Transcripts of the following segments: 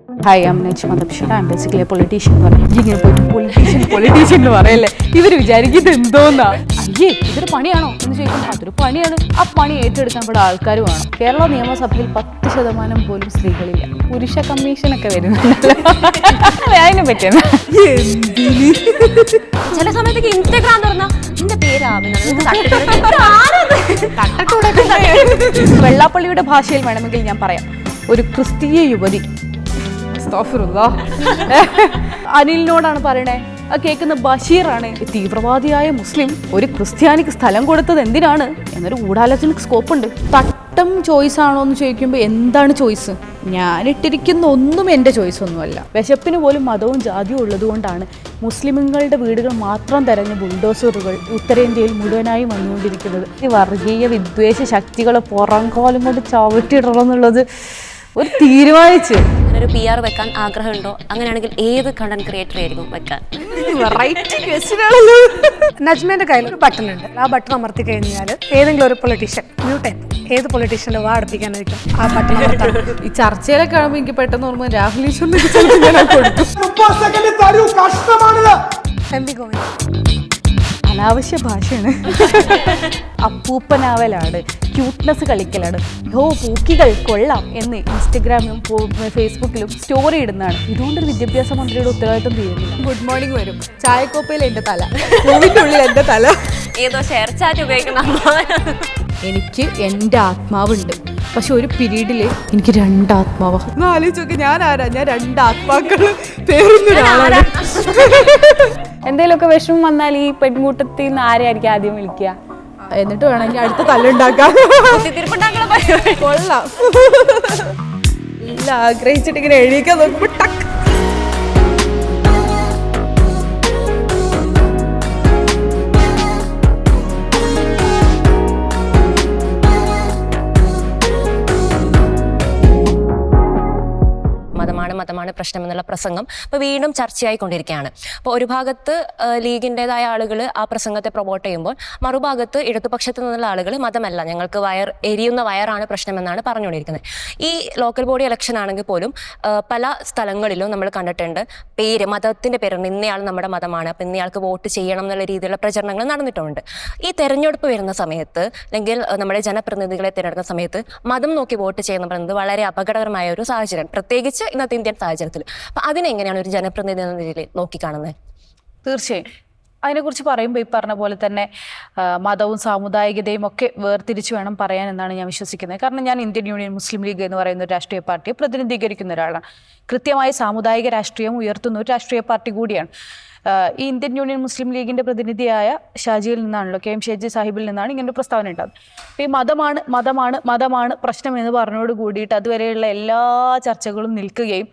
Hi, I am Najma ദബ്ഷറ. I am basically a politician എന്ന് പറയും. ഇങ്ങനെ പോയിട്ട് പൊളിറ്റീഷ്യൻ എന്ന് പറയല്ലേ, ഇവർ വിചാരിക്കുന്നത് എന്തോന്നാ, അയ്യേ ഇതൊരു പണിയാണോ എന്ന് ചോദിക്കുമ്പോൾ അതൊരു പണിയാണ്. ആ പണി ഏറ്റെടുക്കാൻ ഇവിടെ ആൾക്കാർ വേണം. കേരള നിയമസഭയിൽ 10% പോലും സ്ത്രീകളില്ല. പുരുഷ കമ്മീഷനൊക്കെ വരുന്നുണ്ടല്ലോ, അതിനെ പറ്റിയാണ്. ചില സമയത്തേക്ക് ഇൻസ്റ്റഗ്രാം തുറന്നാ നിന്റെ പേരാ വെള്ളാപ്പള്ളിയുടെ ഭാഷയിൽ വേണമെങ്കിൽ ഞാൻ പറയാം, ഒരു ക്രിസ്തീയ യുവതി അനിലിനോടാണ് പറയണേ, കേൾക്കുന്ന ബഷീറാണ്, തീവ്രവാദിയായ മുസ്ലിം ഒരു ക്രിസ്ത്യാനിക്ക് സ്ഥലം കൊടുത്തത് എന്തിനാണ് എന്നൊരു ഗൂഢാലോചനക്ക് സ്കോപ്പുണ്ട്. തട്ടം ചോയ്സ് ആണോ എന്ന് ചോദിക്കുമ്പോൾ എന്താണ് ചോയ്സ്? ഞാനിട്ടിരിക്കുന്ന ഒന്നും എൻ്റെ ചോയ്സ് ഒന്നുമല്ല. വിശപ്പിന് പോലും മതവും ജാതിയും ഉള്ളതുകൊണ്ടാണ് മുസ്ലിമുകളുടെ വീടുകൾ മാത്രം തെരഞ്ഞ ബുൾഡോസറുകൾ ഉത്തരേന്ത്യയിൽ മുഴുവനായി വന്നുകൊണ്ടിരിക്കുന്നത്. ഈ വർഗീയ വിദ്വേഷ ശക്തികളെ പുറംകോലം കൊണ്ട് ചവിട്ടിയിടണം എന്നുള്ളത് ഒരു തീരുമാനിച്ച്. ഒരു PR വെക്കാൻ ആഗ്രഹമുണ്ടോ? അങ്ങനെയാണെങ്കിൽ ഏത് കണ്ടന്റ് ക്രിയേറ്റർ ആയിരിക്കും വെക്കാൻ? നജ്മേന്റെ കയ്യിൽ ഒരു ബട്ടൺ ഉണ്ട്. ആ ബട്ടൺ അമർത്തി കഴിഞ്ഞാൽ ഏതെങ്കിലും ഒരു പൊളിറ്റീഷ്യൻ ഏത് പൊളിറ്റീഷ്യന്റെ വാ അടുപ്പിക്കാനായിരിക്കും ആ ബട്ടൺ അമർത്താൻ. ഈ ചർച്ചയിലൊക്കെ കാണുമ്പോൾ എനിക്ക് പെട്ടെന്ന് ഓർമ്മ രാഹുൽ ഈശ്വറിനെ MP ഗോവിന്ദ് അനാവശ്യ ഭാഷയാണ്. അപ്പൂപ്പനാവലാണ്, ക്യൂട്ട്നെസ് കളിക്കലാണ്, പൂക്കികൾ കൊള്ളാം എന്ന് ഇൻസ്റ്റഗ്രാമിലും ഫേസ്ബുക്കിലും സ്റ്റോറി ഇടുന്നതാണ്. ഇതുകൊണ്ടൊരു വിദ്യാഭ്യാസ മന്ത്രിയുടെ ഉത്തരവാദിത്വം തീരുന്നില്ല. ഗുഡ് മോർണിംഗ് വരും, ചായക്കോപ്പയിൽ എൻ്റെ തല, പൂവിൻ്റെ ഉള്ളിൽ എൻ്റെ തല. ഏതോ ഷെയർ ചാറ്റ് ഉപയോഗിക്കുന്ന എനിക്ക് എൻ്റെ ആത്മാവുണ്ട്, പക്ഷെ ഒരു പീരീഡിൽ എനിക്ക് 2 ആത്മാവാ. ആലോചിച്ചൊക്കെ ഞാൻ ആരാ? ഞാൻ 2 ആത്മാക്കൾ പേരുന്ന ഒരാളാണ്. എന്തെങ്കിലുമൊക്കെ വിഷമം വന്നാൽ ഈ പെൺകൂട്ടത്തിൽ നിന്ന് ആരെയായിരിക്കും ആദ്യം വിളിക്കുക? എന്നിട്ട് വേണമെങ്കിൽ അടുത്ത തല്ലുണ്ടാക്കാൻ. കൊള്ളാം, എല്ലാം ആഗ്രഹിച്ചിട്ട് ഇങ്ങനെ എഴുതിക്കാൻ നോക്കുമ്പോൾ ടക്ക്. മതമാണ് പ്രശ്നം എന്നുള്ള പ്രസംഗം ഇപ്പോൾ വീണ്ടും ചർച്ചയായിക്കൊണ്ടിരിക്കുകയാണ്. അപ്പോൾ ഒരു ഭാഗത്ത് ലീഗിൻ്റെതായ ആളുകൾ ആ പ്രസംഗത്തെ പ്രൊമോട്ട് ചെയ്യുമ്പോൾ, മറുഭാഗത്ത് ഇടതുപക്ഷത്ത് നിന്നുള്ള ആളുകൾ മതമല്ല, ഞങ്ങൾക്ക് എരിയുന്ന വയറാണ് പ്രശ്നമെന്നാണ് പറഞ്ഞുകൊണ്ടിരിക്കുന്നത്. ഈ ലോക്കൽ ബോഡി ഇലക്ഷൻ ആണെങ്കിൽ പോലും പല സ്ഥലങ്ങളിലും നമ്മൾ കണ്ടിട്ടുണ്ട്, മതത്തിൻ്റെ പേരുണ്ട്, ഇന്നയാൾ നമ്മുടെ മതമാണ്, അപ്പം ഇന്നയാൾക്ക് വോട്ട് ചെയ്യണം എന്നുള്ള രീതിയിലുള്ള പ്രചരണങ്ങൾ നടന്നിട്ടുണ്ട്. ഈ തെരഞ്ഞെടുപ്പ് വരുന്ന സമയത്ത്, അല്ലെങ്കിൽ നമ്മുടെ ജനപ്രതിനിധികളെ തിരഞ്ഞെടുക്കുന്ന സമയത്ത് മതം നോക്കി വോട്ട് ചെയ്യുന്ന പറയുന്നത് വളരെ അപകടകരമായ ഒരു സാഹചര്യം, പ്രത്യേകിച്ച് ഇന്നത്തെ ഇന്ത്യൻ സാഹചര്യത്തിൽ. അപ്പം അതിനെങ്ങനെയാണ് ഒരു ജനപ്രതിനിധി എന്ന രീതിയിൽ നോക്കിക്കാണുന്നത്? തീർച്ചയായും അതിനെക്കുറിച്ച് പറയുമ്പോൾ ഈ പറഞ്ഞ പോലെ തന്നെ മതവും സാമുദായികതയും ഒക്കെ വേർതിരിച്ച് വേണം പറയാൻ എന്നാണ് ഞാൻ വിശ്വസിക്കുന്നത്. കാരണം ഞാൻ ഇന്ത്യൻ യൂണിയൻ മുസ്ലിം ലീഗ് എന്ന് പറയുന്ന ഒരു രാഷ്ട്രീയ പാർട്ടിയെ പ്രതിനിധീകരിക്കുന്ന ഒരാളാണ്. കൃത്യമായ സാമുദായിക രാഷ്ട്രീയം ഉയർത്തുന്ന ഒരു രാഷ്ട്രീയ പാർട്ടി കൂടിയാണ്. ഈ ഇന്ത്യൻ യൂണിയൻ മുസ്ലിം ലീഗിൻ്റെ പ്രതിനിധിയായ ഷാജിയിൽ നിന്നാണല്ലോ, KM ഷാജി സാഹിബിൽ നിന്നാണ് ഇങ്ങനെ ഒരു പ്രസ്താവന ഉണ്ടാകുന്നത്. അപ്പോൾ ഈ മതമാണ് പ്രശ്നം എന്ന് പറഞ്ഞോട് കൂടിയിട്ട് അതുവരെയുള്ള എല്ലാ ചർച്ചകളും നിൽക്കുകയും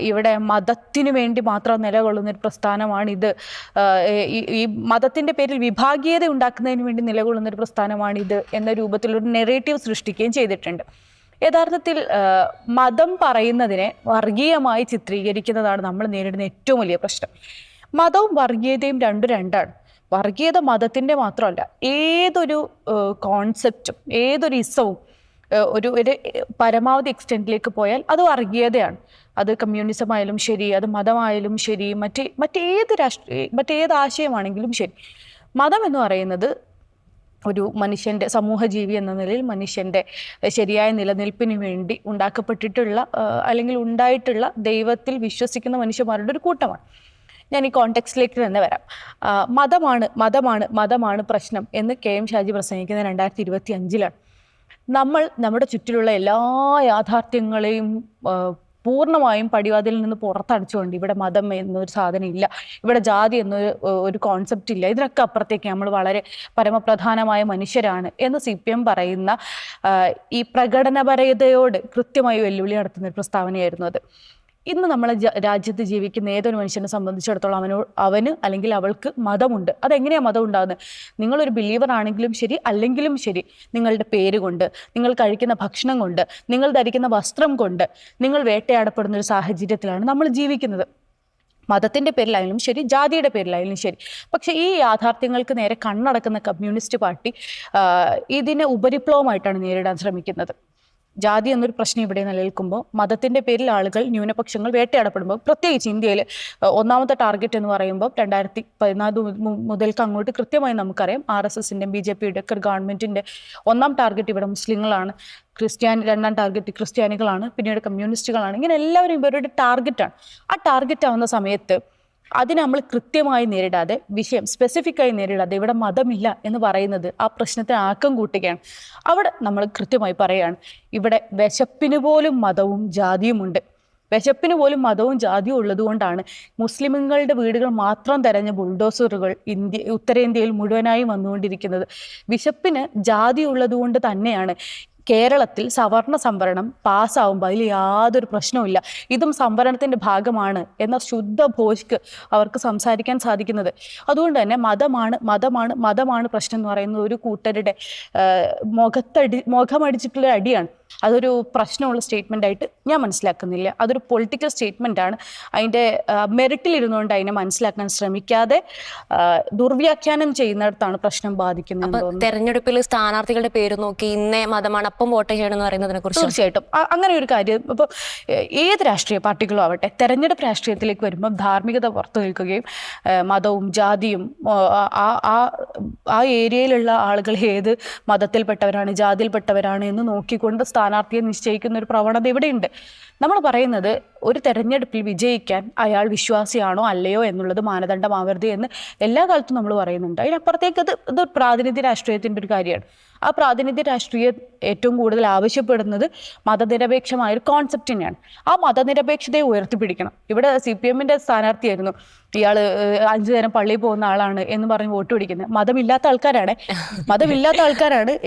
ഇവിടെ മതത്തിനു വേണ്ടി മാത്രം നിലകൊള്ളുന്നൊരു പ്രസ്ഥാനമാണിത്, ഈ മതത്തിൻ്റെ പേരിൽ വിഭാഗീയത ഉണ്ടാക്കുന്നതിന് വേണ്ടി നിലകൊള്ളുന്നൊരു പ്രസ്ഥാനമാണിത് എന്ന രൂപത്തിലൊരു നെറേറ്റീവ് സൃഷ്ടിക്കുകയും ചെയ്തിട്ടുണ്ട്. യഥാർത്ഥത്തിൽ മതം പറയുന്നതിനെ വർഗീയമായി ചിത്രീകരിക്കുന്നതാണ് നമ്മൾ നേരിടുന്ന ഏറ്റവും വലിയ പ്രശ്നം. മതവും വർഗീയതയും രണ്ടാണ്. വർഗീയത മതത്തിൻ്റെ മാത്രമല്ല, ഏതൊരു കോൺസെപ്റ്റും ഏതൊരു ഇസവും ഒരു പരമാവധി എക്സ്റ്റെൻറ്റിലേക്ക് പോയാൽ അത് വർഗീയതയാണ്. അത് കമ്മ്യൂണിസം ആയാലും ശരി, അത് മതമായാലും ശരി, മറ്റേത് ആശയമാണെങ്കിലും ശരി. മതം എന്ന് പറയുന്നത് ഒരു മനുഷ്യൻ്റെ സമൂഹജീവി എന്ന നിലയിൽ മനുഷ്യൻ്റെ ശരിയായ നിലനിൽപ്പിന് വേണ്ടി ഉണ്ടാക്കപ്പെട്ടിട്ടുള്ള അല്ലെങ്കിൽ ഉണ്ടായിട്ടുള്ള ദൈവത്തിൽ വിശ്വസിക്കുന്ന മനുഷ്യന്മാരുടെ ഒരു കൂട്ടമാണ്. ഞാൻ ഈ കോണ്ടെക്സ്റ്റിലേക്ക് തന്നെ വരാം. മതമാണ് പ്രശ്നം എന്ന് KM ഷാജി പ്രസംഗിക്കുന്നത് 2025-ലാണ്. നമ്മൾ നമ്മുടെ ചുറ്റിലുള്ള എല്ലാ യാഥാർത്ഥ്യങ്ങളെയും പൂർണ്ണമായും പടിവാതിലിൽ നിന്ന് പുറത്തടിച്ചുകൊണ്ട് ഇവിടെ മതം എന്നൊരു സാധനം ഇല്ല, ഇവിടെ ജാതി എന്നൊരു കോൺസെപ്റ്റ് ഇല്ല, ഇതിനൊക്കെ അപ്പുറത്തേക്ക് നമ്മൾ വളരെ പരമപ്രധാനമായ മനുഷ്യരാണ് എന്ന് CPM പറയുന്ന ഈ പ്രകടനപരതയോട് കൃത്യമായി വെല്ലുവിളി നടത്തുന്ന ഒരു പ്രസ്താവനയായിരുന്നു അത്. ഇന്ന് നമ്മളെ രാജ്യത്ത് ജീവിക്കുന്ന ഏതൊരു മനുഷ്യനെ സംബന്ധിച്ചിടത്തോളം അവന് അല്ലെങ്കിൽ അവൾക്ക് മതമുണ്ട്. അതെങ്ങനെയാണ് മതം ഉണ്ടാകുന്നത്? നിങ്ങളൊരു ബിലീവർ ആണെങ്കിലും ശരി അല്ലെങ്കിലും ശരി, നിങ്ങളുടെ പേര് കൊണ്ട്, നിങ്ങൾ കഴിക്കുന്ന ഭക്ഷണം കൊണ്ട്, നിങ്ങൾ ധരിക്കുന്ന വസ്ത്രം കൊണ്ട് നിങ്ങൾ വേട്ടയാടപ്പെടുന്ന ഒരു സാഹചര്യത്തിലാണ് നമ്മൾ ജീവിക്കുന്നത്. മതത്തിൻ്റെ പേരിലായാലും ശരി, ജാതിയുടെ പേരിലായാലും ശരി. പക്ഷേ ഈ യാഥാർത്ഥ്യങ്ങൾക്ക് നേരെ കണ്ണടക്കുന്ന കമ്മ്യൂണിസ്റ്റ് പാർട്ടി ഇതിനെ ഉപരിപ്ലവമായിട്ടാണ് നേരിടാൻ ശ്രമിക്കുന്നത്. ജാതി എന്നൊരു പ്രശ്നം ഇവിടെ നിലനിൽക്കുമ്പോൾ മതത്തിന്റെ പേരിൽ ആളുകൾ ന്യൂനപക്ഷങ്ങൾ വേട്ടയാടപ്പെടുമ്പോൾ, പ്രത്യേകിച്ച് ഇന്ത്യയിൽ ഒന്നാമത്തെ ടാർഗറ്റ് എന്ന് പറയുമ്പോൾ 2014 മുതൽക്ക് അങ്ങോട്ട് കൃത്യമായി നമുക്കറിയാം RSSന്റെ BJPയുടെ ഒക്കെ ഗവൺമെന്റിന്റെ ഒന്നാം ടാർഗറ്റ് ഇവിടെ മുസ്ലിങ്ങളാണ്, രണ്ടാം ടാർഗറ്റ് ക്രിസ്ത്യാനികളാണ്, പിന്നീട് കമ്മ്യൂണിസ്റ്റുകളാണ്. ഇങ്ങനെ എല്ലാവരും ഇവരുടെ ടാർഗറ്റാണ്. ആ ടാർഗറ്റ് ആവുന്ന സമയത്ത് അതിനെ നമ്മൾ കൃത്യമായി നേരിടാതെ, വിഷയം സ്പെസിഫിക്കായി നേരിടാതെ, ഇവിടെ മതമില്ല എന്ന് പറയുന്നത് ആ പ്രശ്നത്തിന് ആക്കം കൂട്ടുകയാണ്. അവിടെ നമ്മൾ കൃത്യമായി പറയുകയാണ്, ഇവിടെ വിശപ്പിന് പോലും മതവും ജാതിയുമുണ്ട്. വിശപ്പിന് പോലും മതവും ജാതിയും ഉള്ളതുകൊണ്ടാണ് മുസ്ലിമുകളുടെ വീടുകൾ മാത്രം തെരഞ്ഞ ബുൾഡോസറുകൾ ഉത്തരേന്ത്യയിൽ മുഴുവനായി വന്നുകൊണ്ടിരിക്കുന്നത്. വിശപ്പിന് ജാതി ഉള്ളതുകൊണ്ട് തന്നെയാണ് കേരളത്തിൽ സവർണ സംവരണം പാസ്സാവുമ്പോൾ അതിൽ യാതൊരു പ്രശ്നവുമില്ല, ഇതും സംവരണത്തിൻ്റെ ഭാഗമാണ് എന്ന ശുദ്ധ ഭോഷ്ക്ക് അവർക്ക് സംസാരിക്കാൻ സാധിക്കുന്നത്. അതുകൊണ്ട് തന്നെ മതമാണ് പ്രശ്നം എന്ന് പറയുന്നത് ഒരു കൂട്ടരുടെ മുഖമടിച്ചിട്ടുള്ള അടിയാണ്. അതൊരു പ്രശ്നമുള്ള സ്റ്റേറ്റ്മെൻ്റ് ആയിട്ട് ഞാൻ മനസ്സിലാക്കുന്നില്ല. അതൊരു പൊളിറ്റിക്കൽ സ്റ്റേറ്റ്മെൻ്റ് ആണ്. അതിൻ്റെ മെറിറ്റിലിരുന്നുകൊണ്ട് അതിനെ മനസ്സിലാക്കാൻ ശ്രമിക്കാതെ ദുർവ്യാഖ്യാനം ചെയ്യുന്നിടത്താണ് പ്രശ്നം ബാധിക്കുന്നത്. തെരഞ്ഞെടുപ്പിൽ സ്ഥാനാർത്ഥികളുടെ പേര് നോക്കി ഇന്നേ മതമാണ് അപ്പം വോട്ട് ചെയ്യണം എന്ന് പറയുന്നതിനെ കുറിച്ച് തീർച്ചയായിട്ടും അങ്ങനെ ഒരു കാര്യം ഇപ്പോൾ ഏത് രാഷ്ട്രീയ പാർട്ടികളും ആവട്ടെ, തെരഞ്ഞെടുപ്പ് രാഷ്ട്രീയത്തിലേക്ക് വരുമ്പോൾ ധാർമ്മികത പുറത്തു നിൽക്കുകയും മതവും ജാതിയും ആ ഏരിയയിലുള്ള ആളുകൾ ഏത് മതത്തിൽപ്പെട്ടവരാണ് ജാതിയിൽപ്പെട്ടവരാണ് എന്ന് നോക്കിക്കൊണ്ട് സ്ഥാനാർത്ഥിയെ നിശ്ചയിക്കുന്ന ഒരു പ്രവണത ഇവിടെയുണ്ട്. നമ്മൾ പറയുന്നത് ഒരു തെരഞ്ഞെടുപ്പിൽ വിജയിക്കാൻ അയാൾ വിശ്വാസിയാണോ അല്ലയോ എന്നുള്ളത് മാനദണ്ഡമാവരുത് എന്ന് എല്ലാ കാലത്തും നമ്മൾ പറയുന്നുണ്ട്. അതിനപ്പുറത്തേക്ക് ഇത് പ്രാതിനിധ്യ രാഷ്ട്രീയത്തിൻ്റെ ഒരു കാര്യമാണ്. ആ പ്രാതിനിധ്യ രാഷ്ട്രീയം ഏറ്റവും കൂടുതൽ ആവശ്യപ്പെടുന്നത് മതനിരപേക്ഷമായൊരു കോൺസെപ്റ്റിനെയാണ്. ആ മതനിരപേക്ഷതയെ ഉയർത്തിപ്പിടിക്കണം. ഇവിടെ CPMന്റെ സ്ഥാനാർത്ഥിയായിരുന്നു, ഇയാൾ 5 നേരം പള്ളിയിൽ പോകുന്ന ആളാണ് എന്ന് പറഞ്ഞ് വോട്ട് പിടിക്കുന്നത്. മതമില്ലാത്ത ആൾക്കാരാണ്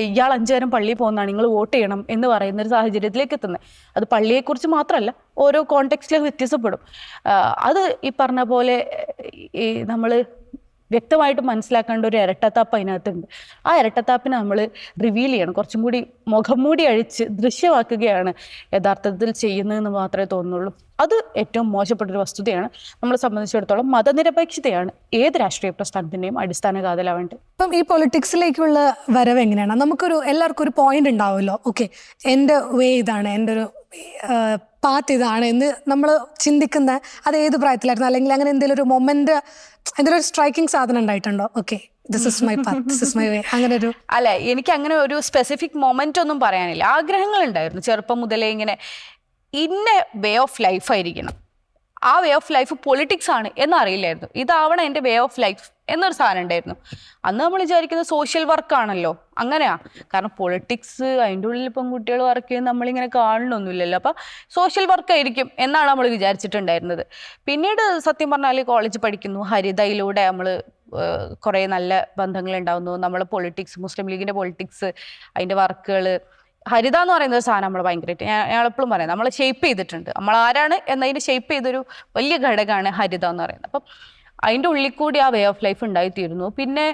ഇയാൾ 5 നേരം പള്ളിയിൽ പോകുന്നതാണ്, നിങ്ങൾ വോട്ട് ചെയ്യണം എന്ന് പറയുന്ന ഒരു സാഹചര്യത്തിലേക്ക് എത്തുന്നത്. അത് പള്ളിയെക്കുറിച്ച് മാത്രമല്ല, ഓരോ കോണ്ടെക്സ്റ്റിലും വ്യത്യാസപ്പെടും. അത് ഈ പറഞ്ഞ പോലെ നമ്മൾ വ്യക്തമായിട്ട് മനസ്സിലാക്കേണ്ട ഒരു ഇരട്ടത്താപ്പ് അതിനകത്തുണ്ട്. ആ ഇരട്ടത്താപ്പിനെ നമ്മൾ റിവീൽ ചെയ്യണം, കുറച്ചും കൂടി മുഖംമൂടി അഴിച്ച് ദൃശ്യമാക്കുകയാണ് യഥാർത്ഥത്തിൽ ചെയ്യുന്നതെന്ന് മാത്രമേ തോന്നുന്നുള്ളൂ. അത് ഏറ്റവും മോശപ്പെട്ടൊരു വസ്തുതയാണ്. നമ്മളെ സംബന്ധിച്ചിടത്തോളം മതനിരപേക്ഷതയാണ് ഏത് രാഷ്ട്രീയ പ്രസ്ഥാനത്തിൻ്റെയും അടിസ്ഥാന കാതലാവേണ്ടത്. ഇപ്പം ഈ പൊളിറ്റിക്സിലേക്കുള്ള വരവ് എങ്ങനെയാണ്? എല്ലാവർക്കും ഒരു പോയിന്റ് ഉണ്ടാവുമല്ലോ, ഓക്കെ എൻ്റെ വേ ഇതാണ്, എൻ്റെ ഒരു പാത്ത് ഇതാണ് എന്ന് നമ്മൾ ചിന്തിക്കുന്ന അത് ഏത് പ്രായത്തിലായിരുന്നു, അല്ലെങ്കിൽ അങ്ങനെ എന്തെങ്കിലും ഒരു മൊമെന്റ്, എന്തെങ്കിലും ഒരു സ്ട്രൈക്കിംഗ് സാധനം ഉണ്ടായിട്ടുണ്ടോ? Okay, this is my path, this is my way, അങ്ങനെ ഒരു അല്ല, എനിക്ക് അങ്ങനെ ഒരു സ്പെസിഫിക് മൊമെന്റ് ഒന്നും പറയാനില്ല. ആഗ്രഹങ്ങൾ ഉണ്ടായിരുന്നു ചെറുപ്പം മുതലേ, ഇങ്ങനെ ഇന്ന വേ ഓഫ് ലൈഫ് ആയിരിക്കണം, ആ വേ ഓഫ് ലൈഫ് പൊളിറ്റിക്സ് ആണ് എന്നറിയില്ലായിരുന്നു. ഇതാവണം എൻ്റെ വേ ഓഫ് ലൈഫ് എന്നൊരു സാധനം ഉണ്ടായിരുന്നു. അന്ന് നമ്മൾ വിചാരിക്കുന്നത് സോഷ്യൽ വർക്കാണല്ലോ, അങ്ങനെയാ. കാരണം പൊളിറ്റിക്സ് അതിൻ്റെ ഉള്ളിൽ പെൺകുട്ടികൾ വർക്ക് ചെയ്യുന്ന നമ്മളിങ്ങനെ കാണണമൊന്നുമില്ലല്ലോ, അപ്പം സോഷ്യൽ വർക്കായിരിക്കും എന്നാണ് നമ്മൾ വിചാരിച്ചിട്ടുണ്ടായിരുന്നത്. പിന്നീട് സത്യം പറഞ്ഞാൽ കോളേജ് പഠിക്കുന്നു, ഹരിതയിലൂടെ നമ്മൾ കുറേ നല്ല ബന്ധങ്ങൾ ഉണ്ടാകുന്നു. നമ്മൾ പൊളിറ്റിക്സ്, മുസ്ലിം ലീഗിൻ്റെ പൊളിറ്റിക്സ്, അതിൻ്റെ വർക്കുകൾ, ഹരിത എന്ന് പറയുന്ന ഒരു സാധനം നമ്മൾ ഭയങ്കരമായിട്ട് ഞങ്ങളെപ്പോഴും പറയാം, നമ്മളെ ഷേപ്പ് ചെയ്തിട്ടുണ്ട്. നമ്മൾ ആരാണ് എന്നതിന് ഷേപ്പ് ചെയ്തൊരു വലിയ ഘടകമാണ് ഹരിത എന്ന് പറയുന്നത്. അപ്പം അതിൻ്റെ ഉള്ളിൽ കൂടി ആ വേ ഓഫ് ലൈഫ് ഉണ്ടായിത്തീരുന്നു. പിന്നെ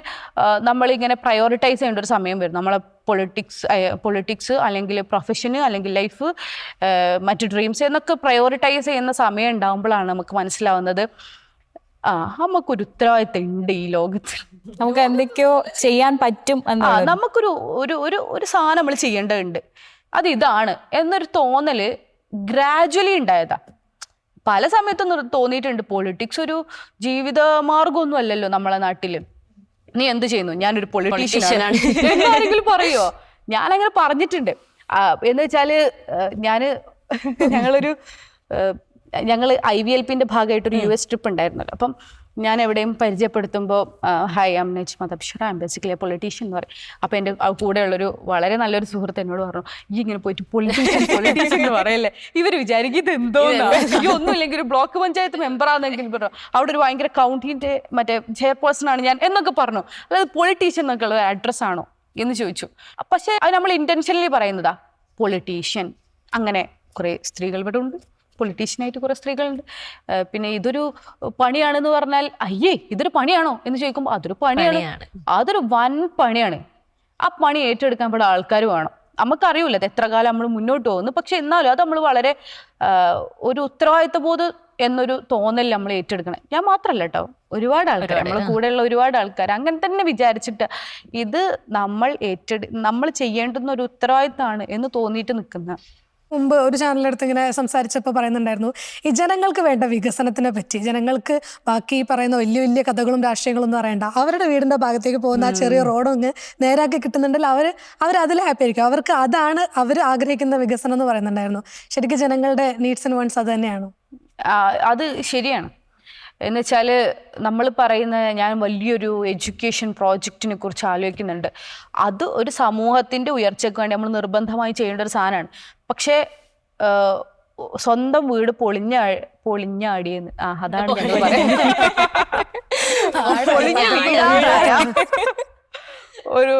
നമ്മളിങ്ങനെ പ്രയോറിറ്റൈസ് ചെയ്യേണ്ട ഒരു സമയം വരും. നമ്മളെ പൊളിറ്റിക്സ് അല്ലെങ്കിൽ പ്രൊഫഷന് അല്ലെങ്കിൽ ലൈഫ്, മറ്റു ഡ്രീംസ് എന്നൊക്കെ പ്രയോറിറ്റൈസ് ചെയ്യുന്ന സമയം ഉണ്ടാകുമ്പോഴാണ് നമുക്ക് മനസ്സിലാവുന്നത് നമുക്കൊരു ഉത്തരവാദിത്തം ഉണ്ട് ഈ ലോകത്തിൽ, നമുക്ക് എന്തൊക്കെയോ ചെയ്യാൻ പറ്റും. നമുക്കൊരു ഒരു സാധനം നമ്മൾ ചെയ്യേണ്ടതുണ്ട്, അത് ഇതാണ് എന്നൊരു തോന്നല് ഗ്രാജുവലി ഉണ്ടായതാ. പല സമയത്തും തോന്നിയിട്ടുണ്ട് പൊളിറ്റിക്സ് ഒരു ജീവിത മാർഗമൊന്നും അല്ലല്ലോ നമ്മളെ നാട്ടില്. നീ എന്ത് ചെയ്യുന്നു, ഞാനൊരു പൊളിറ്റീഷ്യനാണ് എന്നാരെങ്കിലും പറയുമോ? ഞാനങ്ങനെ പറഞ്ഞിട്ടുണ്ട്. എന്ന് വെച്ചാല് ഞങ്ങൾ IVLPന്റെ ഭാഗമായിട്ടൊരു US ട്രിപ്പ് ഉണ്ടായിരുന്നല്ലോ. അപ്പം ഞാൻ എവിടെയും പരിചയപ്പെടുത്തുമ്പോൾ hi I am Najma Tabshira, I am basically a politician എന്ന് പറയും. അപ്പോൾ എൻ്റെ കൂടെയുള്ളൊരു വളരെ നല്ലൊരു സുഹൃത്ത് എന്നോട് പറഞ്ഞു, ഈ ഇങ്ങനെ പോയിട്ട് പൊളിറ്റീഷ്യൻ എന്ന് പറയല്ലേ, ഇവർ വിചാരിക്കും ഇത് എന്തോന്നാണ്, ഈ ഒന്നുമില്ലെങ്കിൽ ഒരു ബ്ലോക്ക് പഞ്ചായത്ത് മെമ്പറാണെന്നെങ്കിലും പറഞ്ഞു, അവിടെ ഒരു ഭയങ്കര കൗണ്ടിൻ്റെ മറ്റേ ചെയർപേഴ്സൺ ആണ് ഞാൻ എന്നൊക്കെ പറഞ്ഞു. അതായത് പൊളിറ്റീഷ്യൻ എന്നൊക്കെ ഉള്ള അഡ്രസ്സാണോ എന്ന് ചോദിച്ചു. പക്ഷേ അത് നമ്മൾ ഇൻറ്റൻഷനലി പറയുന്നതാ പൊളിറ്റീഷ്യൻ. അങ്ങനെ കുറേ സ്ത്രീകൾ ഇവിടെ ഉണ്ട്, പൊളിറ്റീഷ്യനായിട്ട് കുറേ സ്ത്രീകളുണ്ട്. പിന്നെ ഇതൊരു പണിയാണെന്ന് പറഞ്ഞാൽ ഇതൊരു പണിയാണോ എന്ന് ചോദിക്കുമ്പോൾ അതൊരു പണിയാണ്, അതൊരു വൻ പണിയാണ്. ആ പണി ഏറ്റെടുക്കാൻ ഇവിടെ ആൾക്കാർ വേണം. നമുക്കറിയില്ല അത് എത്ര കാലം നമ്മൾ മുന്നോട്ട് പോകുന്നു, പക്ഷെ എന്നാലും അത് നമ്മൾ വളരെ ഒരു ഉത്തരവാദിത്വ ബോധം എന്നൊരു തോന്നൽ നമ്മൾ ഏറ്റെടുക്കണം. ഞാൻ മാത്രമല്ല കേട്ടോ, ഒരുപാട് ആൾക്കാർ, നമ്മളെ കൂടെയുള്ള ഒരുപാട് ആൾക്കാർ അങ്ങനെ തന്നെ വിചാരിച്ചിട്ട് ഇത് നമ്മൾ ചെയ്യേണ്ടുന്ന ഒരു ഉത്തരവാദിത്തമാണ് എന്ന് തോന്നിയിട്ട് നിൽക്കുന്ന. മുമ്പ് ഒരു ചാനലിനടുത്ത് ഇങ്ങനെ സംസാരിച്ചപ്പോൾ പറയുന്നുണ്ടായിരുന്നു, ഈ ജനങ്ങൾക്ക് വേണ്ട വികസനത്തിനെ പറ്റി, ജനങ്ങൾക്ക് ബാക്കി പറയുന്ന വലിയ വലിയ കഥകളും രാഷ്ട്രീയങ്ങളും ഒന്നും അറിയണ്ട, അവരുടെ വീടിന്റെ ഭാഗത്തേക്ക് പോകുന്ന ആ ചെറിയ റോഡും അങ്ങ് നേരാക്കി കിട്ടുന്നുണ്ടല്ലോ, അവർ അതിൽ ഹാപ്പി ആയിരിക്കും, അവർക്ക് അതാണ് അവർ ആഗ്രഹിക്കുന്ന വികസനം എന്ന് പറയുന്നുണ്ടായിരുന്നു. ശരിക്കും ജനങ്ങളുടെ നീഡ്സ് ആൻഡ് വാണ്ട്സ് അത് തന്നെയാണോ? അത് ശരിയാണ്. എന്ന് വെച്ചാൽ നമ്മൾ പറയുന്ന, ഞാൻ വലിയൊരു എഡ്യൂക്കേഷൻ പ്രോജക്റ്റിനെ കുറിച്ച് ആലോചിക്കുന്നുണ്ട്. അത് ഒരു സമൂഹത്തിൻ്റെ ഉയർച്ചയ്ക്ക് വേണ്ടി നമ്മൾ നിർബന്ധമായി ചെയ്യേണ്ട ഒരു സാധനമാണ്. പക്ഷേ സ്വന്തം വീട് പൊളിഞ്ഞാടിയെന്ന് അതാണ് ഞങ്ങൾ പറയുന്നത്. ഒരു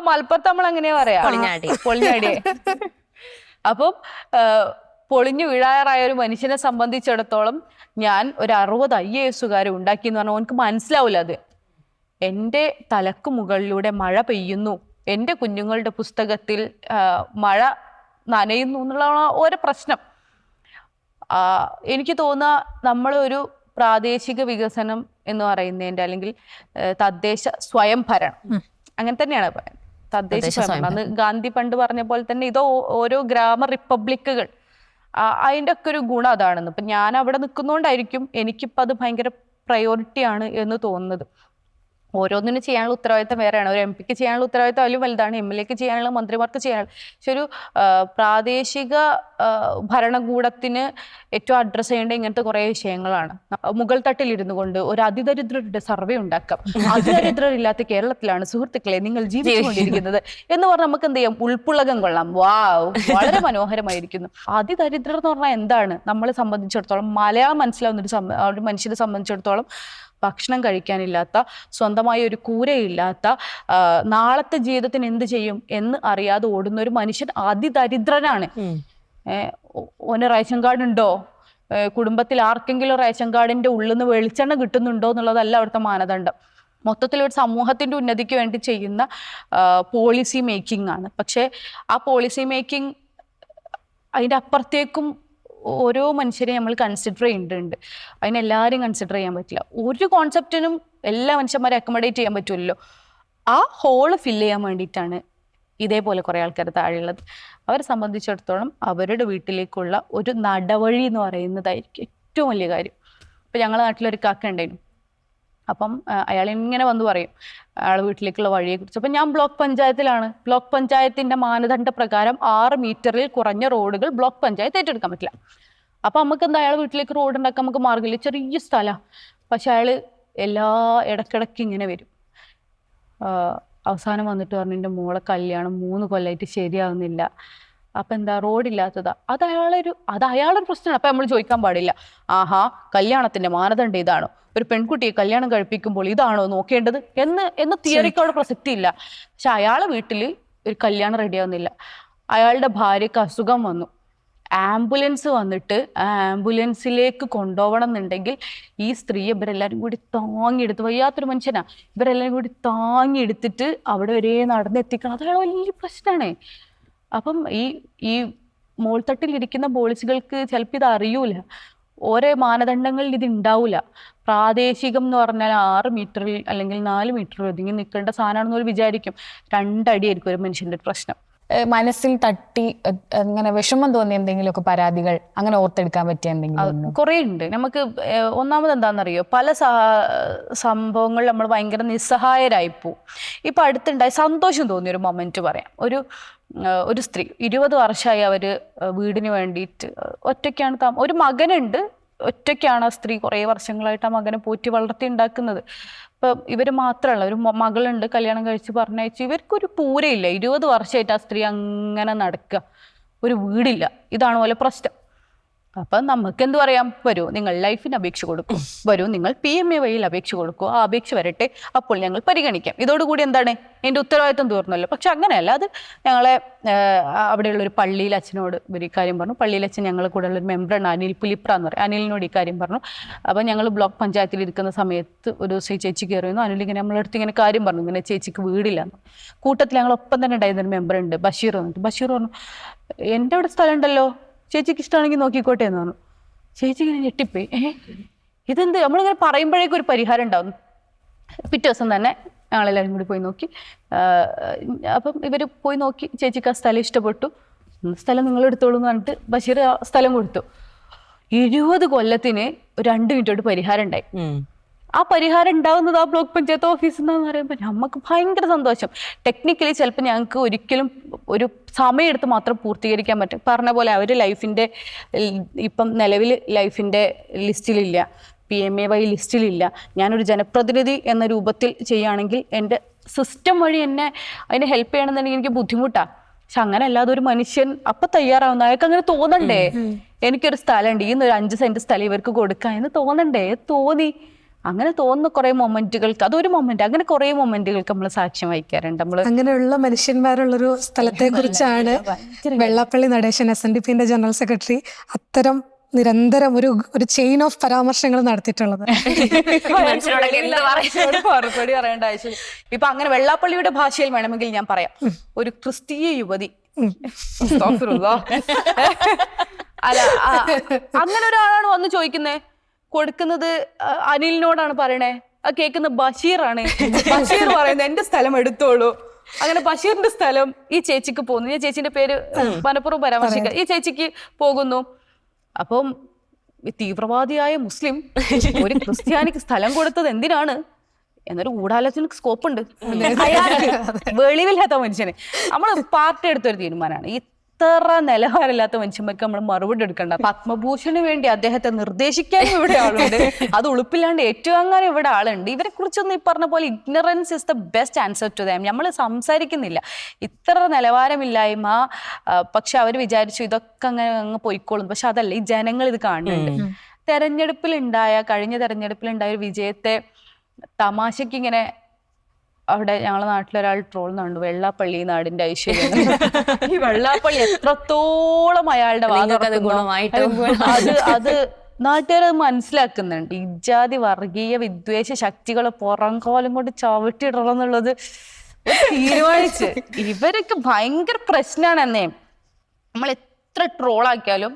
മലപ്പുറത്ത് നമ്മൾ എങ്ങനെയാ പറയാ, പൊളിഞ്ഞാടിയെ. അപ്പം പൊളിഞ്ഞു വീഴാറായ ഒരു മനുഷ്യനെ സംബന്ധിച്ചിടത്തോളം ഞാൻ ഒരു 60 IAS ഉണ്ടാക്കി എന്ന് പറഞ്ഞാൽ ഓനക്ക് മനസ്സിലാവില്ല. അത് എൻ്റെ തലക്ക് മുകളിലൂടെ മഴ പെയ്യുന്നു, എൻ്റെ കുഞ്ഞുങ്ങളുടെ പുസ്തകത്തിൽ മഴ നനയുന്നു എന്നുള്ള ഓരോ പ്രശ്നം. എനിക്ക് തോന്നുക നമ്മളൊരു പ്രാദേശിക വികസനം എന്ന് പറയുന്നതിൻ്റെ, അല്ലെങ്കിൽ തദ്ദേശ സ്വയംഭരണം, അങ്ങനെ തന്നെയാണ് പറയുന്നത്, തദ്ദേശ സ്വയംഭരണം. അന്ന് ഗാന്ധി പണ്ട് പറഞ്ഞ പോലെ തന്നെ ഇതോ ഓരോ ഗ്രാമ റിപ്പബ്ലിക്കുകൾ, അതിൻ്റെ ഒക്കെ ഒരു ഗുണം അതാണെന്ന്. ഇപ്പം ഞാൻ അവിടെ നിൽക്കുന്നതുകൊണ്ടായിരിക്കും എനിക്കിപ്പോൾ അത് ഭയങ്കര പ്രയോറിറ്റിയാണ് എന്ന് തോന്നുന്നത്. ഓരോന്നിനും ചെയ്യാനുള്ള ഉത്തരവാദിത്തം വേറെയാണ്. ഒരു MP ക്ക് ചെയ്യാനുള്ള ഉത്തരവാദിത്തം അതിലും വലുതാണ്, MLA ക്ക് ചെയ്യാനുള്ള, മന്ത്രിമാർക്ക് ചെയ്യാനുള്ള. പക്ഷെ ഒരു പ്രാദേശിക ഭരണകൂടത്തിന് ഏറ്റവും അഡ്രസ്സ് ചെയ്യേണ്ട ഇങ്ങനത്തെ കുറേ വിഷയങ്ങളാണ്. മുകൾ തട്ടിലിരുന്നു കൊണ്ട് ഒരു അതിദരിദ്രരുടെ സർവേ ഉണ്ടാക്കാം, അതിദരിദ്രരില്ലാത്ത കേരളത്തിലാണ് സുഹൃത്തുക്കളെ നിങ്ങൾ ജീവിച്ചുകൊണ്ടിരിക്കുന്നത് എന്ന് പറഞ്ഞാൽ നമുക്ക് എന്ത് ചെയ്യാം, ഉൾപ്പുളകം കൊള്ളാം. വാവ്, വളരെ മനോഹരമായിരിക്കുന്നു. അതിദരിദ്രർ എന്ന് പറഞ്ഞാൽ എന്താണ്? നമ്മളെ സംബന്ധിച്ചിടത്തോളം, മലയാളം മനസ്സിലാവുന്ന ഒരു മനുഷ്യനെ സംബന്ധിച്ചിടത്തോളം ഭക്ഷണം കഴിക്കാനില്ലാത്ത, സ്വന്തമായി ഒരു കൂരയില്ലാത്ത, നാളത്തെ ജീവിതത്തിന് എന്ത് ചെയ്യും എന്ന് അറിയാതെ ഓടുന്ന ഒരു മനുഷ്യൻ അതിദരിദ്രനാണ്. ഓന് റേഷൻ കാർഡ് ഉണ്ടോ, കുടുംബത്തിൽ ആർക്കെങ്കിലും റേഷൻ കാർഡിന്റെ ഉള്ളിൽ നിന്ന് വെളിച്ചെണ്ണ കിട്ടുന്നുണ്ടോ എന്നുള്ളതല്ല അവിടുത്തെ മാനദണ്ഡം. മൊത്തത്തിൽ ഒരു സമൂഹത്തിന്റെ ഉന്നതിക്ക് വേണ്ടി ചെയ്യുന്ന പോളിസി മേക്കിംഗ് ആണ്. പക്ഷേ ആ പോളിസി മേക്കിംഗ് അതിൻ്റെ അപ്പുറത്തേക്കും ഓരോ മനുഷ്യരെയും നമ്മൾ കൺസിഡർ ചെയ്യേണ്ടതുണ്ട്. അതിനെല്ലാവരും കൺസിഡർ ചെയ്യാൻ പറ്റില്ല. ഒരു കോൺസെപ്റ്റിനും എല്ലാ മനുഷ്യന്മാരെ അക്കോമഡേറ്റ് ചെയ്യാൻ പറ്റുമല്ലോ. ആ ഹോള് ഫില്ല് ചെയ്യാൻ വേണ്ടിയിട്ടാണ് ഇതേപോലെ കുറേ ആൾക്കാർ താഴെയുള്ളത്. അവരെ സംബന്ധിച്ചിടത്തോളം അവരുടെ വീട്ടിലേക്കുള്ള ഒരു നടവഴി എന്ന് പറയുന്നതായിരിക്കും ഏറ്റവും വലിയ കാര്യം. ഇപ്പം ഞങ്ങളുടെ നാട്ടിലൊരു കാക്ക ഉണ്ടായിരുന്നു. അപ്പം അയാൾ ഇങ്ങനെ വന്ന് പറയും അയാൾ വീട്ടിലേക്കുള്ള വഴിയെക്കുറിച്ച്. അപ്പം ഞാൻ ബ്ലോക്ക് പഞ്ചായത്തിലാണ്. ബ്ലോക്ക് പഞ്ചായത്തിൻ്റെ മാനദണ്ഡ പ്രകാരം 6 മീറ്ററിൽ കുറഞ്ഞ റോഡുകൾ ബ്ലോക്ക് പഞ്ചായത്ത് ഏറ്റെടുക്കാൻ പറ്റില്ല. അപ്പം നമുക്ക് എന്താ, അയാൾ വീട്ടിലേക്ക് റോഡ് ഉണ്ടാക്കാൻ നമുക്ക് മാർഗ്ഗമില്ല, ചെറിയ സ്ഥലമാണ്. പക്ഷെ അയാൾ ഇടയ്ക്കിടയ്ക്ക് ഇങ്ങനെ വരും. അവസാനം വന്നിട്ട് പറഞ്ഞു, എൻ്റെ മോളെ കല്യാണം 3 കൊല്ലമായിട്ട് ശരിയാവുന്നില്ല. അപ്പം എന്താ, റോഡില്ലാത്തതാ. അത് അയാളൊരു പ്രശ്നമാണ്. അപ്പം നമ്മൾ ചോദിക്കാൻ പാടില്ല, ആഹാ കല്യാണത്തിൻ്റെ മാനദണ്ഡം ഇതാണോ, ഒരു പെൺകുട്ടിയെ കല്യാണം കഴിപ്പിക്കുമ്പോൾ ഇതാണോ നോക്കേണ്ടത് എന്ന് തിയറിക്ക് അവിടെ പ്രസക്തി ഇല്ല. പക്ഷെ അയാളെ വീട്ടിൽ ഒരു കല്യാണം റെഡിയാവുന്നില്ല. അയാളുടെ ഭാര്യയ്ക്ക് അസുഖം വന്നു, ആംബുലൻസ് വന്നിട്ട് ആ ആംബുലൻസിലേക്ക് കൊണ്ടുപോകണം എന്നുണ്ടെങ്കിൽ ഈ സ്ത്രീയെ ഇവരെല്ലാവരും കൂടി താങ്ങിയെടുത്ത്, വയ്യാത്തൊരു മനുഷ്യനാ, ഇവരെല്ലാവരും കൂടി താങ്ങിയെടുത്തിട്ട് അവിടെ വരെ നടന്നെത്തിക്കണം. അയാൾ വലിയ പ്രശ്നമാണ്. അപ്പം ഈ മോൾത്തട്ടിലിരിക്കുന്ന പോളിസികൾക്ക് ചിലപ്പോൾ ഇത് അറിയൂല, ഓരോ മാനദണ്ഡങ്ങളിൽ ഇത് ഉണ്ടാവില്ല. പ്രാദേശികം എന്ന് പറഞ്ഞാൽ 6 മീറ്ററിൽ അല്ലെങ്കിൽ 4 മീറ്ററിൽ ഒതുങ്ങി നിൽക്കേണ്ട സാധനമാണെന്ന് ഒരു വിചാരിക്കും. 2 അടിയായിരിക്കും ഒരു മനുഷ്യൻ്റെ ഒരു പ്രശ്നം. മനസ്സിൽ തട്ടി അങ്ങനെ വിഷമം തോന്നിയ എന്തെങ്കിലുമൊക്കെ പരാതികൾ അങ്ങനെ ഓർത്തെടുക്കാൻ പറ്റിയ എന്തെങ്കിലും? കുറേ ഉണ്ട്. നമുക്ക് ഒന്നാമത് എന്താണെന്നറിയോ, പല സംഭവങ്ങൾ നമ്മൾ ഭയങ്കര നിസ്സഹായരായിപ്പോവും. ഇപ്പം അടുത്തുണ്ടായി സന്തോഷം തോന്നിയൊരു മൊമെന്റ് പറയാം. ഒരു സ്ത്രീ 20 വർഷമായി അവർ വീടിന് വേണ്ടിയിട്ട് ഒറ്റയ്ക്കാണ് ഒരു മകനുണ്ട്, ഒറ്റയ്ക്കാണ് ആ സ്ത്രീ കുറേ വർഷങ്ങളായിട്ട് ആ മകനെ പോറ്റി വളർത്തി ഉണ്ടാക്കുന്നത്. ഇപ്പം ഇവർ മാത്രമല്ല, ഒരു മകളുണ്ട്, കല്യാണം കഴിച്ച് പറഞ്ഞയച്ചു. ഇവർക്കൊരു പൂരയില്ല. 20 വർഷമായിട്ട് ആ സ്ത്രീ അങ്ങനെ നടക്കുക, ഒരു വീടില്ല. ഇതാണ് പോലെ പ്രശ്നം. അപ്പം നമുക്ക് എന്ത് പറയാം, വരൂ നിങ്ങൾ ലൈഫിന് അപേക്ഷ കൊടുക്കും, വരൂ നിങ്ങൾ PMA വഴിയിൽ അപേക്ഷ കൊടുക്കുക, ആ അപേക്ഷ വരട്ടെ, അപ്പോൾ ഞങ്ങൾ പരിഗണിക്കാം. ഇതോടുകൂടി എന്താണ്, എൻ്റെ ഉത്തരവാദിത്വം തീർന്നല്ലോ. പക്ഷെ അങ്ങനെയല്ല. അത് ഞങ്ങളെ അവിടെയുള്ളൊരു പള്ളിയിൽ അച്ഛനോട് ഇവർ ഈ കാര്യം പറഞ്ഞു. പള്ളിയിൽ അച്ഛൻ ഞങ്ങളെ കൂടെ ഉള്ളൊരു മെമ്പറാണ്, അനിൽ പുലിപ്ര എന്ന് പറയും. അനിലിനോട് ഈ കാര്യം പറഞ്ഞു. അപ്പം ഞങ്ങൾ ബ്ലോക്ക് പഞ്ചായത്തിൽ ഇരിക്കുന്ന സമയത്ത് ഒരു ദിവസം ചേച്ചി കയറിയിരുന്നു. അനിലിങ്ങനെ നമ്മളടുത്ത് ഇങ്ങനെ കാര്യം പറഞ്ഞു, ഇങ്ങനെ ചേച്ചിക്ക് വീടില്ലാന്ന്. കൂട്ടത്തിൽ ഞങ്ങളൊപ്പം തന്നെ ഉണ്ടായിരുന്നൊരു മെമ്പറുണ്ട്, ബഷീർ വന്നിട്ട്. ബഷീർ പറഞ്ഞു, എൻ്റെ അവിടെ സ്ഥലം ഉണ്ടല്ലോ, ചേച്ചിക്ക് ഇഷ്ടമാണെങ്കിൽ നോക്കിക്കോട്ടെ എന്ന് പറഞ്ഞു. ചേച്ചി ഇങ്ങനെ ഞെട്ടിപ്പോയി. ഇതെന്ത് നമ്മളിങ്ങനെ പറയുമ്പോഴേക്കും ഒരു പരിഹാരം ഉണ്ടാവും. പിറ്റേ ദിവസം തന്നെ ഞങ്ങളെല്ലാവരും കൂടി പോയി നോക്കി. അപ്പം ഇവർ പോയി നോക്കി, ചേച്ചിക്ക് ആ സ്ഥലം ഇഷ്ടപ്പെട്ടു. സ്ഥലം നിങ്ങൾ എടുത്തോളൂ എന്ന് പറഞ്ഞിട്ട് ബഷീർ ആ സ്ഥലം കൊടുത്തു. 20 കൊല്ലത്തിന് 2 മിനിറ്റ് കൊണ്ട് പരിഹാരം ഉണ്ടായി. ആ പരിഹാരം ഉണ്ടാവുന്നത് ആ ബ്ലോക്ക് പഞ്ചായത്ത് ഓഫീസിൽ നിന്നാന്ന് പറയുമ്പോൾ നമുക്ക് ഭയങ്കര സന്തോഷം. ടെക്നിക്കലി ചിലപ്പോൾ ഞങ്ങൾക്ക് ഒരിക്കലും ഒരു സമയമെടുത്ത് മാത്രം പൂർത്തീകരിക്കാൻ പറ്റും. പറഞ്ഞ പോലെ അവർ ലൈഫിൻ്റെ ഇപ്പം നിലവിൽ ലൈഫിൻ്റെ ലിസ്റ്റിലില്ല, PMAY ലിസ്റ്റിലില്ല. ഞാനൊരു ജനപ്രതിനിധി എന്ന രൂപത്തിൽ ചെയ്യുകയാണെങ്കിൽ എൻ്റെ സിസ്റ്റം വഴി എന്നെ അതിനെ ഹെൽപ്പ് ചെയ്യണമെന്നുണ്ടെങ്കിൽ എനിക്ക് ബുദ്ധിമുട്ടാണ്. പക്ഷെ അങ്ങനെ അല്ലാതെ ഒരു മനുഷ്യൻ അപ്പം തയ്യാറാവുന്ന, അയാൾക്ക് അങ്ങനെ തോന്നണ്ടേ എനിക്കൊരു സ്ഥലമുണ്ട്, ഈ 5 സെന്റ് സ്ഥലം ഇവർക്ക് കൊടുക്കാം എന്ന് തോന്നണ്ടേ? തോന്നി. അങ്ങനെ തോന്നുന്ന കുറെ മൊമെന്റുകൾക്ക്, അതൊരു മൊമെന്റ്, അങ്ങനെ കുറെ മൊമെന്റുകൾക്ക് നമ്മൾ സാക്ഷ്യം വഹിക്കാറുണ്ട്. നമ്മള് അങ്ങനെയുള്ള മനുഷ്യന്മാരുള്ളൊരു സ്ഥലത്തെ കുറിച്ചാണ് Vellappally Natesan SNDP general secretary അത്തരം നിരന്തരം ഒരു ചെയിൻ ഓഫ് പരാമർശങ്ങൾ നടത്തിയിട്ടുള്ളത്. മറുപടി പറയേണ്ട ആവശ്യം. ഇപ്പൊ അങ്ങനെ വെള്ളാപ്പള്ളിയുടെ ഭാഷയിൽ വേണമെങ്കിൽ ഞാൻ പറയാം, ഒരു ക്രിസ്തീയ യുവതി അല്ല, അങ്ങനെ ഒരാളാണ് വന്ന് ചോദിക്കുന്നേ. കൊടുക്കുന്നത് അനിലിനോടാണ് പറയണേ, അത് കേൾക്കുന്ന ബഷീറാണ്. ബഷീർ പറയുന്നത് എന്റെ സ്ഥലം എടുത്തോളൂ. അങ്ങനെ ബഷീറിന്റെ സ്ഥലം ഈ ചേച്ചിക്ക് പോകുന്നു. ഞാൻ ചേച്ചിന്റെ പേര് മനപ്പുറം പരാമർശിക്കാം. ഈ ചേച്ചിക്ക് പോകുന്നു. അപ്പം തീവ്രവാദിയായ മുസ്ലിം ഒരു ക്രിസ്ത്യാനിക്ക് സ്ഥലം കൊടുത്തത് എന്തിനാണ് എന്നൊരു ഗൂഢാലോചനക്ക് സ്കോപ്പ് ഉണ്ട്. വെളിവില്ലാത്ത മനുഷ്യന് നമ്മൾ പാർട്ടി എടുത്തൊരു തീരുമാനമാണ്. ഇത്ര നിലവാരമില്ലാത്ത മനുഷ്യന്മാർക്ക് നമ്മൾ മറുപടി എടുക്കണ്ട. പത്മഭൂഷണ് വേണ്ടി അദ്ദേഹത്തെ നിർദ്ദേശിക്കാനും ഇവിടെ ആളുണ്ട്, അത് ഉളുപ്പില്ലാണ്ട് ഏറ്റുവാങ്ങാനും ഇവിടെ ആളുണ്ട്. ഇവരെ കുറിച്ചൊന്നും ഈ പറഞ്ഞ പോലെ ignorance is the best answer to them. നമ്മൾ സംസാരിക്കുന്നില്ല ഇത്ര നിലവാരമില്ലായ്മ. പക്ഷെ അവർ വിചാരിച്ചു ഇതൊക്കെ അങ്ങ് പോയിക്കോളും. പക്ഷെ അതല്ല, ഈ ജനങ്ങൾ ഇത് കാണുന്നുണ്ട്. കഴിഞ്ഞ തെരഞ്ഞെടുപ്പിലുണ്ടായ ഒരു വിജയത്തെ തമാശക്ക് ഇങ്ങനെ അവിടെ ഞങ്ങളെ നാട്ടിലൊരാൾ ട്രോളുന്നുണ്ട്, വെള്ളാപ്പള്ളി നാടിന്റെ ഐശ്വര്യം. ഈ വെള്ളാപ്പള്ളി എത്രത്തോളം അയാളുടെ അത് നാട്ടുകാരത് മനസ്സിലാക്കുന്നുണ്ട്. ഇജാതി വർഗീയ വിദ്വേഷ ശക്തികളെ പുറംകോലം കൊണ്ട് ചവിട്ടിയിടണം എന്നുള്ളത് തീരുമാനിച്ച്. ഇവരൊക്കെ ഭയങ്കര പ്രശ്നമാണെന്നേ. നമ്മൾ എത്ര ട്രോളാക്കിയാലും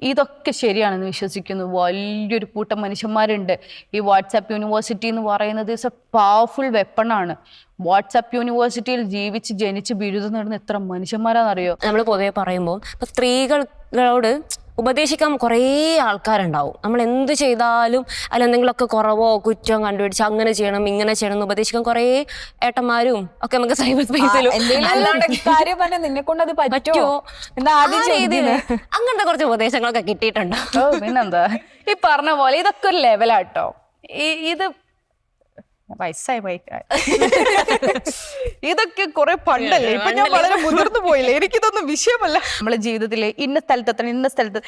ഇതൊക്കെ ശരിയാണെന്ന് വിശ്വസിക്കുന്നു വലിയൊരു കൂട്ടം മനുഷ്യന്മാരുണ്ട്. ഈ വാട്സാപ്പ് യൂണിവേഴ്സിറ്റി എന്ന് പറയുന്നത് ഇസ് എ പവർഫുൾ വെപ്പണാണ്. വാട്സാപ്പ് യൂണിവേഴ്സിറ്റിയിൽ ജനിച്ച് ബിരുദം നേടുന്ന എത്ര മനുഷ്യന്മാരാണെന്നറിയോ? നമ്മൾ പൊതുവെ പറയുമ്പോൾ ഇപ്പൊ സ്ത്രീകളോട് ഉപദേശിക്കാൻ കുറേ ആൾക്കാരുണ്ടാവും. നമ്മൾ എന്ത് ചെയ്താലും അതിൽ എന്തെങ്കിലുമൊക്കെ കുറവോ കുറ്റവും കണ്ടുപിടിച്ച് അങ്ങനെ ചെയ്യണം ഇങ്ങനെ ചെയ്യണം എന്ന് ഉപദേശിക്കാൻ കുറേ ഏട്ടന്മാരും ഒക്കെ നമുക്ക് സൈബർ സ്പേസിലും നിന്നെ കൊണ്ട് അത് പറ്റുമോ അങ്ങനത്തെ കുറച്ച് ഉപദേശങ്ങളൊക്കെ കിട്ടിയിട്ടുണ്ട്. പിന്നെന്താ ഈ പറഞ്ഞ പോലെ ഇതൊക്കെ ഒരു ലെവലാട്ടോ. ഇത് വയസ്സായി ഇതൊക്കെ കുറെ പണ്ടല്ലേ, ഇപ്പൊ ഞാൻ വളരെ മുതിർന്നു പോയില്ലേ, എനിക്കിതൊന്നും വിഷയമല്ല. നമ്മളെ ജീവിതത്തില് ഇന്ന സ്ഥലത്ത്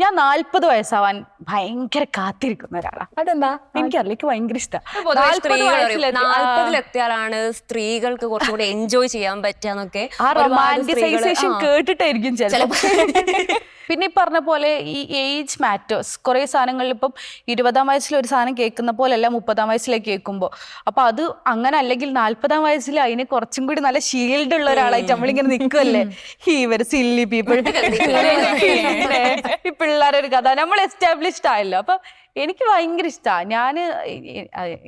ഞാൻ 40 വയസ്സാവാൻ ഭയങ്കര കാത്തിരിക്കുന്ന ഒരാളാണ്. അതെന്താ എനിക്കറിയില്ല, എനിക്ക് ഭയങ്കര ഇഷ്ടമാണ്. 40-ലെത്തിയാലാണ് സ്ത്രീകൾക്ക് കുറച്ചുകൂടി എൻജോയ് ചെയ്യാൻ പറ്റാന്നൊക്കെ ആ റൊമാന്റിസൈസേഷൻ കേട്ടിട്ടായിരിക്കും ചിലപ്പോൾ. പിന്നെ ഈ പറഞ്ഞ പോലെ ഈ ഏജ് മാറ്റേഴ്സ്. കുറേ സാധനങ്ങളിൽ ഇപ്പം 20-ാം വയസ്സിൽ ഒരു സാധനം കേൾക്കുന്ന പോലെയല്ല 30-ാം വയസ്സിലേക്ക് കേൾക്കുമ്പോൾ. അപ്പൊ അത് അങ്ങനെ അല്ലെങ്കിൽ 40-ാം വയസ്സിൽ അതിന് കുറച്ചും കൂടി നല്ല ഷീൽഡ് ഉള്ള ഒരാളായിട്ട് നമ്മളിങ്ങനെ നിൽക്കുമല്ലേ. ഇവർ സില്ലി പീപ്പിൾ, ഈ പിള്ളേരൊരു കഥ നമ്മൾ എസ്റ്റാബ്ലിഷ്ഡ് ആയല്ലോ. അപ്പൊ എനിക്ക് ഭയങ്കര ഇഷ്ടമാണ്.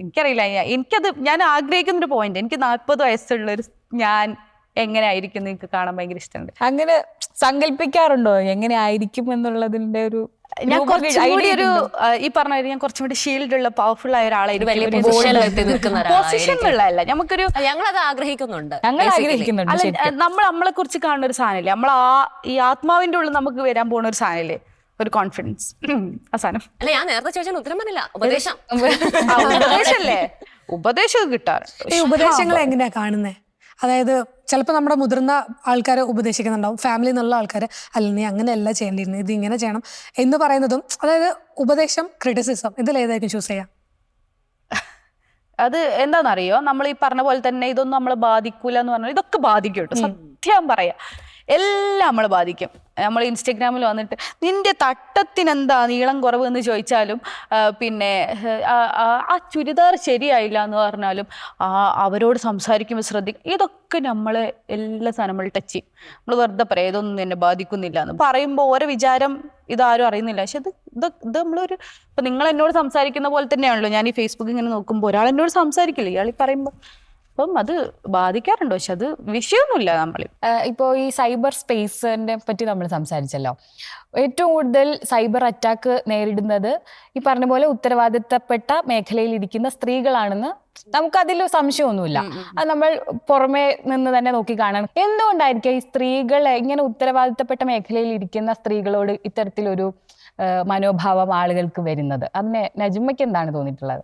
എനിക്കറിയില്ല, ഞാൻ ആഗ്രഹിക്കുന്നൊരു പോയിന്റ്, എനിക്ക് 40 വയസ്സുള്ളൊരു ഞാൻ എങ്ങനെ ആയിരിക്കും എനിക്ക് കാണാൻ ഭയങ്കര ഇഷ്ടമുണ്ട്. അങ്ങനെ സങ്കല്പിക്കാറുണ്ടോ എങ്ങനെ ആയിരിക്കും എന്നുള്ളതിന്റെ ഒരു? ഞാൻ കുറച്ചുകൂടി ഈ പറഞ്ഞ ഞാൻ കുറച്ചും കൂടി ഷീൽഡ് ഉള്ള പവർഫുൾ ആയ ഒരാളായിരിക്കും. പൊസിഷനിലുള്ളതല്ല, നമുക്കൊരു ഞങ്ങളത് ആഗ്രഹിക്കുന്നുണ്ട്. നമ്മളെ കുറിച്ച് കാണുന്ന ഒരു സാധനമില്ലേ, ഈ ആത്മാവിന്റെ ഉള്ളിൽ നമുക്ക് വരാൻ പോകുന്ന ഒരു സാധനമില്ലേ, ഒരു കോൺഫിഡൻസ്. ആ സാധനം അല്ല, ഞാൻ നേരത്തെ ചോദിച്ചാൽ ഉത്തരം പറഞ്ഞില്ല. ഉപദേശമല്ലേ, ഉപദേശം കിട്ടാറുണ്ട്. ഈ ഉപദേശങ്ങൾ എങ്ങനെയാ കാണുന്നത്? അതായത് ചിലപ്പോൾ നമ്മുടെ മുതിർന്ന ആൾക്കാർ ഉപദേശിക്കുന്നുണ്ടാവും, ഫാമിലി എന്നുള്ള ആൾക്കാർ അല്ല നീ അങ്ങനെയല്ല ചെയ്യേണ്ടിയിരുന്നു, ഇത് ഇങ്ങനെ ചെയ്യണം എന്ന് പറയുന്നതും. അതായത് ഉപദേശം, ക്രിറ്റിസിസം, ഇതിലേതായിരിക്കും ചൂസ് ചെയ്യാം? അത് എന്താണെന്നറിയോ, നമ്മൾ ഈ പറഞ്ഞ പോലെ തന്നെ ഇതൊന്നും നമ്മളെ ബാധിക്കൂല എന്ന് പറഞ്ഞാൽ ഇതൊക്കെ ബാധിക്കും കേട്ടോ. സത്യം പറയാം, എല്ലാം നമ്മളെ ബാധിക്കും. നമ്മൾ ഇൻസ്റ്റഗ്രാമിൽ വന്നിട്ട് നിന്റെ തട്ടത്തിനെന്താ നീളം കുറവ് എന്ന് ചോദിച്ചാലും, പിന്നെ ആ ചുരിദാർ ശരിയായില്ല എന്ന് പറഞ്ഞാലും, അവരോട് സംസാരിക്കുമ്പോൾ ശ്രദ്ധിക്കും. ഇതൊക്കെ നമ്മളെ എല്ലാ സാധനം നമ്മൾ ടച്ച് ചെയ്യും. നമ്മൾ വെറുതെ പറയാം ഇതൊന്നും എന്നെ ബാധിക്കുന്നില്ല എന്ന് പറയുമ്പോൾ ഓരോ വിചാരം ഇതാരും അറിയുന്നില്ല, പക്ഷെ അത് ഇത് നമ്മളൊരു ഇപ്പൊ നിങ്ങൾ എന്നോട് സംസാരിക്കുന്ന പോലെ തന്നെയാണല്ലോ ഞാൻ ഈ ഫേസ്ബുക്ക് ഇങ്ങനെ നോക്കുമ്പോൾ ഒരാൾ എന്നോട് സംസാരിക്കില്ല, ഇയാൾ ഈ പറയുമ്പോൾ. അപ്പം അത് ബാധിക്കാറുണ്ട്, പക്ഷെ അത് വിഷയമൊന്നുമില്ല. നമ്മൾ ഇപ്പോൾ ഈ സൈബർ സ്പേസിനെ പറ്റി നമ്മൾ സംസാരിച്ചല്ലോ. ഏറ്റവും കൂടുതൽ സൈബർ അറ്റാക്ക് നേരിടുന്നത് ഈ പറഞ്ഞ പോലെ ഉത്തരവാദിത്തപ്പെട്ട മേഖലയിൽ ഇരിക്കുന്ന സ്ത്രീകളാണെന്ന് നമുക്കതിൽ സംശയമൊന്നുമില്ല. അത് നമ്മൾ പുറമേ നിന്ന് തന്നെ നോക്കി കാണാം. എന്തുകൊണ്ടായിരിക്കും ഈ സ്ത്രീകളെ ഇങ്ങനെ ഉത്തരവാദിത്തപ്പെട്ട മേഖലയിൽ ഇരിക്കുന്ന സ്ത്രീകളോട് ഇത്തരത്തിലൊരു മനോഭാവം ആളുകൾക്ക് വരുന്നത്? അതിനെ നജ്മയ്ക്ക് എന്താണ് തോന്നിയിട്ടുള്ളത്?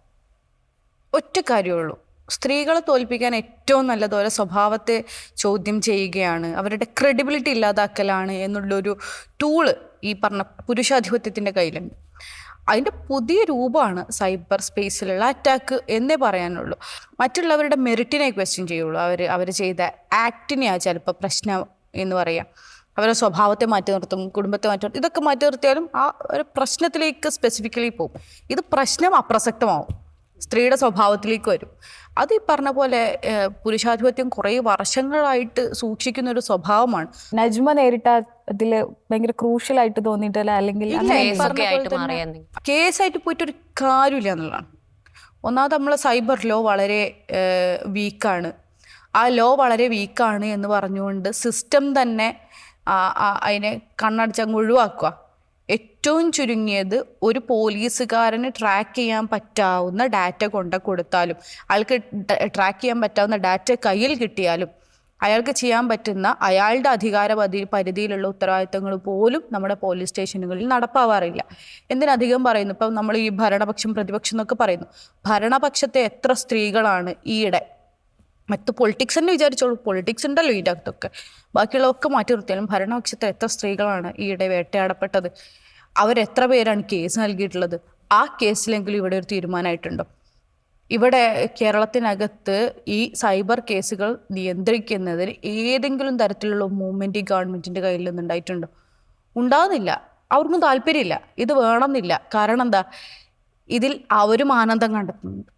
ഒറ്റ കാര്യമുള്ളൂ, സ്ത്രീകളെ തോൽപ്പിക്കാൻ ഏറ്റവും നല്ലതുപോലെ സ്വഭാവത്തെ ചോദ്യം ചെയ്യുകയാണ്, അവരുടെ ക്രെഡിബിലിറ്റി ഇല്ലാതാക്കലാണ് എന്നുള്ളൊരു ടൂള് ഈ പറഞ്ഞ പുരുഷാധിപത്യത്തിൻ്റെ കയ്യിലുണ്ട്. അതിൻ്റെ പുതിയ രൂപമാണ് സൈബർ സ്പേസിലുള്ള അറ്റാക്ക് എന്നേ പറയാനുള്ളൂ. മറ്റുള്ളവരുടെ മെറിറ്റിനെ ക്വസ്റ്റ്യൻ ചെയ്യുള്ളൂ. അവർ ചെയ്ത ആക്ടിനെയാണ് ചിലപ്പോൾ പ്രശ്നം എന്ന് പറയാം. അവരുടെ സ്വഭാവത്തെ മാറ്റി നിർത്തും, കുടുംബത്തെ മാറ്റി നിർത്തും. ഇതൊക്കെ മാറ്റി നിർത്തിയാലും ആ ഒരു പ്രശ്നത്തിലേക്ക് സ്പെസിഫിക്കലി പോകും. ഇത് പ്രശ്നം അപ്രസക്തമാവും, സ്ത്രീയുടെ സ്വഭാവത്തിലേക്ക് വരും. അത് ഈ പറഞ്ഞ പോലെ പുരുഷാധിപത്യം കുറേ വർഷങ്ങളായിട്ട് സൂക്ഷിക്കുന്ന ഒരു സ്വഭാവമാണ്. നജ്മ നേരിട്ട അതില് ഭയങ്കര ക്രൂഷ്യലായിട്ട് തോന്നിയിട്ടല്ല, അല്ലെങ്കിൽ കേസായിട്ട് പോയിട്ടൊരു കാര്യമില്ല എന്നുള്ളതാണ്. ഒന്നാമത് നമ്മളെ സൈബർ ലോ വളരെ വീക്കാണ്. ആ ലോ വളരെ വീക്കാണ് എന്ന് പറഞ്ഞുകൊണ്ട് സിസ്റ്റം തന്നെ അതിനെ കണ്ണടച്ചങ്ങ് ഒഴിവാക്കുക. ഏറ്റവും ചുരുങ്ങിയത് ഒരു പോലീസുകാരന് ട്രാക്ക് ചെയ്യാൻ പറ്റാവുന്ന ഡാറ്റ കൊടുത്താലും, അയാൾക്ക് ട്രാക്ക് ചെയ്യാൻ പറ്റാവുന്ന ഡാറ്റ കയ്യിൽ കിട്ടിയാലും അയാൾക്ക് ചെയ്യാൻ പറ്റുന്ന അയാളുടെ അധികാര പരിധിയിലുള്ള ഉത്തരവാദിത്തങ്ങൾ പോലും നമ്മുടെ പോലീസ് സ്റ്റേഷനുകളിൽ നടപ്പാവാറില്ല. എന്തിനധികം പറയുന്നു, ഇപ്പം നമ്മൾ ഈ ഭരണപക്ഷം പ്രതിപക്ഷം എന്നൊക്കെ പറയുന്നു. ഭരണപക്ഷത്തെ എത്ര സ്ത്രീകളാണ് ഈയിടെ, മറ്റ് പൊളിറ്റിക്സ് തന്നെ വിചാരിച്ചോളൂ, പൊളിറ്റിക്സ് ഉണ്ടല്ലോ ഇതിൻ്റെ അകത്തൊക്കെ, ബാക്കിയുള്ളതൊക്കെ മാറ്റി നിർത്തിയാലും ഭരണപക്ഷത്തെ എത്ര സ്ത്രീകളാണ് ഈയിടെ വേട്ടയാടപ്പെട്ടത്? അവരെത്ര പേരാണ് കേസ് നൽകിയിട്ടുള്ളത്? ആ കേസിലെങ്കിലും ഇവിടെ ഒരു തീരുമാനമായിട്ടുണ്ടോ? ഇവിടെ കേരളത്തിനകത്ത് ഈ സൈബർ കേസുകൾ നിയന്ത്രിക്കുന്നതിന് ഏതെങ്കിലും തരത്തിലുള്ള മൂവ്മെൻറ്റ് ഈ ഗവൺമെൻറ്റിൻ്റെ കയ്യിൽ നിന്നുണ്ടായിട്ടുണ്ടോ? ഉണ്ടാകുന്നില്ല. അവർക്കും താല്പര്യമില്ല, ഇത് വേണമെന്നില്ല. കാരണം എന്താ, ഇതിൽ അവരും ആനന്ദം കണ്ടെത്തുന്നുണ്ട്,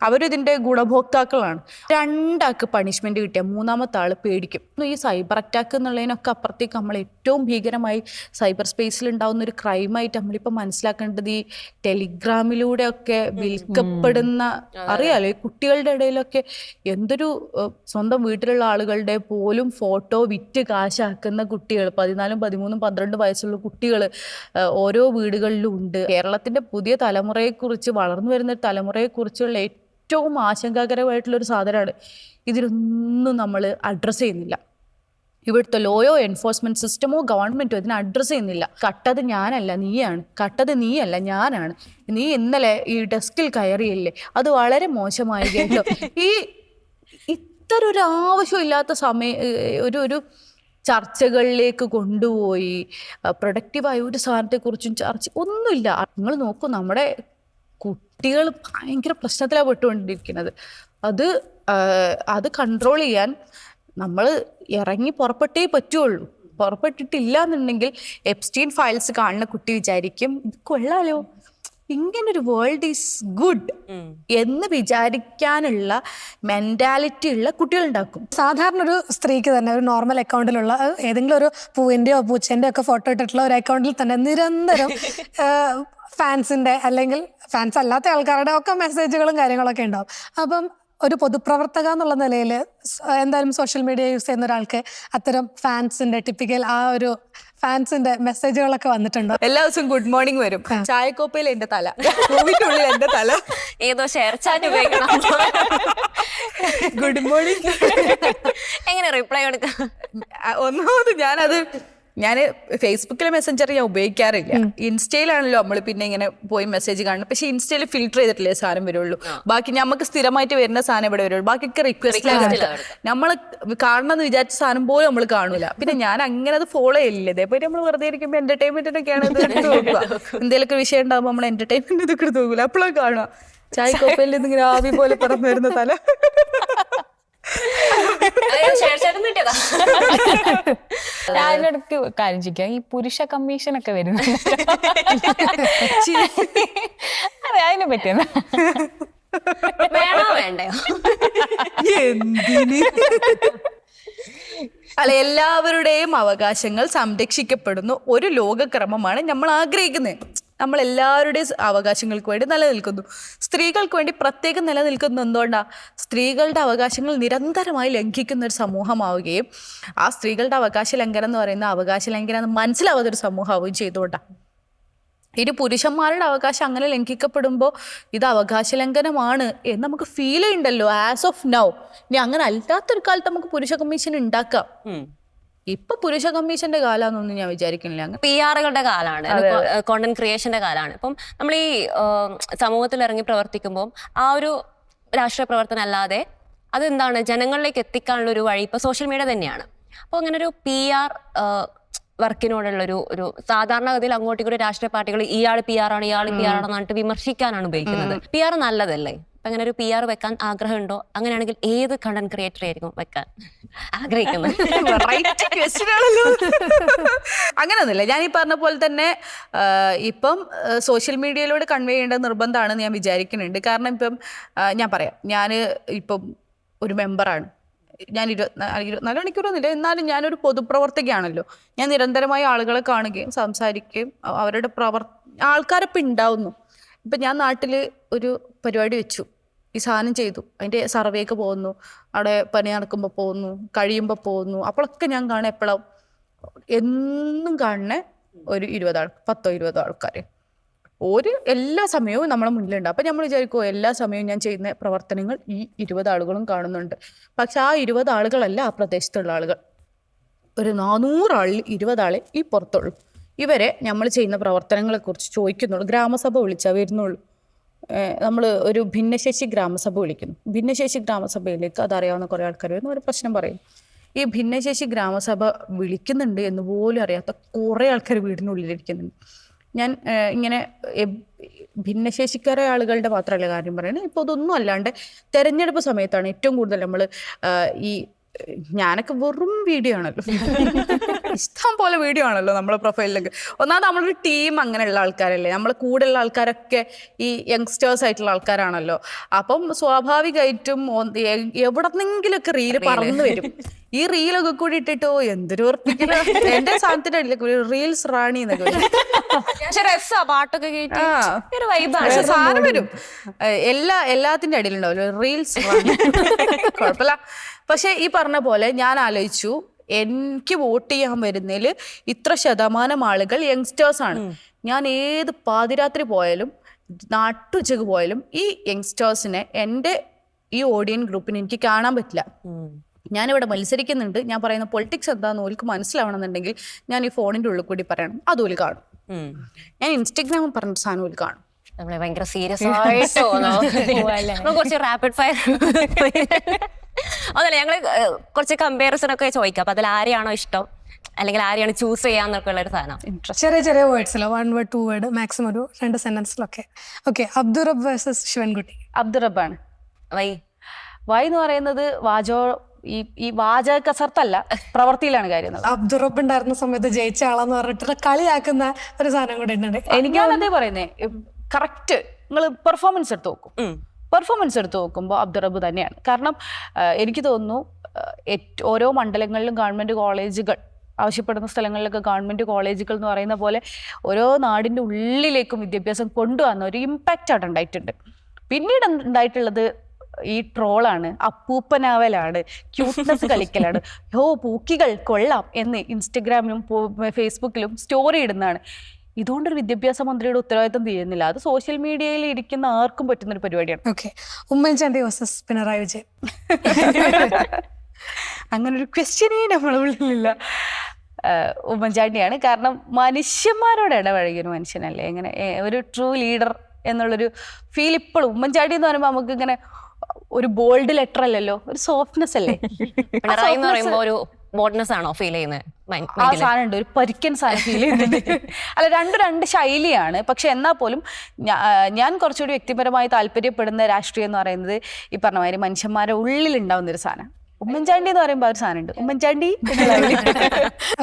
അവരിതിൻ്റെ ഗുണഭോക്താക്കളാണ്. രണ്ടാൾക്ക് പണിഷ്മെൻറ്റ് കിട്ടിയാൽ മൂന്നാമത്തെ ആൾ പേടിക്കും. ഈ സൈബർ അറ്റാക്ക് എന്നുള്ളതിനൊക്കെ അപ്പുറത്തേക്ക് നമ്മൾ ഏറ്റവും ഭീകരമായി സൈബർ സ്പേസിൽ ഉണ്ടാകുന്ന ഒരു ക്രൈമായിട്ട് നമ്മളിപ്പോൾ മനസ്സിലാക്കേണ്ടത് ഈ ടെലിഗ്രാമിലൂടെയൊക്കെ വിൽക്കപ്പെടുന്ന, അറിയാലോ, ഈ കുട്ടികളുടെ ഇടയിലൊക്കെ എന്തൊരു സ്വന്തം വീട്ടിലുള്ള ആളുകളുടെ പോലും ഫോട്ടോ വിറ്റ് കാശാക്കുന്ന കുട്ടികൾ, 14, 13, 12 വയസ്സുള്ള കുട്ടികൾ ഓരോ വീടുകളിലും ഉണ്ട്. കേരളത്തിൻ്റെ പുതിയ തലമുറയെക്കുറിച്ച്, വളർന്നു വരുന്ന തലമുറയെക്കുറിച്ചുള്ള ഏറ്റവും ആശങ്കാകരമായിട്ടുള്ളൊരു സാധനമാണ്. ഇതിലൊന്നും നമ്മൾ അഡ്രസ്സ് ചെയ്യുന്നില്ല. ഇവിടുത്തെ ലോയോ എൻഫോഴ്സ്മെൻറ്റ് സിസ്റ്റമോ ഗവൺമെൻറ്റോ ഇതിനെ അഡ്രസ്സ് ചെയ്യുന്നില്ല. കട്ടത് ഞാനല്ല നീയാണ്, കട്ടത് നീയല്ല ഞാനാണ്, നീ ഇന്നലെ ഈ ഡെസ്കിൽ കയറിയില്ലേ, അത് വളരെ മോശമായി കേട്ടോ. ഈ ഇത്തരം ഒരു ആവശ്യമില്ലാത്ത ഒരു ചർച്ചകളിലേക്ക് കൊണ്ടുപോയി പ്രൊഡക്റ്റീവായ ഒരു സാധനത്തെക്കുറിച്ചും ചർച്ച ഒന്നുമില്ല. നിങ്ങൾ നോക്കൂ, നമ്മുടെ കുട്ടികൾ ഭയങ്കര പ്രശ്നത്തിലാണ് പെട്ടുകൊണ്ടിരിക്കുന്നത്. അത് കൺട്രോൾ ചെയ്യാൻ നമ്മൾ ഇറങ്ങി പുറപ്പെട്ടേ പറ്റുള്ളൂ. പുറപ്പെട്ടിട്ടില്ല എന്നുണ്ടെങ്കിൽ എപ്സ്റ്റീൻ ഫയൽസ് കാണുന്ന കുട്ടി വിചാരിക്കും ഇത് കൊള്ളാലോ, ഇങ്ങനൊരു വേൾഡ് ഈസ് ഗുഡ് എന്ന് വിചാരിക്കാനുള്ള മെന്റാലിറ്റി ഉള്ള കുട്ടികളുണ്ടാക്കും. സാധാരണ ഒരു സ്ത്രീക്ക് തന്നെ ഒരു നോർമൽ അക്കൗണ്ടിലുള്ള ഏതെങ്കിലും ഒരു പൂവിൻ്റെയോ പൂച്ചേൻ്റെയോ ഒക്കെ ഫോട്ടോ ഇട്ടിട്ടുള്ള ഒരു അക്കൗണ്ടിൽ തന്നെ നിരന്തരം ഫാൻസിൻ്റെ അല്ലെങ്കിൽ ഫാൻസ് അല്ലാത്ത ആൾക്കാരുടെ ഒക്കെ മെസ്സേജുകളും കാര്യങ്ങളൊക്കെ ഉണ്ടാവും. അപ്പം ഒരു പൊതുപ്രവർത്തക എന്നുള്ള നിലയിൽ എന്തായാലും സോഷ്യൽ മീഡിയ യൂസ് ചെയ്യുന്ന ഒരാൾക്ക് അത്തരം ഫാൻസിൻ്റെ ടിപ്പിക്കൽ ആ ഒരു ഫാൻസിൻ്റെ മെസ്സേജുകളൊക്കെ വന്നിട്ടുണ്ടോ? എല്ലാ ദിവസവും ഗുഡ് മോർണിംഗ് വരും, ചായക്കോപ്പയിൽ എൻ്റെ തല, ഭൂമിക്കുള്ളിൽ എൻ്റെ തല, ഏതോ ഷെയർ ചാറ്റ് ഉപയോഗിക്കണം, ഗുഡ് മോർണിംഗ്. എങ്ങനെ റിപ്ലൈ കൊടുക്കാം? ഒന്നാമത് ഞാൻ ഫേസ്ബുക്കിലെ മെസ്സഞ്ചർ ഞാൻ ഉപയോഗിക്കാറില്ല. ഇൻസ്റ്റയിലാണല്ലോ നമ്മൾ പിന്നെ ഇങ്ങനെ പോയി മെസ്സേജ് കാണുന്നത്. പക്ഷെ ഇൻസ്റ്റയിൽ ഫിൽറ്റർ ചെയ്തിട്ടില്ലേ സാധനം വരുള്ളൂ. ബാക്കി നമുക്ക് സ്ഥിരമായിട്ട് വരുന്ന സാധനം ഇവിടെ വരുള്ളൂ. ബാക്കിയൊക്കെ റിക്വസ്റ്റിലാണ്. നമ്മൾ കാണണമെന്ന് വിചാരിച്ച സാധനം പോലും നമ്മൾ കാണൂല. പിന്നെ ഞാൻ അങ്ങനെ അത് ഫോളോ ചെയ്യില്ല. ഇതേപോലെ നമ്മൾ വെറുതെ ഇരിക്കുമ്പോൾ എന്റർടൈൻമെന്റിനൊക്കെയാണ് ഇത് എടുത്ത് നോക്കുക. എന്തെങ്കിലുമൊക്കെ വിഷയം ഉണ്ടാകുമ്പോൾ നമ്മൾ എന്റർടൈൻമെന്റ് ഇതൊക്കെ എടുത്ത് നോക്കൂല. അപ്പോഴും കാണുക ചായക്കോപ്പയിൽ നിന്ന് ഇങ്ങനെ ആവി പോലെ പറന്നു വരുന്ന തല. ഞാനിടയ്ക്ക് കാര്യം ചോദിക്കാം, ഈ പുരുഷ കമ്മീഷൻ ഒക്കെ വരുന്നുണ്ട്, അതെ, അതിനെ പറ്റിയെന്ന് വേണോ വേണ്ടയോ? എന്തിന്? അല്ല, എല്ലാവരുടെയും അവകാശങ്ങൾ സംരക്ഷിക്കപ്പെടുന്ന ഒരു ലോകക്രമമാണ് നമ്മൾ ആഗ്രഹിക്കുന്നത്. നമ്മൾ എല്ലാവരുടെയും അവകാശങ്ങൾക്ക് വേണ്ടി നിലനിൽക്കുന്നു. സ്ത്രീകൾക്ക് വേണ്ടി പ്രത്യേകം നിലനിൽക്കുന്നത് എന്തുകൊണ്ടാണ്? സ്ത്രീകളുടെ അവകാശങ്ങൾ നിരന്തരമായി ലംഘിക്കുന്ന ഒരു സമൂഹമാവുകയും ആ സ്ത്രീകളുടെ അവകാശ ലംഘനം എന്ന് പറയുന്ന അവകാശ ലംഘനം എന്ന് മനസ്സിലാവാത്തൊരു സമൂഹമാവുകയും ചെയ്തുകൊണ്ടാണ്. ഇനി പുരുഷന്മാരുടെ അവകാശം അങ്ങനെ ലംഘിക്കപ്പെടുമ്പോൾ ഇത് അവകാശ ലംഘനമാണ് എന്ന് നമുക്ക് ഫീൽ ചെയ്യുന്നുണ്ടല്ലോ ആസ് ഓഫ് നൗ. ഇനി അങ്ങനെ അല്ലാത്തൊരു കാലത്ത് നമുക്ക് പുരുഷ കമ്മീഷൻ ഉണ്ടാക്കാം. ഇപ്പൊ പുരുഷ കമ്മീഷന്റെ കാലാന്നൊന്നും ഞാൻ വിചാരിക്കുന്നില്ല. PR-കളുടെ കാലാണ്, കോണ്ടന്റ് ക്രിയേഷന്റെ കാലാണ്. ഇപ്പം നമ്മൾ ഈ സമൂഹത്തിൽ ഇറങ്ങി പ്രവർത്തിക്കുമ്പോൾ ആ ഒരു രാഷ്ട്രീയ പ്രവർത്തനം അല്ലാതെ അതെന്താണ് ജനങ്ങളിലേക്ക് എത്തിക്കാനുള്ള ഒരു വഴി ഇപ്പൊ സോഷ്യൽ മീഡിയ തന്നെയാണ്. അപ്പോൾ അങ്ങനെ ഒരു PR വർക്കിനോടുള്ളൊരു സാധാരണഗതിയിൽ അങ്ങോട്ടേക്ക് ഒരു രാഷ്ട്രീയ പാർട്ടികൾ ഇയാൾ PR ആണ് എന്ന് പറഞ്ഞിട്ട് വിമർശിക്കാനാണ് ഉപയോഗിക്കുന്നത്. PR നല്ലതല്ലേ? അപ്പൊ അങ്ങനെ ഒരു PR വെക്കാൻ ആഗ്രഹമുണ്ടോ? അങ്ങനെയാണെങ്കിൽ ഏത് കണ്ടന്റ് ക്രിയേറ്റർ ആയിരിക്കും വെക്കാൻ ആഗ്രഹിക്കുന്നത്? അങ്ങനെയൊന്നുമില്ല. ഞാൻ ഈ പറഞ്ഞ പോലെ തന്നെ ഇപ്പം സോഷ്യൽ മീഡിയയിലൂടെ കൺവേ ചെയ്യേണ്ട നിർബന്ധമാണെന്ന് ഞാൻ വിചാരിക്കുന്നുണ്ട്. കാരണം ഇപ്പം ഞാൻ പറയാം, ഞാൻ ഇപ്പം ഒരു മെമ്പറാണ്. ഞാൻ 24 മണിക്കൂറൊന്നുമില്ല, എന്നാലും ഞാനൊരു പൊതുപ്രവർത്തകയാണല്ലോ. ഞാൻ നിരന്തരമായി ആളുകളെ കാണുകയും സംസാരിക്കുകയും അവരുടെ ആൾക്കാരൊപ്പം ഉണ്ടാവുന്നു. ഇപ്പം ഞാൻ നാട്ടിൽ ഒരു പരിപാടി വെച്ചു, ഈ സാധനം ചെയ്തു, അതിൻ്റെ സർവേക്ക് പോകുന്നു, അവിടെ പണി നടക്കുമ്പോൾ പോകുന്നു, കഴിയുമ്പോൾ പോകുന്നു. അപ്പോഴൊക്കെ ഞാൻ കാണുക എപ്പോഴും എന്നും കാണുന്ന ഒരു 10-20 ആൾക്കാർ എല്ലാ സമയവും നമ്മളെ മുന്നിലുണ്ട്. അപ്പം നമ്മൾ വിചാരിക്കുമോ എല്ലാ സമയവും ഞാൻ ചെയ്യുന്ന പ്രവർത്തനങ്ങൾ ഈ 20 ആളുകളും കാണുന്നുണ്ട്. പക്ഷെ ആ 20 ആളുകളല്ല ആ പ്രദേശത്തുള്ള ആളുകൾ. ഒരു 400 ആളിൽ 20 ആളെ ഈ പുറത്തുള്ളൂ. ഇവരെ നമ്മൾ ചെയ്യുന്ന പ്രവർത്തനങ്ങളെക്കുറിച്ച് ചോദിക്കുന്നുള്ളൂ. ഗ്രാമസഭ വിളിച്ചാൽ വരുന്നുള്ളൂ. നമ്മൾ ഒരു ഭിന്നശേഷി ഗ്രാമസഭ വിളിക്കുന്നു. ഭിന്നശേഷി ഗ്രാമസഭയിലേക്ക് അതറിയാവുന്ന കുറേ ആൾക്കാർ വരുന്നു, ഒരു പ്രശ്നം പറയും. ഈ ഭിന്നശേഷി ഗ്രാമസഭ വിളിക്കുന്നുണ്ട് എന്ന് പോലും അറിയാത്ത കുറേ ആൾക്കാർ വീടിനുള്ളിലിരിക്കുന്നുണ്ട്. ഞാൻ ഇങ്ങനെ ഭിന്നശേഷിക്കാരായ ആളുകളുടെ മാത്രമല്ല കാര്യം പറയുന്നത്. ഇപ്പോൾ അതൊന്നും അല്ലാണ്ട് തെരഞ്ഞെടുപ്പ് സമയത്താണ് ഏറ്റവും കൂടുതൽ നമ്മൾ ഞാനൊക്കെ വെറും വീഡിയോ ആണല്ലോ, ഇഷ്ടം പോലെ വീഡിയോ ആണല്ലോ നമ്മളെ പ്രൊഫൈലിലൊക്കെ. ഒന്നാമത് നമ്മളൊരു ടീം അങ്ങനെയുള്ള ആൾക്കാരല്ലേ, നമ്മളെ കൂടെയുള്ള ആൾക്കാരൊക്കെ ഈ യങ്സ്റ്റേഴ്സ് ആയിട്ടുള്ള ആൾക്കാരാണല്ലോ. അപ്പം സ്വാഭാവികമായിട്ടും എവിടെന്നെങ്കിലൊക്കെ റീല് പറന്നു വരും. ഈ റീലൊക്കെ കൂടി ഇട്ടിട്ടോ എന്തൊരു ഉറപ്പിക്കില്ല. എന്റെ സാധനത്തിന്റെ അടിയിലേക്ക് റീൽസ് റാണി എന്നൊക്കെ പാട്ടൊക്കെ സാധനം വരും. എല്ലാത്തിന്റെ അടിയിലുണ്ടാവല്ലോ റീൽസ് റാണി, കുഴപ്പമില്ല. പക്ഷെ ഈ പറഞ്ഞ പോലെ ഞാൻ ആലോചിച്ചു, എനിക്ക് വോട്ട് ചെയ്യാൻ വരുന്നതിൽ ഇത്ര ശതമാനം ആളുകൾ യങ്സ്റ്റേഴ്സാണ്. ഞാൻ ഏത് പാതിരാത്രി പോയാലും നാട്ടുച്ചക്ക് പോയാലും ഈ യങ്സ്റ്റേഴ്സിനെ എൻ്റെ ഈ ഓഡിയൻസ് ഗ്രൂപ്പിന് എനിക്ക് കാണാൻ പറ്റില്ല. ഞാനിവിടെ മത്സരിക്കുന്നുണ്ട്, ഞാൻ പറയുന്ന പൊളിറ്റിക്സ് എന്താന്ന് ഓൽക്ക് മനസ്സിലാവണമെന്നുണ്ടെങ്കിൽ ഞാൻ ഈ ഫോണിൻ്റെ ഉള്ളിൽ കൂടി പറയണം, അതുപോലെ കാണും. ഞാൻ ഇൻസ്റ്റഗ്രാമിൽ പറഞ്ഞ സാധനം ഓല് കാണും. നമ്മളെ ഭയങ്കര സീരിയസ് ആയിട്ട് കുറച്ച് റാപ്പിഡ് ഫയർ അതല്ല, ഞങ്ങള് കുറച്ച് കമ്പാരിസൺ ഒക്കെ ചോദിക്കാം. അപ്പൊ അതിൽ ആരെയാണോ ഇഷ്ടം അല്ലെങ്കിൽ ആരെയാണ് ചൂസ് ചെയ്യാന്നൊക്കെ ഉള്ള ഒരു സാധനം. ചെറിയ വേർഡ്സിലോ 1 word 2 word മാക്സിമം ഒരു 2 സെന്റൻസിലൊക്കെ. Okay, Abdurabb versus Sivankutty. അബ്ദുറബാണ്. വൈ എന്ന് പറയുന്നത് ഈ വാചക കസർത്തല്ല, പ്രവൃത്തിയിലാണ് കാര്യം. അബ്ദുറബ് ഉണ്ടായിരുന്ന സമയത്ത് ജയിച്ച ആളെന്ന് പറഞ്ഞിട്ട് കളിയാക്കുന്ന ഒരു സാധനം കൂടെ ഉണ്ട്. എനിക്കാണ് അതേ പറയുന്നേ. കറക്റ്റ് നിങ്ങൾ പെർഫോമൻസ് എടുത്ത് നോക്കുമ്പോൾ അബ്ദുറബ് തന്നെയാണ്. കാരണം എനിക്ക് തോന്നുന്നു ഓരോ മണ്ഡലങ്ങളിലും ഗവൺമെൻറ് കോളേജുകൾ ആവശ്യപ്പെടുന്ന സ്ഥലങ്ങളിലൊക്കെ ഗവൺമെൻറ് കോളേജുകൾ എന്ന് പറയുന്ന പോലെ ഓരോ നാടിൻ്റെ ഉള്ളിലേക്കും വിദ്യാഭ്യാസം കൊണ്ടുവന്ന ഒരു ഇമ്പാക്റ്റ് അവിടെ ഉണ്ടായിട്ടുണ്ട്. പിന്നീട് ഉണ്ടായിട്ടുള്ളത് ഈ ട്രോളാണ്, അപ്പൂപ്പനാവലാണ്, ക്യൂട്ട്നെസ് കളിക്കലാണ്. പൂക്കികൾ കൊള്ളാം എന്ന് ഇൻസ്റ്റഗ്രാമിലും ഫേസ്ബുക്കിലും സ്റ്റോറി ഇടുന്നതാണ്. ഇതുകൊണ്ടൊരു വിദ്യാഭ്യാസ മന്ത്രിയുടെ ഉത്തരവാദിത്തം തീരുന്നില്ല. അത് സോഷ്യൽ മീഡിയയിൽ ഇരിക്കുന്ന ആർക്കും പറ്റുന്നൊരു പരിപാടിയാണ്. Okay, Oommen Chandy versus Pinarayi Vijayan. അങ്ങനെ ഒരു ക്വസ്റ്റ്യനേ നമ്മളെ ഉള്ളിലില്ല. ഉമ്മൻചാണ്ടിയാണ്. കാരണം മനുഷ്യന്മാരോട് ഇടപഴകിയൊരു മനുഷ്യനല്ലേ, ഇങ്ങനെ ഒരു ട്രൂ ലീഡർ എന്നുള്ളൊരു ഫീൽ ഇപ്പോഴും. ഉമ്മൻചാണ്ടി എന്ന് പറയുമ്പോൾ നമുക്ക് ഇങ്ങനെ ഒരു ബോൾഡ് ലെറ്റർ അല്ലല്ലോ, ഒരു സോഫ്റ്റ്നെസ് അല്ലേ. പിണറായി എന്ന് പറയുമ്പോൾ ഒരു ബോൾഡ്നെസ് ആണോ ഫീൽ ചെയ്യുന്നത്? ആ സാധനം ഉണ്ട്, ഒരു പരിക്കൻ സാധനം ഫീൽ ചെയ്യുന്നുണ്ട്. അല്ല, രണ്ട് ശൈലിയാണ്. പക്ഷെ എന്നാൽ പോലും ഞാൻ കുറച്ചുകൂടി വ്യക്തിപരമായി താല്പര്യപ്പെടുന്ന രാഷ്ട്രീയം എന്ന് പറയുന്നത് ഈ പറഞ്ഞ മാതിരി മനുഷ്യന്മാരുടെ ഉള്ളിൽ ഉണ്ടാവുന്ന ഒരു സാധനം. ഉമ്മൻചാണ്ടി എന്ന് പറയുമ്പോൾ ഒരു സാധനം ഉണ്ട്, ഉമ്മൻചാണ്ടി.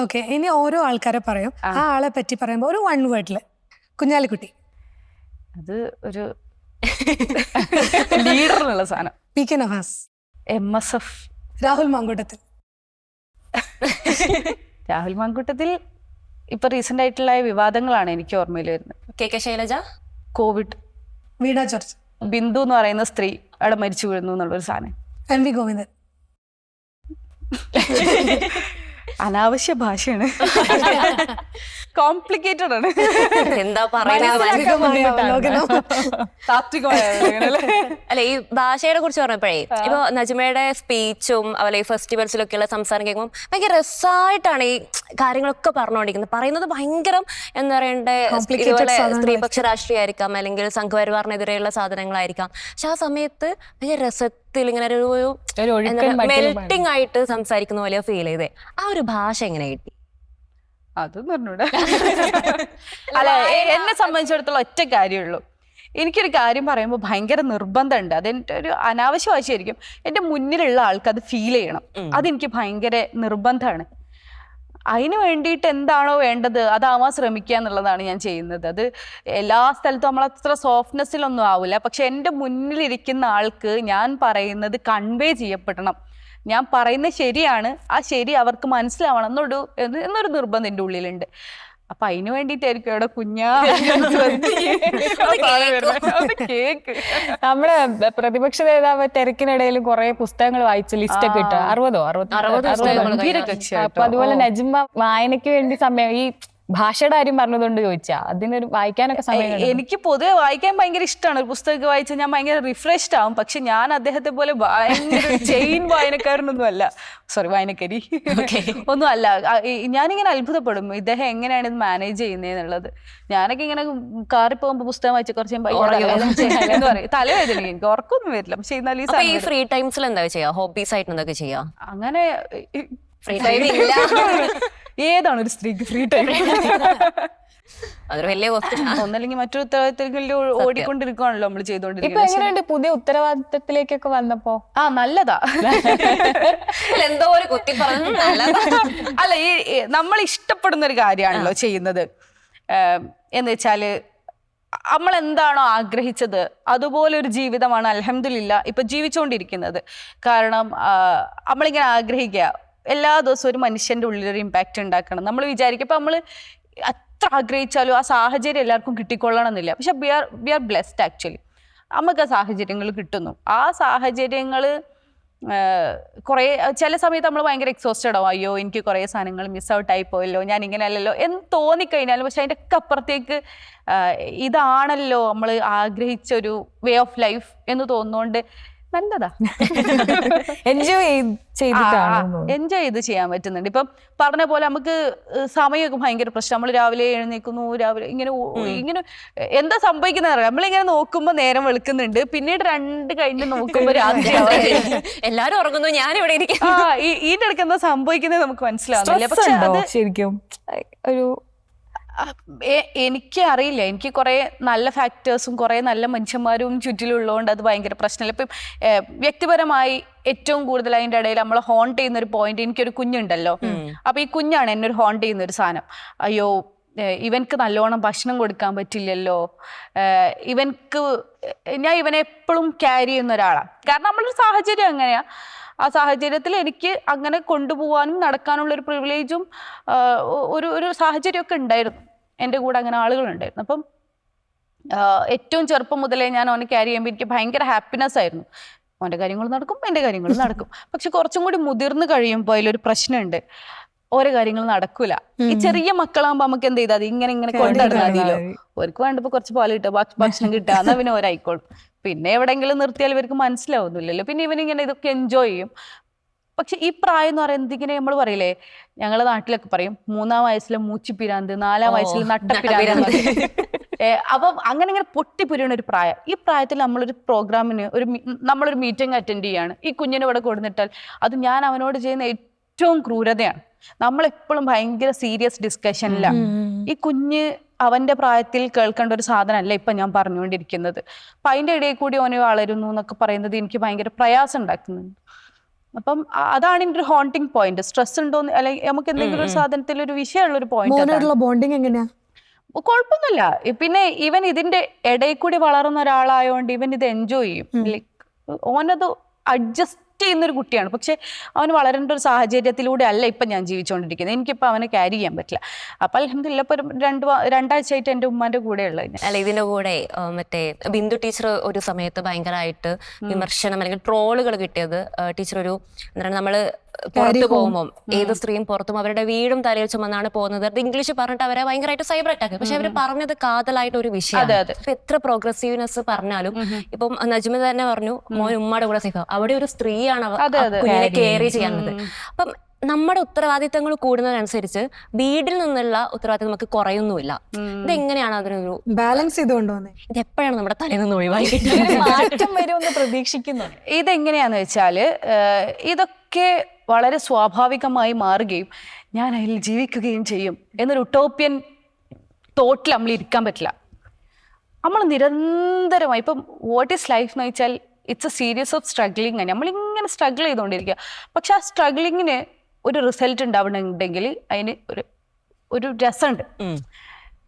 ഓക്കെ, ഇനി ഓരോ ആൾക്കാരെ പറയും. ആ ആളെ പറ്റി പറയുമ്പോൾ ഒരു 1 word കുഞ്ഞാലിക്കുട്ടി. അത് ഒരു ലീഡർ എന്നുള്ള സാധനം. PK നവാസ്. MSF. രാഹുൽ മാങ്കൂട്ടത്തിൽ. രാഹുൽ മാങ്കൂട്ടത്തിൽ ഇപ്പൊ റീസെന്റ് ആയിട്ടുള്ള വിവാദങ്ങളാണ് എനിക്ക് ഓർമ്മയിൽ വരുന്നത്. KK ശൈലജ. കോവിഡ്. വീണ ജോർജ്. ബിന്ദു എന്ന് പറയുന്ന സ്ത്രീ അവിടെ മരിച്ചു വീഴുന്നു എന്നുള്ളൊരു സാധനം. MV ഗോവിന്ദൻ. അനാവശ്യ ഭാഷയാണ്, കോംപ്ലിക്കേറ്റഡ് ആണ്, എന്താ പറയുന്നത്? താത്വികമായ അല്ല, ഈ ഭാഷയെ കുറിച്ച് പറഞ്ഞപ്പോഴേ ഇപ്പൊ നജ്മയുടെ സ്പീച്ചും അതുപോലെ ഈ ഫെസ്റ്റിവൽസിലൊക്കെയുള്ള സംസാരം കേൾക്കുമ്പോൾ ഭയങ്കര രസമായിട്ടാണ് ഈ കാര്യങ്ങളൊക്കെ പറഞ്ഞുകൊണ്ടിരിക്കുന്നത്. പറയുന്നത് ഭയങ്കര എന്താ പറയണ്ടേ, ഇതുപോലെ സ്ത്രീപക്ഷ രാഷ്ട്രീയമായിരിക്കാം, അല്ലെങ്കിൽ സംഘപരിവാറിനെതിരെയുള്ള സാധനങ്ങളായിരിക്കാം. പക്ഷെ ആ സമയത്ത് ഭയങ്കര രസത്തിൽ ഇങ്ങനെ ഒരു മെൽറ്റിംഗ് ആയിട്ട് സംസാരിക്കുന്ന പോലെ ഫീൽ ചെയ്തേ. ആ ഒരു ഭാഷ എങ്ങനെ കിട്ടി? അതും പറഞ്ഞൂടെ. അല്ല, എന്നെ സംബന്ധിച്ചിടത്തോളം ഒറ്റ കാര്യമുള്ളൂ. എനിക്കൊരു കാര്യം പറയുമ്പോൾ ഭയങ്കര നിർബന്ധമുണ്ട്. അതെൻ്റെ ഒരു അനാവശ്യ ഭാഷയായിരിക്കും. എൻ്റെ മുന്നിലുള്ള ആൾക്ക് അത് ഫീൽ ചെയ്യണം. അതെനിക്ക് ഭയങ്കര നിർബന്ധമാണ്. അതിന് വേണ്ടിയിട്ട് എന്താണോ വേണ്ടത് അതാവാൻ ശ്രമിക്കുക എന്നുള്ളതാണ് ഞാൻ ചെയ്യുന്നത്. അത് എല്ലാ സ്ഥലത്തും നമ്മളത്ര സോഫ്റ്റ്നെസ്സിലൊന്നും ആവില്ല. പക്ഷെ എൻ്റെ മുന്നിലിരിക്കുന്ന ആൾക്ക് ഞാൻ പറയുന്നത് കൺവേ ചെയ്യപ്പെടണം. ഞാൻ പറയുന്നത് ശരിയാണ്, ആ ശരി അവർക്ക് മനസ്സിലാവണം എന്നൊരു നിർബന്ധം എൻ്റെ ഉള്ളിലുണ്ട്. അപ്പൊ അതിന് വേണ്ടിയിട്ടായിരിക്കും ഇവിടെ കേക്ക്. നമ്മുടെ പ്രതിപക്ഷ നേതാവ് തിരക്കിനിടയിൽ കുറെ പുസ്തകങ്ങൾ വായിച്ച ലിസ്റ്റ് ഒക്കെ ഇട്ടു. 60 അപ്പൊ അതുപോലെ നജ്മ വായനയ്ക്ക് വേണ്ടി സമയം, ഈ ഭാഷയുടെ കാര്യം പറഞ്ഞതുകൊണ്ട് ചോദിച്ചാ, അതിനൊരു വായിക്കാനൊക്കെ സമയം? എനിക്ക് പൊതുവെ വായിക്കാൻ ഭയങ്കര ഇഷ്ടമാണ്. ഒരു പുസ്തകമൊക്കെ വായിച്ചാൽ ഞാൻ ഭയങ്കര റിഫ്രഷ്ഡ് ആവും. പക്ഷെ ഞാൻ അദ്ദേഹത്തെ പോലെ ഭയങ്കര ചെയിൻ വായനക്കാരനൊന്നും അല്ല. സോറി, വായനക്കാരി ഒന്നും അല്ല. ഞാനിങ്ങനെ അത്ഭുതപ്പെടും ഇദ്ദേഹം എങ്ങനെയാണ് ഇത് മാനേജ് ചെയ്യുന്നതെന്നുള്ളത്. ഞാനൊക്കെ ഇങ്ങനെ കാറിൽ പോകുമ്പോൾ പുസ്തകം വായിച്ച കുറച്ച് എന്ന് പറയും, തലവേദന, എനിക്ക് ഉറക്കൊന്നും വരില്ല. പക്ഷെ എന്നാലും ഈ ഫ്രീ ടൈംസിൽ എന്താ ചെയ്യാ? ഹോബീസ് ആയിട്ട് എന്തൊക്കെ ചെയ്യാ? അങ്ങനെ ഫ്രീ ടൈം ഇല്ല. ഏതാണ് ഒരു സ്ത്രീക്ക് ഫ്രീ ടൈം? അതൊരു വലിയ ഒന്നല്ലെങ്കിൽ മറ്റൊരു ഉത്തരവാദിത്തങ്ങളിൽ ഓടിക്കൊണ്ടിരിക്കുകയാണല്ലോ നമ്മൾ ചെയ്തോണ്ടിരിക്കുന്നത്. എങ്ങനെയുണ്ട് പുതിയ ഉത്തരവാദിത്തത്തിലേക്കൊക്കെ വന്നപ്പോ? നല്ലതാ. എന്തോ ഒരു കുത്തി പറഞ്ഞു നല്ലതാ. അല്ല, ഈ നമ്മൾ ഇഷ്ടപ്പെടുന്ന ഒരു കാര്യമാണല്ലോ ചെയ്യുന്നത്. എന്ന് വെച്ചാല് നമ്മൾ എന്താണോ ആഗ്രഹിച്ചത് അതുപോലെ ഒരു ജീവിതമാണ് അൽഹംദുലില്ലാ ഇപ്പൊ ജീവിച്ചുകൊണ്ടിരിക്കുന്നത്. കാരണം നമ്മളിങ്ങനെ ആഗ്രഹിക്കുക എല്ലാ ദിവസവും ഒരു മനുഷ്യന്റെ ഉള്ളിലൊരു ഇമ്പാക്റ്റ് ഉണ്ടാക്കണം. നമ്മൾ വിചാരിക്കും ഇപ്പൊ നമ്മൾ എത്ര ആഗ്രഹിച്ചാലും ആ സാഹചര്യം എല്ലാവർക്കും കിട്ടിക്കൊള്ളണം എന്നില്ല. പക്ഷെ വി ആർ ബ്ലെസ്ഡ് ആക്ച്വലി. നമുക്ക് ആ സാഹചര്യങ്ങൾ കിട്ടുന്നു. ആ സാഹചര്യങ്ങൾ കുറേ ചില സമയത്ത് നമ്മൾ ഭയങ്കര എക്സോസ്റ്റഡ് ആവും. അയ്യോ, എനിക്ക് കുറേ സാധനങ്ങൾ മിസ് ഔട്ട് ആയി പോയല്ലോ, ഞാൻ ഇങ്ങനെ അല്ലല്ലോ എന്ന് തോന്നിക്കഴിഞ്ഞാലും പക്ഷെ അതിൻ്റെ ഒക്കെ അപ്പുറത്തേക്ക് ഇതാണല്ലോ നമ്മൾ ആഗ്രഹിച്ചൊരു വേ ഓഫ് ലൈഫ് എന്ന് തോന്നുന്നോണ്ട് നല്ലതാ. എൻജോയ് ചെയ്ത് ചെയ്യാൻ പറ്റുന്നുണ്ട്. ഇപ്പം പറഞ്ഞ പോലെ നമുക്ക് സമയമൊക്കെ ഭയങ്കര പ്രശ്നം. നമ്മൾ രാവിലെ എഴുന്നേക്കുന്നു, രാവിലെ ഇങ്ങനെ എന്താ സംഭവിക്കുന്നത് അറിയാം. നമ്മളിങ്ങനെ നോക്കുമ്പോ നേരം വെളുക്കുന്നുണ്ട്, പിന്നീട് 2 കഴിഞ്ഞ് നോക്കുമ്പോ രാത്രി എല്ലാരും ഉറങ്ങുന്നു, ഞാനിവിടെ ഇരിക്കും. ഇതിന്റെ ഇടയ്ക്ക് എന്താ സംഭവിക്കുന്നത് നമുക്ക് മനസ്സിലാവുന്നില്ല. പക്ഷെ അത് ശരിക്കും ഒരു എനിക്ക് അറിയില്ല. എനിക്ക് കുറെ നല്ല ഫാക്ടേഴ്സും കുറെ നല്ല മനുഷ്യന്മാരും ചുറ്റിലുള്ളതുകൊണ്ട് അത് ഭയങ്കര പ്രശ്നമില്ല. ഇപ്പം വ്യക്തിപരമായി ഏറ്റവും കൂടുതൽ അതിൻ്റെ ഇടയിൽ നമ്മളെ ഹോണ്ട് ചെയ്യുന്ന ഒരു പോയിന്റ്, എനിക്കൊരു കുഞ്ഞുണ്ടല്ലോ. അപ്പൊ ഈ കുഞ്ഞാണ് എന്നെ ഒരു ഹോണ്ട് ചെയ്യുന്ന ഒരു സാധനം. അയ്യോ, ഇവൻക്ക് നല്ലോണം ഭക്ഷണം കൊടുക്കാൻ പറ്റില്ലല്ലോ, ഞാൻ ഇവനെ എപ്പോഴും ക്യാരി ചെയ്യുന്ന ഒരാളാണ്. കാരണം നമ്മളൊരു സാഹചര്യം എങ്ങനെയാ, ആ സാഹചര്യത്തിൽ എനിക്ക് അങ്ങനെ കൊണ്ടുപോകാനും നടക്കാനുള്ള ഒരു പ്രിവിലേജും ഒരു സാഹചര്യമൊക്കെ ഉണ്ടായിരുന്നു. എൻ്റെ കൂടെ അങ്ങനെ ആളുകളുണ്ടായിരുന്നു. അപ്പം ഏറ്റവും ചെറുപ്പം മുതലേ ഞാൻ അവനെ ക്യാരി ചെയ്യുമ്പോൾ എനിക്ക് ഭയങ്കര ഹാപ്പിനെസ് ആയിരുന്നു. അവൻ്റെ കാര്യങ്ങളും നടക്കും, എൻ്റെ കാര്യങ്ങളും നടക്കും. പക്ഷെ കുറച്ചും കൂടി മുതിർന്ന് കഴിയുമ്പോൾ അതിലൊരു പ്രശ്നമുണ്ട്. ഓരോ കാര്യങ്ങൾ നടക്കൂല. ഈ ചെറിയ മക്കളാകുമ്പോൾ നമുക്ക് എന്ത് ചെയ്താൽ ഇങ്ങനെ കൊണ്ടുനടന്നാൽ മതിയല്ലോ. അവർക്ക് വേണ്ടപ്പോൾ കുറച്ച് പാല് കിട്ടുക, ഭക്ഷണം കിട്ടുക, എന്നാൽ പിന്നെ ഓരായിക്കോളും. പിന്നെ എവിടെയെങ്കിലും നിർത്തിയാൽ ഇവർക്ക് മനസ്സിലാവുന്നില്ലല്ലോ. പിന്നെ ഇവനിങ്ങനെ ഇതൊക്കെ എൻജോയ് ചെയ്യും. പക്ഷെ ഈ പ്രായം എന്ന് പറയുന്നത് ഇങ്ങനെ നമ്മൾ പറയില്ലേ, ഞങ്ങളുടെ നാട്ടിലൊക്കെ പറയും 3-ാം വയസ്സിലെ മൂച്ചിപ്പിരാന്ത്, 4-ാം വയസ്സിൽ നട്ടപ്പിരാന്ത്. അപ്പം അങ്ങനെ പൊട്ടിപ്പൊരിയണ ഒരു പ്രായം. ഈ പ്രായത്തിൽ നമ്മളൊരു പ്രോഗ്രാമിന് നമ്മളൊരു മീറ്റിംഗ് അറ്റൻഡ് ചെയ്യാണ്. ഈ കുഞ്ഞിനെ ഇവിടെ കൊടുത്തിട്ടാൽ അത് ഞാൻ അവനോട് ചെയ്യുന്ന ഏറ്റവും ക്രൂരതയാണ്. നമ്മളെപ്പോഴും ഭയങ്കര സീരിയസ് ഡിസ്കഷനിലാണ്. ഈ കുഞ്ഞ് അവന്റെ പ്രായത്തിൽ കേൾക്കേണ്ട ഒരു സാധനമല്ല ഇപ്പൊ ഞാൻ പറഞ്ഞുകൊണ്ടിരിക്കുന്നത്. അപ്പൊ അതിന്റെ ഇടയിൽ കൂടി ഓനെ വളരുന്നു എന്നൊക്കെ പറയുന്നത് എനിക്ക് ഭയങ്കര പ്രയാസം ഉണ്ടാക്കുന്നുണ്ട്. അപ്പം അതാണ് എൻ്റെ ഒരു ഹോണ്ടിങ് പോയിന്റ്. സ്ട്രെസ് ഉണ്ടോ അല്ലെങ്കിൽ നമുക്ക് എന്തെങ്കിലും ഒരു സാധനത്തിൽ ഒരു വിഷയമുള്ള ഒരു പോയിന്റ്. ബോണ്ടിങ് എങ്ങനെയാ? കുഴപ്പമൊന്നുമില്ല. പിന്നെ ഇവൻ ഇതിന്റെ ഇടയിൽ കൂടി വളർന്ന ഒരാളായോണ്ട് ഇവൻ ഇത് എൻജോയ് ചെയ്യും. ലൈക്ക് ഓനത് അഡ്ജസ്റ്റ് ചെയ്യുന്നൊരു കുട്ടിയാണ്. പക്ഷെ അവന് വളരേണ്ട ഒരു സാഹചര്യത്തിലൂടെ അല്ല ഇപ്പം ഞാൻ ജീവിച്ചുകൊണ്ടിരിക്കുന്നത്. എനിക്കിപ്പോൾ അവനെ ക്യാരി ചെയ്യാൻ പറ്റില്ല. അപ്പം അൽഹംദുലില്ലാ ഇപ്പോൾ ഒരു രണ്ടാഴ്ചയായിട്ട് എൻ്റെ ഉമ്മാൻ്റെ കൂടെ ഉള്ളത്. അല്ല, ഇതിന്റെ കൂടെ മറ്റേ ബിന്ദു ടീച്ചർ ഒരു സമയത്ത് ഭയങ്കരമായിട്ട് വിമർശനം അല്ലെങ്കിൽ ട്രോളുകൾ കിട്ടിയത് ടീച്ചർ ഒരു എന്താണ് നമ്മള് പുറത്തു പോകുമ്പോൾ ഏത് സ്ത്രീയും പുറത്തും അവരുടെ വീടും തലയിൽ ചുമന്നാണ് പോകുന്നത്, അത് ഇംഗ്ലീഷ് പറഞ്ഞിട്ട് അവരെ ഭയങ്കരമായിട്ട് സൈബർ അറ്റാക്ക്. പക്ഷെ അവര് പറഞ്ഞത് കാതലായിട്ട് ഒരു വിഷയം. എത്ര പ്രോഗ്രസീവ്നെസ് പറഞ്ഞാലും ഇപ്പം നജ്മ തന്നെ പറഞ്ഞു മോൻ ഉമ്മയുടെ കൂടെ സേഫ്, അവിടെ ഒരു സ്ത്രീയാണ് കുഞ്ഞിനെ കെയർ ചെയ്യാനുള്ളത്. അപ്പം നമ്മുടെ ഉത്തരവാദിത്തങ്ങൾ കൂടുന്നതിനനുസരിച്ച് വീട്ടിൽ നിന്നുള്ള ഉത്തരവാദിത്തം നമുക്ക് കുറയൊന്നുമില്ല. ഇതെങ്ങനെയാണ് അതിനൊരു ബാലൻസ് ചെയ്തുകൊണ്ടുവന്നേ? ഇത് എപ്പോഴാണ് നമ്മുടെ തലയിൽ നിന്ന് ഒഴിവാക്കി മാറ്റം വരുമെന്ന് പ്രതീക്ഷിക്കുന്നു? ഇതെങ്ങനെയാന്ന് വെച്ചാല് ഇതൊക്കെ വളരെ സ്വാഭാവികമായി മാറുകയും ഞാൻ അതിൽ ജീവിക്കുകയും ചെയ്യും എന്നൊരു ഉട്ടോപ്യൻ തോട്ടിൽ നമ്മൾ ഇരിക്കാൻ പറ്റില്ല. നമ്മൾ നിരന്തരമായി ഇപ്പം വാട്ട് ഈസ് ലൈഫ് എന്ന് വെച്ചാൽ it's A series of struggling ആണ്. നമ്മളിങ്ങനെ സ്ട്രഗിൾ ചെയ്തുകൊണ്ടിരിക്കുക. പക്ഷെ ആ സ്ട്രഗ്ലിങ്ങിന് ഒരു റിസൾട്ട് ഉണ്ടാവണമെന്നുണ്ടെങ്കിൽ അതിന് ഒരു രസമുണ്ട്.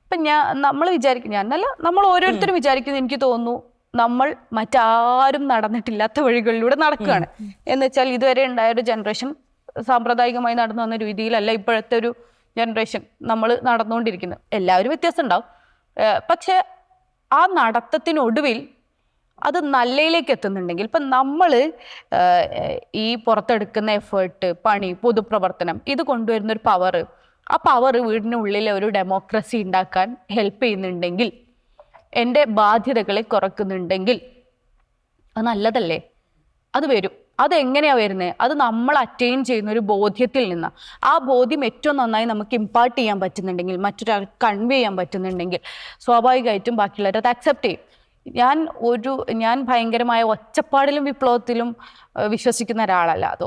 ഇപ്പം നമ്മൾ വിചാരിക്കും, ഞാനല്ല നമ്മൾ ഓരോരുത്തരും വിചാരിക്കുന്നത്, എനിക്ക് തോന്നുന്നു നമ്മൾ മറ്റാരും നടന്നിട്ടില്ലാത്ത വഴികളിലൂടെ നടക്കുകയാണ് എന്ന് വെച്ചാൽ ഇതുവരെ ഉണ്ടായൊരു ജനറേഷൻ സാമ്പ്രദായികമായി നടന്നു വന്ന രീതിയിലല്ല ഇപ്പോഴത്തെ ഒരു ജനറേഷൻ നമ്മൾ നടന്നുകൊണ്ടിരിക്കുന്നത്. എല്ലാവരും വ്യത്യാസം ഉണ്ടാവും. പക്ഷെ ആ നടത്തത്തിനൊടുവിൽ അത് നല്ലയിലേക്ക് എത്തുന്നുണ്ടെങ്കിൽ ഇപ്പം നമ്മൾ ഈ പുറത്തെടുക്കുന്ന എഫേർട്ട്, പണി, പൊതുപ്രവർത്തനം, ഇത് കൊണ്ടുവരുന്നൊരു പവർ, ആ പവർ വീടിനുള്ളിൽ ഒരു ഡെമോക്രസി ഉണ്ടാക്കാൻ ഹെൽപ്പ് ചെയ്യുന്നുണ്ടെങ്കിൽ, എൻ്റെ ബാധ്യതകളെ കുറക്കുന്നുണ്ടെങ്കിൽ അത് നല്ലതല്ലേ? അത് വരും. അതെങ്ങനെയാണ് വരുന്നത്? അത് നമ്മൾ അറ്റൈൻ ചെയ്യുന്ന ഒരു ബോധ്യത്തിൽ നിന്നാണ്. ആ ബോധ്യം ഏറ്റവും നന്നായി നമുക്ക് ഇമ്പാർട്ട് ചെയ്യാൻ പറ്റുന്നുണ്ടെങ്കിൽ, മറ്റൊരാൾക്ക് കൺവേ ചെയ്യാൻ പറ്റുന്നുണ്ടെങ്കിൽ സ്വാഭാവികമായിട്ടും ബാക്കിയുള്ളവരത് അക്സെപ്റ്റ് ചെയ്യും. ഞാൻ ഭയങ്കരമായ ഒച്ചപ്പാടിലും വിപ്ലവത്തിലും വിശ്വസിക്കുന്ന ഒരാളല്ല. അത്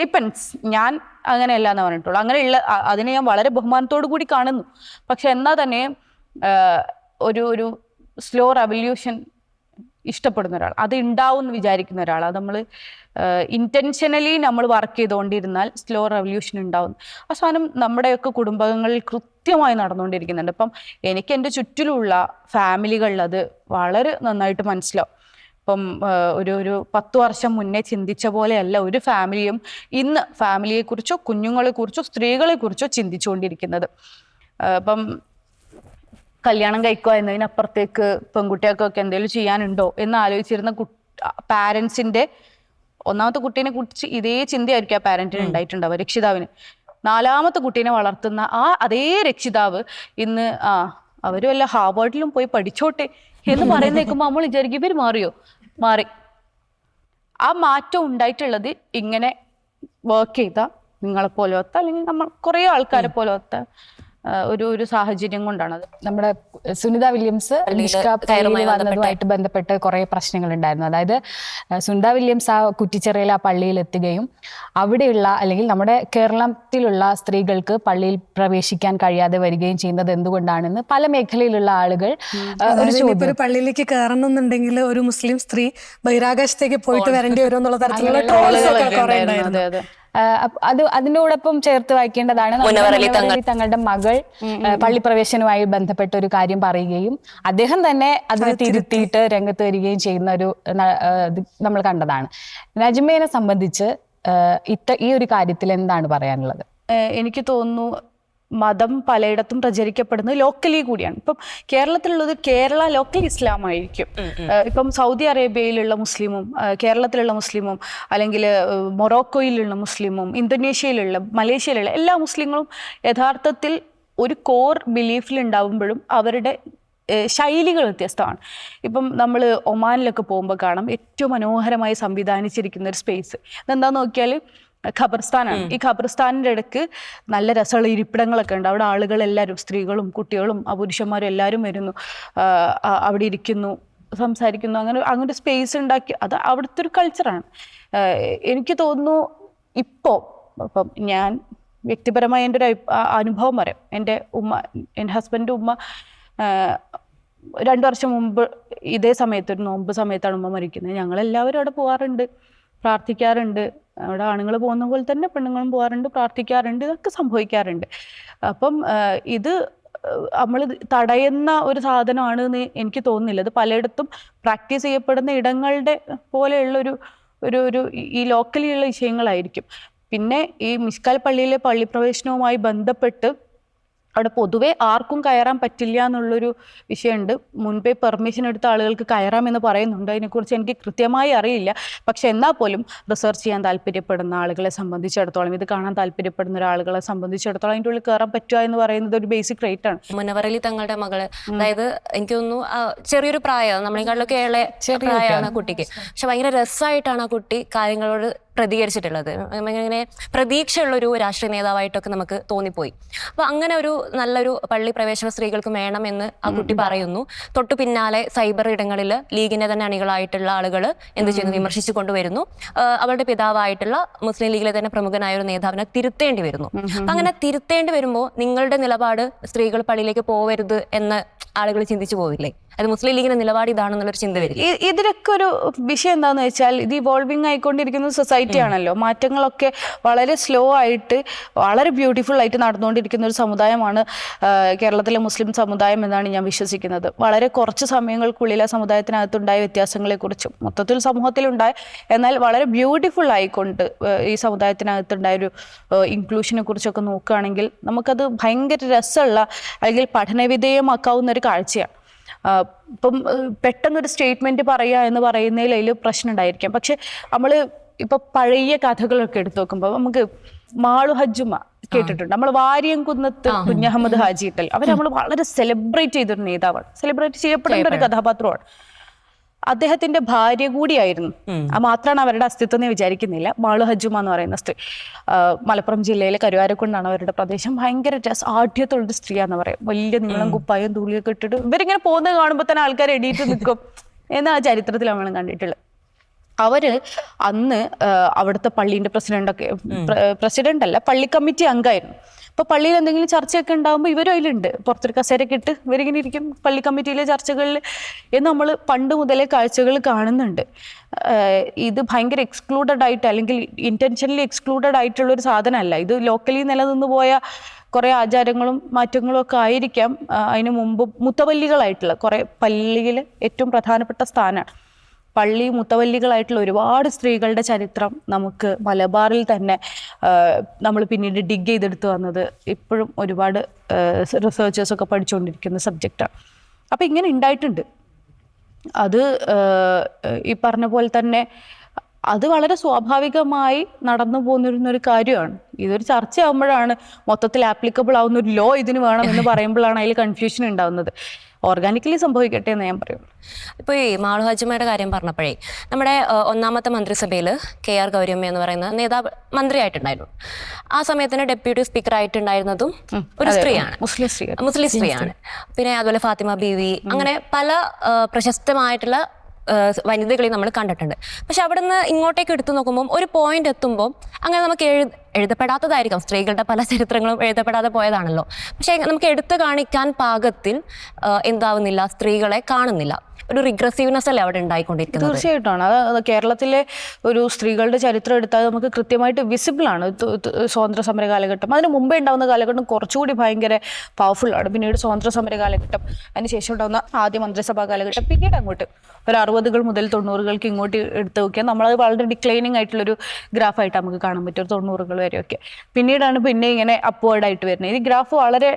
ഡിപ്പെൻസ്. ഞാൻ അങ്ങനെയല്ല എന്ന് പറഞ്ഞിട്ടുള്ളൂ. അങ്ങനെയുള്ള അതിനെ ഞാൻ വളരെ ബഹുമാനത്തോടു കൂടി കാണുന്നു. പക്ഷെ എന്നാൽ തന്നെ ഒരു സ്ലോ റെവല്യൂഷൻ ഇഷ്ടപ്പെടുന്ന ഒരാൾ, അത് ഉണ്ടാവും എന്ന് വിചാരിക്കുന്ന ഒരാൾ, അത് നമ്മൾ ഇൻറ്റൻഷനലി നമ്മൾ വർക്ക് ചെയ്തുകൊണ്ടിരുന്നാൽ സ്ലോ റെവല്യൂഷൻ ഉണ്ടാവും. അവസാനം നമ്മുടെയൊക്കെ കുടുംബങ്ങളിൽ കൃത്യമായി നടന്നുകൊണ്ടിരിക്കുന്നുണ്ട്. ഇപ്പം എനിക്ക് എൻ്റെ ചുറ്റിലുള്ള ഫാമിലികളിൽ അത് വളരെ നന്നായിട്ട് മനസ്സിലാവും. ഇപ്പം ഒരു 10 വർഷം മുന്നേ ചിന്തിച്ച പോലെയല്ല ഒരു ഫാമിലിയും ഇന്ന് ഫാമിലിയെക്കുറിച്ചോ കുഞ്ഞുങ്ങളെക്കുറിച്ചോ സ്ത്രീകളെക്കുറിച്ചോ ചിന്തിച്ചുകൊണ്ടിരിക്കുന്നത്. ഇപ്പം കല്യാണം കഴിക്കുക എന്നതിനപ്പുറത്തേക്ക് പെൺകുട്ടികൾക്കൊക്കെ എന്തെങ്കിലും ചെയ്യാനുണ്ടോ എന്ന് ആലോചിച്ചിരുന്ന പാരൻസിൻ്റെ ഒന്നാമത്തെ കുട്ടീനെ കുറിച്ച് ഇതേ ചിന്തയായിരിക്കും ആ പാരന്റിന് ഉണ്ടായിട്ടുണ്ടാവുക, രക്ഷിതാവിന്. 4ാമത്തെ കുട്ടീനെ വളർത്തുന്ന അതേ രക്ഷിതാവ് ഇന്ന് അവരും വല്ല ഹാർവേർഡിലും പോയി പഠിച്ചോട്ടെ എന്ന് പറയുന്നേക്കുമ്പോൾ നമ്മൾ വിചാരിക്കും ഇവർ മാറി. ആ മാറ്റം ഉണ്ടായിട്ടുള്ളത് ഇങ്ങനെ വർക്ക് ചെയ്ത നിങ്ങളെപ്പോലത്തെ അല്ലെങ്കിൽ നമ്മൾ കുറേ ആൾക്കാരെ പോലത്തെ ഒരു സാഹചര്യം കൊണ്ടാണത്. നമ്മുടെ സുനിത വില്യംസ് വന്നതുമായിട്ട് ബന്ധപ്പെട്ട് കുറെ പ്രശ്നങ്ങൾ ഉണ്ടായിരുന്നു. അതായത് സുനിത വില്യംസ് ആ കുറ്റിച്ചിറയിൽ ആ പള്ളിയിൽ എത്തുകയും അവിടെയുള്ള അല്ലെങ്കിൽ നമ്മുടെ കേരളത്തിലുള്ള സ്ത്രീകൾക്ക് പള്ളിയിൽ പ്രവേശിക്കാൻ കഴിയാതെ വരികയും ചെയ്യുന്നത് എന്തുകൊണ്ടാണെന്ന് പല മേഖലയിലുള്ള ആളുകൾ ഒരു പള്ളിയിലേക്ക് കയറണമെന്നുണ്ടെങ്കിൽ ഒരു മുസ്ലിം സ്ത്രീ ബഹിരാകാശത്തേക്ക് പോയിട്ട് വരേണ്ടി വരും എന്നുള്ള തരത്തിലുള്ള ട്രോൾസ് ഒക്കെ കുറെ ഉണ്ടായിരുന്നു. അതിനോടൊപ്പം ചേർത്ത് വായിക്കേണ്ടതാണ് തങ്ങളുടെ മകൾ പള്ളിപ്രവേശനവുമായി ബന്ധപ്പെട്ട ഒരു കാര്യം പറയുകയും അദ്ദേഹം തന്നെ അതിനെ തിരുത്തിയിട്ട് രംഗത്ത് വരികയും ചെയ്യുന്ന ഒരു നമ്മൾ കണ്ടതാണ്. നജ്മയെ സംബന്ധിച്ച് ഈ ഒരു കാര്യത്തിൽ എന്താണ് പറയാനുള്ളത്? എനിക്ക് തോന്നുന്നു മതം പലയിടത്തും പ്രചരിക്കപ്പെടുന്നത് ലോക്കലി കൂടിയാണ്. ഇപ്പം കേരളത്തിലുള്ളത് കേരള ലോക്കൽ ഇസ്ലാം ആയിരിക്കും. ഇപ്പം സൗദി അറേബ്യയിലുള്ള മുസ്ലിമും കേരളത്തിലുള്ള മുസ്ലിമും അല്ലെങ്കിൽ മൊറോക്കോയിലുള്ള മുസ്ലിമും ഇന്തോനേഷ്യയിലുള്ള മലേഷ്യയിലുള്ള എല്ലാ മുസ്ലിങ്ങളും യഥാർത്ഥത്തിൽ ഒരു കോർ ബിലീഫിൽ ഉണ്ടാവുമ്പോഴും അവരുടെ ശൈലികൾ വ്യത്യസ്തമാണ്. ഇപ്പം നമ്മൾ ഒമാനിലൊക്കെ പോകുമ്പോൾ കാണാം ഏറ്റവും മനോഹരമായി സംവിധാനിച്ചിരിക്കുന്ന ഒരു സ്പേസ്. അതെന്താന്ന് നോക്കിയാൽ ഖബർസ്ഥാനാണ്. ഈ ഖബർസ്ഥാനിൻ്റെ ഇടയ്ക്ക് നല്ല രസമുള്ള ഇരിപ്പിടങ്ങളൊക്കെ ഉണ്ട്. അവിടെ ആളുകളെല്ലാവരും, സ്ത്രീകളും കുട്ടികളും പുരുഷന്മാരും എല്ലാവരും വരുന്നു, അവിടെ ഇരിക്കുന്നു, സംസാരിക്കുന്നു. അങ്ങനെ സ്പേസ് ഉണ്ടാക്കി അത് അവിടുത്തെ ഒരു കൾച്ചറാണ്. എനിക്ക് തോന്നുന്നു ഇപ്പം ഞാൻ വ്യക്തിപരമായി എൻ്റെ ഒരു അനുഭവം പറയാം. എൻ്റെ ഹസ്ബൻഡിൻ്റെ ഉമ്മ 2 വർഷം മുമ്പ് ഇതേ സമയത്ത് ഒരു നോമ്പ് സമയത്താണ് ഉമ്മ മരിക്കുന്നത്. ഞങ്ങളെല്ലാവരും അവിടെ പോകാറുണ്ട്, പ്രാർത്ഥിക്കാറുണ്ട്. അവിടെ ആണുങ്ങൾ പോകുന്ന പോലെ തന്നെ പെണ്ണുങ്ങളും പോകാറുണ്ട്, പ്രാർത്ഥിക്കാറുണ്ട്, ഇതൊക്കെ സംഭവിക്കാറുണ്ട്. അപ്പം ഇത് നമ്മൾ തടയുന്ന ഒരു സാധനമാണ് എന്ന് എനിക്ക് തോന്നുന്നില്ല. ഇത് പലയിടത്തും പ്രാക്ടീസ് ചെയ്യപ്പെടുന്ന ഇടങ്ങളുടെ പോലെയുള്ളൊരു ഒരു ഈ ലോക്കലിയുള്ള വിഷയങ്ങളായിരിക്കും. പിന്നെ ഈ മിസ്കാൽ പള്ളിയിലെ പള്ളി പ്രവേശനവുമായി ബന്ധപ്പെട്ട് അവിടെ പൊതുവെ ആർക്കും കയറാൻ പറ്റില്ല എന്നുള്ളൊരു വിഷയമുണ്ട്. മുൻപേ പെർമിഷൻ എടുത്ത ആളുകൾക്ക് കയറാമെന്ന് പറയുന്നുണ്ട്. അതിനെക്കുറിച്ച് എനിക്ക് കൃത്യമായി അറിയില്ല. പക്ഷെ എന്നാൽ പോലും റിസർച്ച് ചെയ്യാൻ താല്പര്യപ്പെടുന്ന ആളുകളെ സംബന്ധിച്ചിടത്തോളം, ഇത് കാണാൻ താല്പര്യപ്പെടുന്ന ഒരാളുകളെ സംബന്ധിച്ചിടത്തോളം അതിൻ്റെ ഉള്ളിൽ കയറാൻ പറ്റുക എന്ന് പറയുന്നത് ഒരു ബേസിക് റൈറ്റ് ആണ്. മുനവറലി തങ്ങളുടെ മകള്, അതായത് എനിക്ക് തോന്നുന്നു ചെറിയൊരു പ്രായം, നമ്മളെക്കാളിലൊക്കെ ഏറെ പ്രായമാണ് ആ കുട്ടിക്ക്. പക്ഷെ ഭയങ്കര രസമായിട്ടാണ് ആ കുട്ടി കാര്യങ്ങളോട് പ്രതികരിച്ചിട്ടുള്ളത്. ഇങ്ങനെ പ്രതീക്ഷയുള്ളൊരു രാഷ്ട്രീയ നേതാവായിട്ടൊക്കെ നമുക്ക് തോന്നിപ്പോയി. അപ്പൊ അങ്ങനെ ഒരു നല്ലൊരു പള്ളി പ്രവേശന സ്ത്രീകൾക്ക് വേണമെന്ന് ആ കുട്ടി പറയുന്നു. തൊട്ടു പിന്നാലെ സൈബർ ഇടങ്ങളിൽ ലീഗിന്റെ തന്നെ അണികളായിട്ടുള്ള ആളുകൾ എന്ത് ചെയ്യുന്നു, വിമർശിച്ചു കൊണ്ടുവരുന്നു. അവരുടെ പിതാവായിട്ടുള്ള മുസ്ലിം ലീഗിലെ തന്നെ പ്രമുഖനായ ഒരു നേതാവിനെ തിരുത്തേണ്ടി വരുന്നു. അപ്പൊ അങ്ങനെ തിരുത്തേണ്ടി വരുമ്പോൾ നിങ്ങളുടെ നിലപാട് സ്ത്രീകൾ പള്ളിയിലേക്ക് പോവരുത് എന്ന് ആളുകൾ ചിന്തിച്ചു പോവില്ലേ? അത് മുസ്ലിം ലീഗിന്റെ നിലപാട് ഇതാണെന്നുള്ളൊരു ചിന്ത വരില്ല. ഇതിനൊക്കെ ഒരു വിഷയം എന്താന്ന് വെച്ചാൽ, ഇത് ഇവോൾവിങ് ആയിക്കൊണ്ടിരിക്കുന്ന സൊസൈറ്റി ആണല്ലോ. മാറ്റങ്ങളൊക്കെ വളരെ സ്ലോ ആയിട്ട് വളരെ ബ്യൂട്ടിഫുൾ ആയിട്ട് നടന്നുകൊണ്ടിരിക്കുന്ന ഒരു സമുദായമാണ് കേരളത്തിലെ മുസ്ലിം സമുദായം എന്നാണ് ഞാൻ വിശ്വസിക്കുന്നത്. വളരെ കുറച്ച് സമയങ്ങൾക്കുള്ളിൽ ആ സമുദായത്തിനകത്തുണ്ടായ വ്യത്യാസങ്ങളെക്കുറിച്ചും മൊത്തത്തിൽ സമൂഹത്തിലുണ്ടായ, എന്നാൽ വളരെ ബ്യൂട്ടിഫുൾ ആയിക്കൊണ്ട് ഈ സമുദായത്തിനകത്തുണ്ടായൊരു ഇൻക്ലൂഷനെ കുറിച്ചൊക്കെ നോക്കുകയാണെങ്കിൽ നമുക്കത് ഭയങ്കര രസമുള്ള അല്ലെങ്കിൽ പഠനവിധേയമാക്കാവുന്ന ഒരു കാഴ്ചയാണ്. ഇപ്പം പെട്ടെന്നൊരു സ്റ്റേറ്റ്മെന്റ് പറയുക എന്ന് പറയുന്നതിൽ അതിൽ പ്രശ്നം ഉണ്ടായിരിക്കാം. പക്ഷെ നമ്മൾ ഇപ്പൊ പഴയ കഥകളൊക്കെ എടുത്തു നോക്കുമ്പോൾ നമുക്ക് മാളു ഹജ്ജുമ കേട്ടിട്ടുണ്ട്. നമ്മൾ വാരിയംകുന്നത്ത് കുഞ്ഞഹമ്മദ് ഹാജി ഇട്ടൽ, അവർ നമ്മൾ വളരെ സെലിബ്രേറ്റ് ചെയ്തൊരു നേതാവാണ്, സെലിബ്രേറ്റ് ചെയ്യപ്പെടേണ്ട ഒരു കഥാപാത്രമാണ്. അദ്ദേഹത്തിന്റെ ഭാര്യ കൂടിയായിരുന്നു. അത് മാത്രമാണ് അവരുടെ അസ്തിത്വം എന്ന് വിചാരിക്കുന്നില്ല. മാളു ഹജ്ജുമ എന്ന് പറയുന്ന സ്ത്രീ മലപ്പുറം ജില്ലയിലെ കരുവാരക്കുണ്ടാണ് അവരുടെ പ്രദേശം. ഭയങ്കര ആഢ്യത്തുള്ളൊരു സ്ത്രീയാന്ന് പറയാം. വലിയ നീളം കുപ്പായും തൂളിയൊക്കെ ഇട്ടിട്ട് ഇവരിങ്ങനെ പോകുന്നത് കാണുമ്പോൾ തന്നെ ആൾക്കാർ എണീറ്റ് നിൽക്കും എന്ന് ആ ചരിത്രത്തിൽ നമ്മൾ കണ്ടിട്ടുള്ളത്. അവര് അന്ന് അവിടുത്തെ പള്ളീന്റെ പ്രസിഡന്റ് അല്ല, പള്ളി കമ്മിറ്റി അംഗമായിരുന്നു. ഇപ്പൊ പള്ളിയിൽ എന്തെങ്കിലും ചർച്ചയൊക്കെ ഉണ്ടാകുമ്പോൾ ഇവരും അതിലുണ്ട്. പുറത്തൊരു കസേരയൊക്കെ ഇട്ട് ഇവരിങ്ങനെ ഇരിക്കും പള്ളി കമ്മിറ്റിയിലെ ചർച്ചകളിൽ എന്ന് നമ്മൾ പണ്ട് മുതലേ കാഴ്ചകൾ കാണുന്നുണ്ട്. ഇത് ഭയങ്കര എക്സ്ക്ലൂഡഡ് ആയിട്ട് അല്ലെങ്കിൽ ഇന്റൻഷനലി എക്സ്ക്ലൂഡഡ് ആയിട്ടുള്ള ഒരു സാധനമല്ല. ഇത് ലോക്കലി നിലനിന്ന് പോയ കുറേ ആചാരങ്ങളും മാറ്റങ്ങളും ഒക്കെ ആയിരിക്കാം. അതിന് മുമ്പ് മുത്തവല്ലികളായിട്ടുള്ള കുറേ പള്ളിയിൽ ഏറ്റവും പ്രധാനപ്പെട്ട സ്ഥാനമാണ്. പള്ളി മുത്തവല്ലികളായിട്ടുള്ള ഒരുപാട് സ്ത്രീകളുടെ ചരിത്രം നമുക്ക് മലബാറിൽ തന്നെ നമ്മൾ പിന്നീട് ഡിഗ് ചെയ്തെടുത്ത് വന്നത് ഇപ്പോഴും ഒരുപാട് റിസർച്ചേഴ്സൊക്കെ പഠിച്ചുകൊണ്ടിരിക്കുന്ന സബ്ജക്റ്റാണ്. അപ്പം ഇങ്ങനെ ഉണ്ടായിട്ടുണ്ട്. അത് ഈ പറഞ്ഞ പോലെ തന്നെ അത് വളരെ സ്വാഭാവികമായി നടന്നു പോകുന്നിരുന്നൊരു കാര്യമാണ്. ഇതൊരു ചർച്ചയാകുമ്പോഴാണ് മൊത്തത്തിൽ ആപ്ലിക്കബിൾ ആവുന്ന ഒരു ലോ ഇതിന് വേണം എന്ന് പറയുമ്പോഴാണ് അതിൽ കൺഫ്യൂഷൻ ഉണ്ടാവുന്നത്. ഓർഗാനിക്കലി സംഭവിക്കട്ടെ എന്ന് ഞാൻ പറയുള്ളൂ. ഇപ്പോൾ ഈ മാളു ഹജ്ജുമയുടെ കാര്യം പറഞ്ഞപ്പോഴേ, നമ്മുടെ ഒന്നാമത്തെ മന്ത്രിസഭയിൽ KR ഗൗരിയമ്മ എന്ന് പറയുന്ന നേതാവ് മന്ത്രിയായിട്ടുണ്ടായിരുന്നു. ആ സമയത്തിന് ഡെപ്യൂട്ടി സ്പീക്കർ ആയിട്ടുണ്ടായിരുന്നതും ഒരു സ്ത്രീയാണ്, മുസ്ലിം സ്ത്രീയാണ്. പിന്നെ അതുപോലെ ഫാത്തിമ ബീവി, അങ്ങനെ പല പ്രശസ്തമായിട്ടുള്ള വനിതകളെ നമ്മൾ കണ്ടിട്ടുണ്ട്. പക്ഷെ അവിടെ നിന്ന് ഇങ്ങോട്ടേക്ക് എടുത്തു നോക്കുമ്പോൾ ഒരു പോയിന്റ് എത്തുമ്പോൾ അങ്ങനെ നമുക്ക് എഴുതപ്പെടാത്തതായിരിക്കാം. സ്ത്രീകളുടെ പല ചരിത്രങ്ങളും എഴുതപ്പെടാതെ പോയതാണല്ലോ. പക്ഷെ നമുക്ക് എടുത്തു കാണിക്കാൻ പാകത്തിൽ എന്താവുന്നില്ല, സ്ത്രീകളെ കാണുന്നില്ല. ഒരു റിഗ്രസീവ്നെസ് അല്ലേ അവിടെ ഉണ്ടായിക്കൊണ്ടിരിക്കുന്നത്. തീർച്ചയായിട്ടുമാണ്. അത് കേരളത്തിലെ ഒരു സ്ത്രീകളുടെ ചരിത്രം എടുത്താൽ നമുക്ക് കൃത്യമായിട്ട് വിസിബിൾ ആണ്. സ്വാതന്ത്ര്യ സമര കാലഘട്ടം, അതിന് മുമ്പേ ഉണ്ടാകുന്ന കാലഘട്ടം കുറച്ചുകൂടി ഭയങ്കര പവർഫുൾ ആണ്. പിന്നീട് സ്വാതന്ത്ര്യ സമര കാലഘട്ടം, അതിന് ശേഷം ഉണ്ടാകുന്ന ആദ്യ മന്ത്രിസഭാ കാലഘട്ടം, പിന്നീട് അങ്ങോട്ട് ഒരു 60-കൾ മുതൽ 90-കൾക്ക് ഇങ്ങോട്ട് എടുത്തു നോക്കിയാൽ നമ്മളത് വളരെ ഡിക്ലൈനിങ് ആയിട്ടുള്ളൊരു ഗ്രാഫായിട്ട് നമുക്ക് കാണാൻ പറ്റും, 90-കൾ വരെയൊക്കെ. പിന്നീടാണ് പിന്നെ ഇങ്ങനെ അപ്വേർഡായിട്ട് വരുന്നത്. ഈ ഗ്രാഫ് വളരെ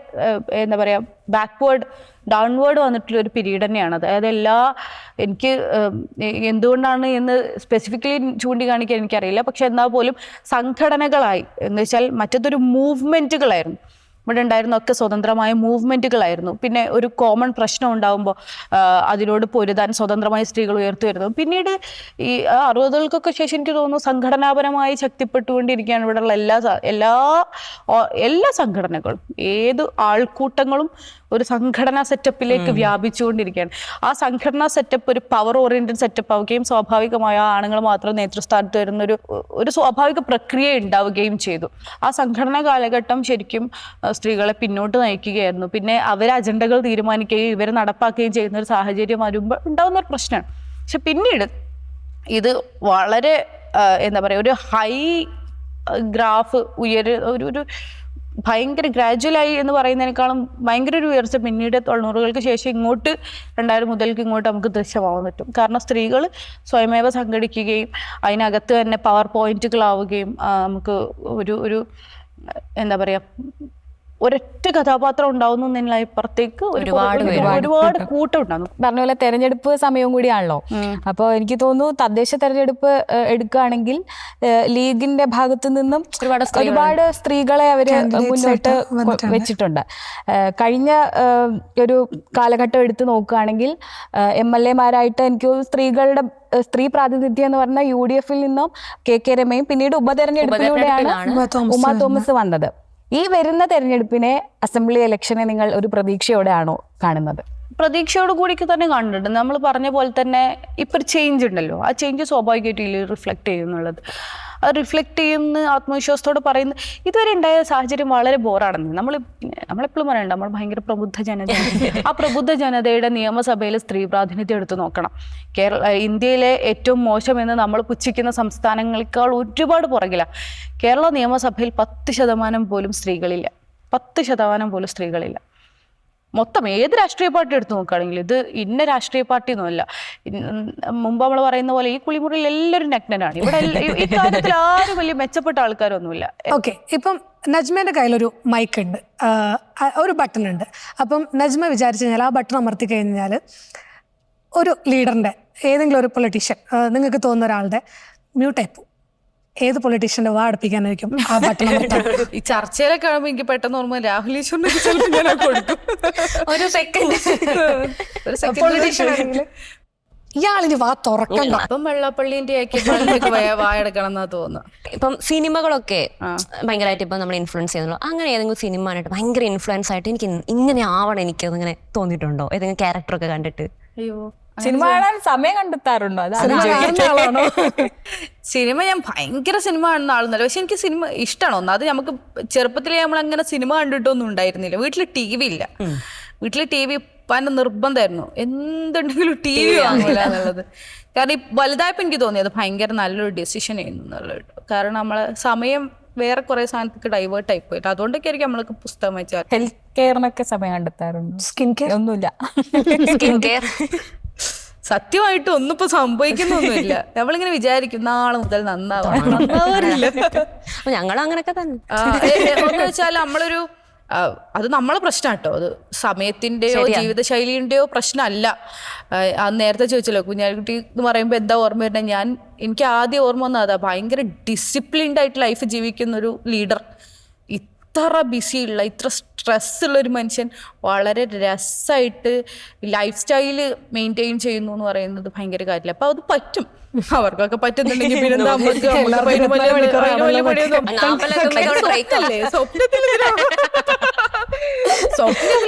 എന്താ പറയുക, ബാക്ക്വേർഡ് ഡൗൺവേർഡ് വന്നിട്ടുള്ള ഒരു പീരീഡ് തന്നെയാണ്. അതായത് എനിക്ക് എന്തുകൊണ്ടാണ് എന്ന് സ്പെസിഫിക്കലി ചൂണ്ടിക്കാണിക്കാൻ എനിക്കറിയില്ല. പക്ഷെ എന്നാൽ പോലും സംഘടനകളായി എന്ന് വെച്ചാൽ മറ്റതൊരു മൂവ്മെൻറ്റുകളായിരുന്നു. ഇവിടെ ഉണ്ടായിരുന്നൊക്കെ സ്വതന്ത്രമായ മൂവ്മെൻറ്റുകളായിരുന്നു. പിന്നെ ഒരു കോമൺ പ്രശ്നം ഉണ്ടാകുമ്പോൾ അതിനോട് പൊരുതാൻ സ്വതന്ത്രമായി സ്ത്രീകൾ ഉയർത്തു വരുന്നു. പിന്നീട് ഈ 60-കൾക്കൊക്കെ ശേഷം എനിക്ക് തോന്നുന്നു സംഘടനാപരമായി ശക്തിപ്പെട്ടുകൊണ്ടിരിക്കുകയാണ് ഇവിടെയുള്ള എല്ലാ സംഘടനകളും, ഏത് ആൾക്കൂട്ടങ്ങളും ഒരു സംഘടനാ സെറ്റപ്പിലേക്ക് വ്യാപിച്ചുകൊണ്ടിരിക്കുകയാണ്. ആ സംഘടനാ സെറ്റപ്പ് ഒരു പവർ ഓറിയന്റഡ് സെറ്റപ്പ് ആവുകയും സ്വാഭാവികമായ ആണുങ്ങൾ മാത്രം നേതൃസ്ഥാനത്ത് വരുന്ന ഒരു സ്വാഭാവിക പ്രക്രിയ ഉണ്ടാവുകയും ചെയ്തു. ആ സംഘടനാ കാലഘട്ടം ശരിക്കും സ്ത്രീകളെ പിന്നോട്ട് നയിക്കുകയായിരുന്നു. പിന്നെ അവർ അജണ്ടകൾ തീരുമാനിക്കുകയും ഇവരെ നടപ്പാക്കുകയും ചെയ്യുന്ന ഒരു സാഹചര്യം വരുമ്പോൾ ഉണ്ടാകുന്ന ഒരു പ്രശ്നമാണ്. പക്ഷെ പിന്നീട് ഇത് വളരെ എന്താ പറയുക, ഒരു ഹൈ ഗ്രാഫ് ഒരു ഭയങ്കര ഗ്രാജുവലായി എന്ന് പറയുന്നതിനേക്കാളും ഭയങ്കര ഒരു ഉയർച്ച പിന്നീട് 90-കൾക്ക് ശേഷം ഇങ്ങോട്ട് 2000 മുതൽക്ക് ഇങ്ങോട്ട് നമുക്ക് ദൃശ്യമാവാൻ പറ്റും. കാരണം സ്ത്രീകൾ സ്വയമേവ സംഘടിക്കുകയും അതിനകത്ത് തന്നെ പവർ പോയിന്റുകളാവുകയും നമുക്ക് ഒരു എന്താ പറയുക ഒരൊറ്റ കഥാപാത്രം ഉണ്ടാവുന്നു എന്നതിനപ്പുറത്തേക്ക് ഒരുപാട് കൂട്ടം ഉണ്ടാകുന്നു. പറഞ്ഞ പോലെ തെരഞ്ഞെടുപ്പ് സമയവും കൂടിയാണല്ലോ. അപ്പോൾ എനിക്ക് തോന്നുന്നു തദ്ദേശ തെരഞ്ഞെടുപ്പ് എടുക്കുകയാണെങ്കിൽ ലീഗിന്റെ ഭാഗത്തു നിന്നും ഒരുപാട് സ്ത്രീകളെ അവര് മുന്നോട്ട് വെച്ചിട്ടുണ്ട്. കഴിഞ്ഞ ഒരു കാലഘട്ടം എടുത്ത് നോക്കുകയാണെങ്കിൽ MLA-മാരായിട്ട് എനിക്ക് സ്ത്രീ പ്രാതിനിധ്യം എന്ന് പറഞ്ഞാൽ UDF നിന്നും KK രമയും പിന്നീട് ഉപതെരഞ്ഞെടുപ്പിലൂടെയാണ് ഉമാ തോമസ് വന്നത്. ഈ വരുന്ന തെരഞ്ഞെടുപ്പിനെ, അസംബ്ലി ഇലക്ഷനെ നിങ്ങൾ ഒരു പ്രതീക്ഷയോടെയാണോ കാണുന്നത്? പ്രതീക്ഷയോട് കൂടി തന്നെ കാണുന്നുണ്ട്. നമ്മൾ പറഞ്ഞ പോലെ തന്നെ ഇപ്പം ചേഞ്ച് ഉണ്ടല്ലോ, ആ ചേഞ്ച് സ്വാഭാവികമായിട്ട് റിഫ്ലക്റ്റ് ചെയ്യുന്നുള്ളത്. അത് റിഫ്ലക്റ്റ് ചെയ്യുന്ന ആത്മവിശ്വാസത്തോടെ പറയുന്ന ഇതുവരെ ഉണ്ടായ സാഹചര്യം വളരെ ബോറാണെന്ന് നമ്മളെപ്പോഴും പറയണ്ട. നമ്മൾ ഭയങ്കര പ്രബുദ്ധ ജനതയാണ്. ആ പ്രബുദ്ധ ജനതയുടെ നിയമസഭയിൽ സ്ത്രീ പ്രാതിനിധ്യം എടുത്ത് നോക്കണം. ഇന്ത്യയിലെ ഏറ്റവും മോശമെന്ന് നമ്മൾ പുച്ഛിക്കുന്ന സംസ്ഥാനങ്ങളെക്കാൾ ഒരുപാട് പുറകിലാണ്. കേരള നിയമസഭയിൽ 10% പോലും സ്ത്രീകളില്ല. 10% പോലും സ്ത്രീകളില്ല. മൊത്തം ഏത് രാഷ്ട്രീയ പാർട്ടി എടുത്ത് നോക്കുകയാണെങ്കിൽ, ഇത് ഇന്ന രാഷ്ട്രീയ പാർട്ടി ഒന്നുമല്ല. മുമ്പ് നമ്മൾ പറയുന്ന പോലെ ഈ കുളിമുറിയിൽ എല്ലാവരും നഗ്നനാണ്. ഇവിടെ ഈ കാര്യത്തിൽ ആരും വലിയ മെച്ചപ്പെട്ട ആൾക്കാരൊന്നുമില്ല. ഓക്കെ, ഇപ്പം നജ്മയുടെ കയ്യിലൊരു മൈക്ക് ഉണ്ട്, ഒരു ബട്ടൺ ഉണ്ട്. അപ്പം നജ്മ വിചാരിച്ചു കഴിഞ്ഞാൽ ആ ബട്ടൺ അമർത്തി കഴിഞ്ഞാൽ ഒരു ലീഡറിൻ്റെ, ഏതെങ്കിലും ഒരു പൊളിറ്റീഷ്യൻ, നിങ്ങൾക്ക് തോന്നുന്ന ഒരാളുടെ മ്യൂട്ടായി പോകും. ഏത് പൊളിറ്റീഷ്യന്റെ വാ അടുപ്പിക്കാനായിരിക്കും ആ ബട്ടൺ? ഈ ചർച്ചയിലൊക്കെ കാണുമ്പോൾ എനിക്ക് പെട്ടെന്ന് ഓർമ്മ രാഹുൽ ഈശ്വറിനെ കൊടുക്കും. ഒരു സെക്കൻഡ് പൊളിറ്റീഷ്യൻ ആണെങ്കിൽ ഇയാളിന് വാ തുറക്കണ്ട. അപ്പം വെള്ളാപ്പള്ളിന്റെ വായെടുക്കണം എന്നാ തോന്നുന്നു. ഇപ്പം സിനിമകളൊക്കെ ഭയങ്കരമായിട്ട് ഇപ്പം നമ്മൾ ഇൻഫ്ലുവൻസ് ചെയ്യുന്നുള്ളൂ. അങ്ങനെ ഏതെങ്കിലും സിനിമ കണ്ടിട്ട് ഭയങ്കര ഇൻഫ്ലുവൻസ് ആയിട്ട് എനിക്ക് ഇങ്ങനെ ആവണം എനിക്ക് അങ്ങനെ തോന്നിയിട്ടുണ്ടോ? ഏതെങ്കിലും ക്യാരക്ടറൊക്കെ കണ്ടിട്ട്? അയ്യോ, സിനിമ കാണാൻ സമയം കണ്ടെത്താറുണ്ടോ? സിനിമ ഞാൻ ഭയങ്കര സിനിമ കാണുന്ന ആളൊന്നല്ല. പക്ഷെ എനിക്ക് സിനിമ ഇഷ്ടമാണ്. അത് നമുക്ക് ചെറുപ്പത്തിലേ നമ്മളങ്ങനെ സിനിമ കണ്ടിട്ടൊന്നും ഉണ്ടായിരുന്നില്ല. വീട്ടിൽ TV ഇല്ല. വീട്ടിൽ TV ഉപ്പാൻ്റെ നിർബന്ധമായിരുന്നു, എന്തുണ്ടെങ്കിലും TV വാങ്ങില്ല എന്നുള്ളത്. കാരണം ഈ വലുതായപ്പോൾ എനിക്ക് തോന്നിയത് ഭയങ്കര നല്ലൊരു ഡെസിഷൻ ആയിരുന്നു എന്നുള്ളത്. കാരണം നമ്മളെ സമയം വേറെ കുറെ സാധനത്തേക്ക് ഡൈവേർട്ട് ആയി പോയിട്ട്, അതുകൊണ്ടൊക്കെ ആയിരിക്കും നമ്മൾക്ക് പുസ്തകം വായിച്ചാൽ. ഹെൽത്ത് കെയറിനൊക്കെ സമയം കണ്ടെത്താറുണ്ട്? സ്കിൻ കെയർ ഒന്നുമില്ല. സ്കിൻ കെയർ സത്യമായിട്ട് ഒന്നും ഇപ്പൊ സംഭവിക്കുന്നൊന്നുമില്ല. നമ്മളിങ്ങനെ വിചാരിക്കും നാളെ മുതൽ നന്നാവാറില്ല. ഞങ്ങൾ അങ്ങനെയൊക്കെ തന്നെ. എന്ന് വെച്ചാൽ നമ്മളൊരു അത് നമ്മളെ പ്രശ്നം കേട്ടോ. അത് സമയത്തിന്റെയോ ജീവിതശൈലിന്റെയോ പ്രശ്നമല്ല. നേരത്തെ ചോദിച്ചല്ലോ കുഞ്ഞാലിക്കുട്ടി എന്ന് പറയുമ്പോൾ എന്താ ഓർമ്മ വരുന്നത്? എനിക്ക് ആദ്യം ഓർമ്മ വന്നത് അതാ. ഭയങ്കര ഡിസിപ്ലിൻഡ് ആയിട്ട് ലൈഫ് ജീവിക്കുന്ന ഒരു ലീഡർ, ഇത്ര ബിസിയുള്ള, ഇത്ര സ്ട്രെസ്സുള്ള ഒരു മനുഷ്യൻ വളരെ രസമായിട്ട് ലൈഫ് സ്റ്റൈല് മെയിൻറ്റെയിൻ ചെയ്യുന്നു എന്ന് പറയുന്നത് ഭയങ്കര കാര്യമില്ല. അപ്പൊ അത് പറ്റും, അവർക്കൊക്കെ പറ്റുന്നുണ്ടെങ്കിൽ പിന്നെ സ്വപ്നത്തിൽ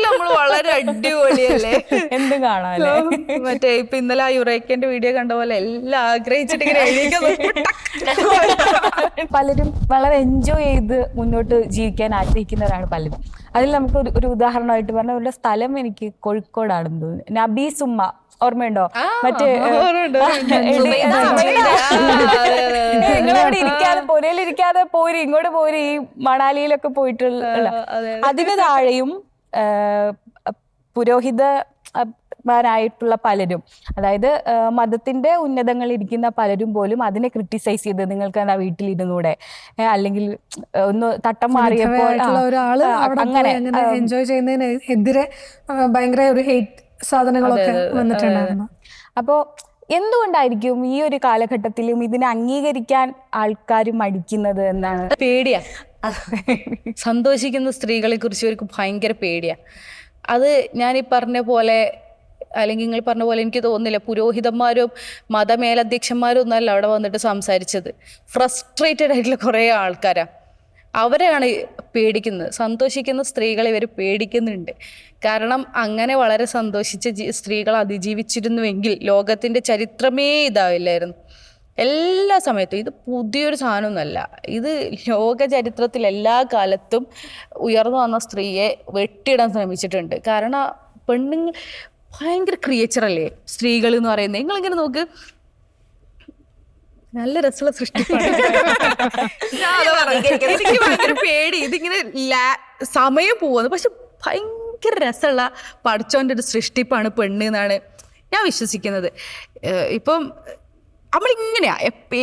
നമ്മൾ വളരെ അടിപൊളിയല്ലേ, എന്തും കാണാല്ലേ. മറ്റേ ഇപ്പൊ ഇന്നലെ ആ യുറേക്കന്റെ വീഡിയോ കണ്ട പോലെ എല്ലാം ആഗ്രഹിച്ചിട്ട് ഇങ്ങനെ പലരും വളരെ എൻജോയ് ചെയ്ത് മുന്നോട്ട് ജീവിക്കാൻ ആഗ്രഹിക്കുന്നവരാണ് പലരും. അതിൽ നമുക്ക് ഒരു ഉദാഹരണമായിട്ട് പറഞ്ഞ ഒരു സ്ഥലം എനിക്ക് കോഴിക്കോടാണെന്ന് തോന്നുന്നു, നബീസുമ്മ. ഓർമ്മയുണ്ടോ? മറ്റേ നിങ്ങളവിടെ ഇരിക്കാതെ പുരയിലിരിക്കാതെ പോരി ഇങ്ങോട്ട് പോരി ഈ മണാലിയിലൊക്കെ പോയിട്ടുള്ള അതിന് താഴെയും പുരോഹിതമാരായിട്ടുള്ള പലരും, അതായത് മതത്തിന്റെ ഉന്നതങ്ങളിൽ ഇരിക്കുന്ന പലരും പോലും അതിനെ ക്രിട്ടിസൈസ് ചെയ്ത് നിങ്ങൾക്ക് എന്താ വീട്ടിലിരുന്നൂടെ, അല്ലെങ്കിൽ ഒന്ന് തട്ടം മാറിയപ്പോൾ ഒരാള് അങ്ങനെ എൻജോയ് ചെയ്യുന്നതിന് എതിരെ ഭയങ്കര ഒരു ഹേറ്റ് സാധനങ്ങളൊക്കെ വന്നിട്ടുണ്ടായിരുന്നു. അപ്പോൾ എന്തുകൊണ്ടായിരിക്കും ഈ ഒരു കാലഘട്ടത്തിലും ഇതിനെ അംഗീകരിക്കാൻ ആൾക്കാർ മടിക്കുന്നത് എന്നാണ്? പേടിയാ. സന്തോഷിക്കുന്ന സ്ത്രീകളെ കുറിച്ച് അവർക്ക് ഭയങ്കര പേടിയാ. അത് ഞാൻ ഈ പറഞ്ഞ പോലെ, അല്ലെങ്കിൽ നിങ്ങൾ പറഞ്ഞ പോലെ എനിക്ക് തോന്നുന്നില്ല പുരോഹിതന്മാരും മതമേലധ്യക്ഷന്മാരും ഒന്നല്ല അവിടെ വന്നിട്ട് സംസാരിച്ചത്. ഫ്രസ്ട്രേറ്റഡ് ആയിട്ടുള്ള കുറേ ആൾക്കാരാ, അവരെയാണ് പേടിക്കുന്നത്. സന്തോഷിക്കുന്ന സ്ത്രീകളെ ഇവർ പേടിക്കുന്നുണ്ട്. കാരണം അങ്ങനെ വളരെ സന്തോഷിച്ച സ്ത്രീകൾ അതിജീവിച്ചിരുന്നുവെങ്കിൽ ലോകത്തിൻ്റെ ചരിത്രമേ ഇതാവില്ലായിരുന്നു. എല്ലാ സമയത്തും ഇത് പുതിയൊരു സാധനമൊന്നുമല്ല. ഇത് ലോക ചരിത്രത്തിൽ എല്ലാ കാലത്തും ഉയർന്നു വന്ന സ്ത്രീയെ വെട്ടിയിടാൻ ശ്രമിച്ചിട്ടുണ്ട്. കാരണം പെണ്ണുങ്ങൾ ഭയങ്കര ക്രിയേച്ചറല്ലേ സ്ത്രീകൾ എന്ന് പറയുന്നത്. നിങ്ങളിങ്ങനെ നോക്ക്, നല്ല രസമുള്ള സൃഷ്ടിപ്പാണ്. ഞാൻ അതാ പറഞ്ഞത്. എനിക്ക് ഭയങ്കര പേടി ഇതിങ്ങനെ സമയം പോകുന്നത്, പക്ഷെ ഭയങ്കര രസമുള്ള പഠിച്ചോൻ്റെ ഒരു സൃഷ്ടിപ്പാണ് പെണ്ണ് എന്നാണ് ഞാൻ വിശ്വസിക്കുന്നത്. ഇപ്പം നമ്മളിങ്ങനെയാ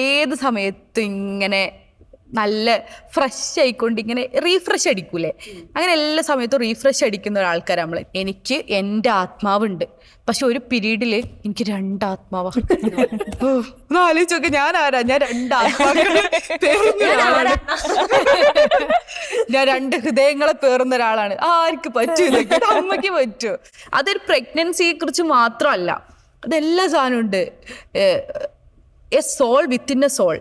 ഏത് സമയത്തും ഇങ്ങനെ നല്ല ഫ്രഷ് ആയിക്കൊണ്ട് ഇങ്ങനെ റീഫ്രഷ് അടിക്കൂലേ, അങ്ങനെ എല്ലാ സമയത്തും റീഫ്രഷ് അടിക്കുന്ന ഒരാൾക്കാർ നമ്മൾ. എനിക്ക് എൻ്റെ ആത്മാവുണ്ട്, പക്ഷെ ഒരു പീരീഡിൽ എനിക്ക് 2 ആത്മാവാ. ആലോചിച്ചൊക്കെ ഞാൻ ആരാ, ഞാൻ 2 ആത്മാക്കളെ ഞാൻ 2 ഹൃദയങ്ങളെ പേറുന്ന ഒരാളാണ്. ആർക്ക് പറ്റൂ, അമ്മയ്ക്ക് പറ്റൂ. അതൊരു പ്രഗ്നൻസിയെ കുറിച്ച് മാത്രമല്ല, അതെല്ലാ സാധനവും ഉണ്ട്. A soul within a soul,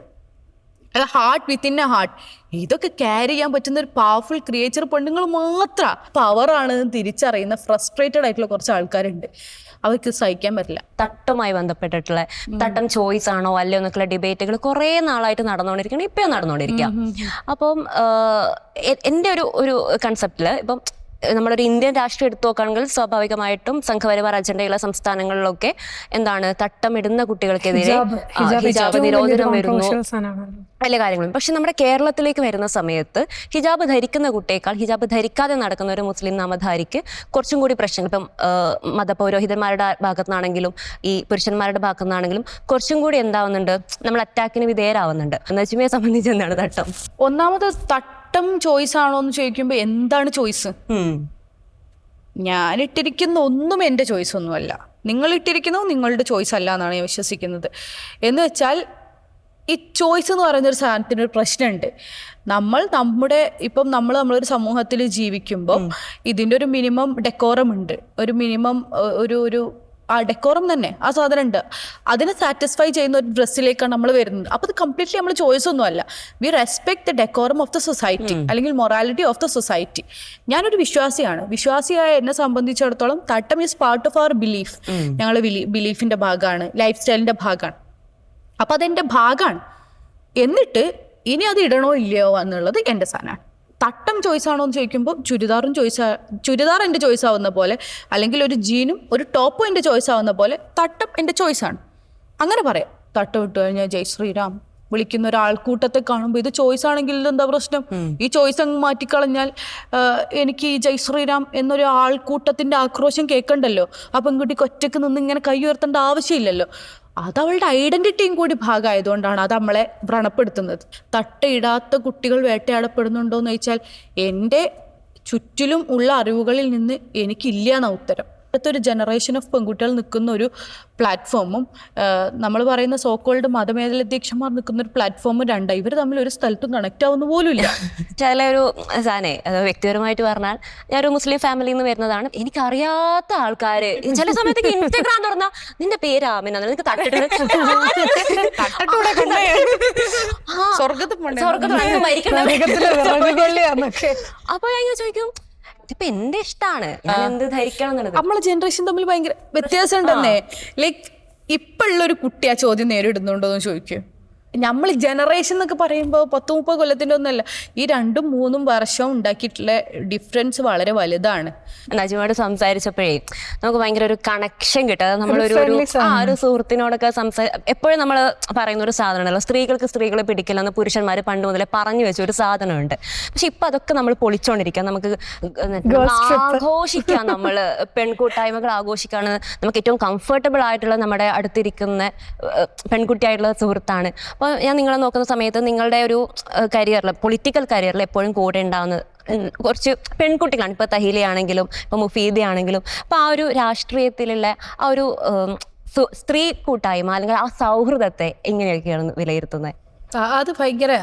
heart within a heart. ഇതൊക്കെ ക്യാരി ചെയ്യാൻ പറ്റുന്ന ഒരു പവർഫുൾ ക്രിയേച്ചർ പെണ്ണുങ്ങൾ മാത്രം. പവറാണ് തിരിച്ചറിയുന്ന ഫ്രസ്ട്രേറ്റഡ് ആയിട്ടുള്ള കുറച്ച് ആൾക്കാരുണ്ട്, അവർക്ക് സഹിക്കാൻ പറ്റില്ല. തട്ടുമായി ബന്ധപ്പെട്ടിട്ടുള്ള തട്ടം ചോയ്സ് ആണോ അല്ലയോ എന്നൊക്കെയുള്ള ഡിബേറ്റുകൾ കുറേ നാളായിട്ട് നടന്നുകൊണ്ടിരിക്കണം, ഇപ്പോഴും നടന്നുകൊണ്ടിരിക്കുക. അപ്പം എൻ്റെ ഒരു കൺസെപ്റ്റിൽ ഇപ്പം നമ്മളൊരു ഇന്ത്യൻ രാഷ്ട്രീയം എടുത്തു നോക്കുകയാണെങ്കിൽ സ്വാഭാവികമായിട്ടും സംഘപരിവാർ അജണ്ടയുള്ള സംസ്ഥാനങ്ങളിലൊക്കെ എന്താണ് തട്ടമിടുന്ന കുട്ടികൾക്കെതിരെ ഹിജാബ് നിരോധനം വരുന്നു, വലിയ കാര്യങ്ങളും. പക്ഷെ നമ്മുടെ കേരളത്തിലേക്ക് വരുന്ന സമയത്ത് ഹിജാബ് ധരിക്കുന്ന കുട്ടിയേക്കാൾ ഹിജാബ് ധരിക്കാതെ നടക്കുന്ന ഒരു മുസ്ലിം നാമധാരിക്ക് കുറച്ചും കൂടി പ്രശ്നങ്ങൾ, ഇപ്പം മതപൗരോഹിതന്മാരുടെ ഭാഗത്തു നിന്നാണെങ്കിലും ഈ പുരുഷന്മാരുടെ ഭാഗത്തു നിന്നാണെങ്കിലും കുറച്ചും കൂടി എന്താവുന്നുണ്ട്, നമ്മൾ അറ്റാക്കിന് വിധേയരാവുന്നുണ്ട്. നജ്മിയെ സംബന്ധിച്ച് എന്താണ് തട്ടം? ഒന്നാമത് തട്ടം ചോയ്സ് ആണോ എന്ന് ചോദിക്കുമ്പോൾ എന്താണ് ചോയ്സ്? ഞാൻ ഇട്ടിരിക്കുന്ന ഒന്നും എൻ്റെ ചോയ്സ് ഒന്നുമല്ല, നിങ്ങൾ ഇട്ടിരിക്കുന്നത് നിങ്ങളുടെ ചോയ്സ് അല്ല എന്നാണ് ഞാൻ വിശ്വസിക്കുന്നത്. എന്ന് വെച്ചാൽ ഈ ചോയ്സ് എന്ന് പറയുന്നൊരു സാധനത്തിനൊരു പ്രശ്നമുണ്ട്. നമ്മളൊരു സമൂഹത്തിൽ ജീവിക്കുമ്പോൾ ഇതിൻ്റെ ഒരു മിനിമം ഡെക്കോറം ഉണ്ട്, ഒരു മിനിമം ഒരു ആ ഡെക്കോറം തന്നെ ആ സാധനം ഉണ്ട്. അതിനെ സാറ്റിസ്ഫൈ ചെയ്യുന്ന ഒരു ഡ്രസ്സിലേക്കാണ് നമ്മൾ വരുന്നത്. അപ്പോൾ അത് കംപ്ലീറ്റ്ലി നമ്മൾ ചോയ്സ് ഒന്നും അല്ല. We respect the decorum of the society, അല്ലെങ്കിൽ മൊറാലിറ്റി ഓഫ് ദ സൊസൈറ്റി. ഞാനൊരു വിശ്വാസിയാണ്. വിശ്വാസിയായ എന്നെ സംബന്ധിച്ചിടത്തോളം തട്ടം is part of our belief. ഞങ്ങളുടെ ബിലീഫിൻ്റെ ഭാഗമാണ്, ലൈഫ് സ്റ്റൈലിൻ്റെ ഭാഗമാണ്. അപ്പം അതെൻ്റെ ഭാഗമാണ്. എന്നിട്ട് ഇനി അത് ഇടണോ ഇല്ലയോ എന്നുള്ളത് എൻ്റെ സാധനമാണ്. തട്ടം ചോയ്സ് ആണോ എന്ന് ചോദിക്കുമ്പോൾ ചുരിദാർ എൻ്റെ ചോയ്സ് ആവുന്ന പോലെ, അല്ലെങ്കിൽ ഒരു ജീനും ഒരു ടോപ്പും എൻ്റെ ചോയ്സ് ആവുന്ന പോലെ തട്ടം എൻ്റെ ചോയ്സാണ്. അങ്ങനെ പറയാം. തട്ടം ഇട്ട് കഴിഞ്ഞാൽ ജയ് ശ്രീറാം വിളിക്കുന്ന ഒരാൾക്കൂട്ടത്തെ കാണുമ്പോൾ ഇത് ചോയ്സ് ആണെങ്കിൽ ഇതെന്താ പ്രശ്നം? ഈ ചോയ്സ് അങ്ങ് മാറ്റിക്കളഞ്ഞാൽ എനിക്ക് ഈ ജയ് ശ്രീറാം എന്നൊരു ആൾക്കൂട്ടത്തിൻ്റെ ആക്രോശം കേൾക്കണ്ടല്ലോ. ആ പെൺകുട്ടിക്ക് ഒറ്റയ്ക്ക് നിന്ന് ഇങ്ങനെ കൈ ഉയർത്തേണ്ട ആവശ്യമില്ലല്ലോ. അത് അവളുടെ ഐഡന്റിറ്റിയും കൂടി ഭാഗമായതുകൊണ്ടാണ് അത് നമ്മളെ വ്രണപ്പെടുത്തുന്നത്. തട്ടയിടാത്ത കുട്ടികൾ വേട്ടയാടപ്പെടുന്നുണ്ടോ എന്ന് ചോദിച്ചാൽ എൻ്റെ ചുറ്റിലും ഉള്ള അറിവുകളിൽ നിന്ന് എനിക്കില്ല എന്ന ഉത്തരം. അടുത്തൊരു ജനറേഷൻ ഓഫ് പെൺകുട്ടികൾ നിൽക്കുന്ന ഒരു പ്ലാറ്റ്ഫോമും നമ്മൾ പറയുന്ന സോക്കോൾഡ് മതമേലധ്യക്ഷന്മാർ നിൽക്കുന്ന ഒരു പ്ലാറ്റ്ഫോമും രണ്ടായി. ഇവർ തമ്മിൽ ഒരു സ്ഥലത്തും കണക്ട് ആവുന്ന പോലും ഇല്ല. ചിലൊരു സാധനെ അത് വ്യക്തിപരമായിട്ട് പറഞ്ഞാൽ, ഞാനൊരു മുസ്ലിം ഫാമിലിയിൽ നിന്ന് വരുന്നതാണ്. എനിക്കറിയാത്ത ആൾക്കാര് ചില സമയത്തേക്ക് ഇൻസ്റ്റഗ്രാം തുറന്നാ നിന്റെ പേര് ആമിന, നിനക്ക് അപ്പൊ ഞാൻ ചോദിക്കും ഇതിപ്പോ എന്റെ ഇഷ്ടമാണ്, ഞാൻ എന്ത് ധരിക്കണം എന്നുള്ളത്. നമ്മളെ ജനറേഷൻ തമ്മിൽ ഭയങ്കര വ്യത്യാസം ഉണ്ടെന്നേ. ലൈക്ക് ഇപ്പൊ ഉള്ളൊരു കുട്ടി ആ ചോദ്യം നേരിടുന്നുണ്ടോ എന്ന് ചോദിക്കും. നമ്മൾ ജനറേഷൻ എന്നൊക്കെ പറയുമ്പോൾ 10-30 കൊല്ലത്തിൻ്റെ ഒന്നുമല്ല, ഈ 2-3 വർഷം ഉണ്ടാക്കിയിട്ടുള്ള ഡിഫറൻസ് വളരെ വലുതാണ്. നജ്മയോട് സംസാരിച്ചപ്പോഴേ നമുക്ക് ഭയങ്കര ഒരു കണക്ഷൻ കിട്ടും. നമ്മളൊരു ഒരു സുഹൃത്തിനോടൊക്കെ എപ്പോഴും നമ്മൾ പറയുന്ന ഒരു സാധനമാണല്ലോ, സ്ത്രീകളെ പിടിക്കില്ലെന്ന് പുരുഷന്മാർ പണ്ട് മുതലേ പറഞ്ഞു വെച്ച ഒരു സാധനമുണ്ട്. പക്ഷെ ഇപ്പൊ അതൊക്കെ നമ്മൾ പൊളിച്ചോണ്ടിരിക്കുക. നമുക്ക് ആഘോഷിക്കാം, നമ്മൾ പെൺകൂട്ടായ്മകൾ ആഘോഷിക്കാണ്. നമുക്ക് ഏറ്റവും കംഫർട്ടബിൾ ആയിട്ടുള്ള നമ്മുടെ അടുത്തിരിക്കുന്ന പെൺകുട്ടിയായിട്ടുള്ള സുഹൃത്താണ്. അപ്പോൾ ഞാൻ നിങ്ങളെ നോക്കുന്ന സമയത്ത് നിങ്ങളുടെ ഒരു കരിയറിൽ, പൊളിറ്റിക്കൽ കരിയറിൽ എപ്പോഴും കൂടെ ഉണ്ടാവുന്ന കുറച്ച് പെൺകുട്ടികളാണ്. ഇപ്പോൾ തഹീലയാണെങ്കിലും ഇപ്പോൾ മുഫീദയാണെങ്കിലും. അപ്പോൾ ആ ഒരു രാഷ്ട്രീയത്തിലുള്ള ആ ഒരു സ്ത്രീ കൂട്ടായ്മ അല്ലെങ്കിൽ ആ സൗഹൃദത്തെ എങ്ങനെയൊക്കെയാണ് വിലയിരുത്തുന്നത്? അത് ഭയങ്കര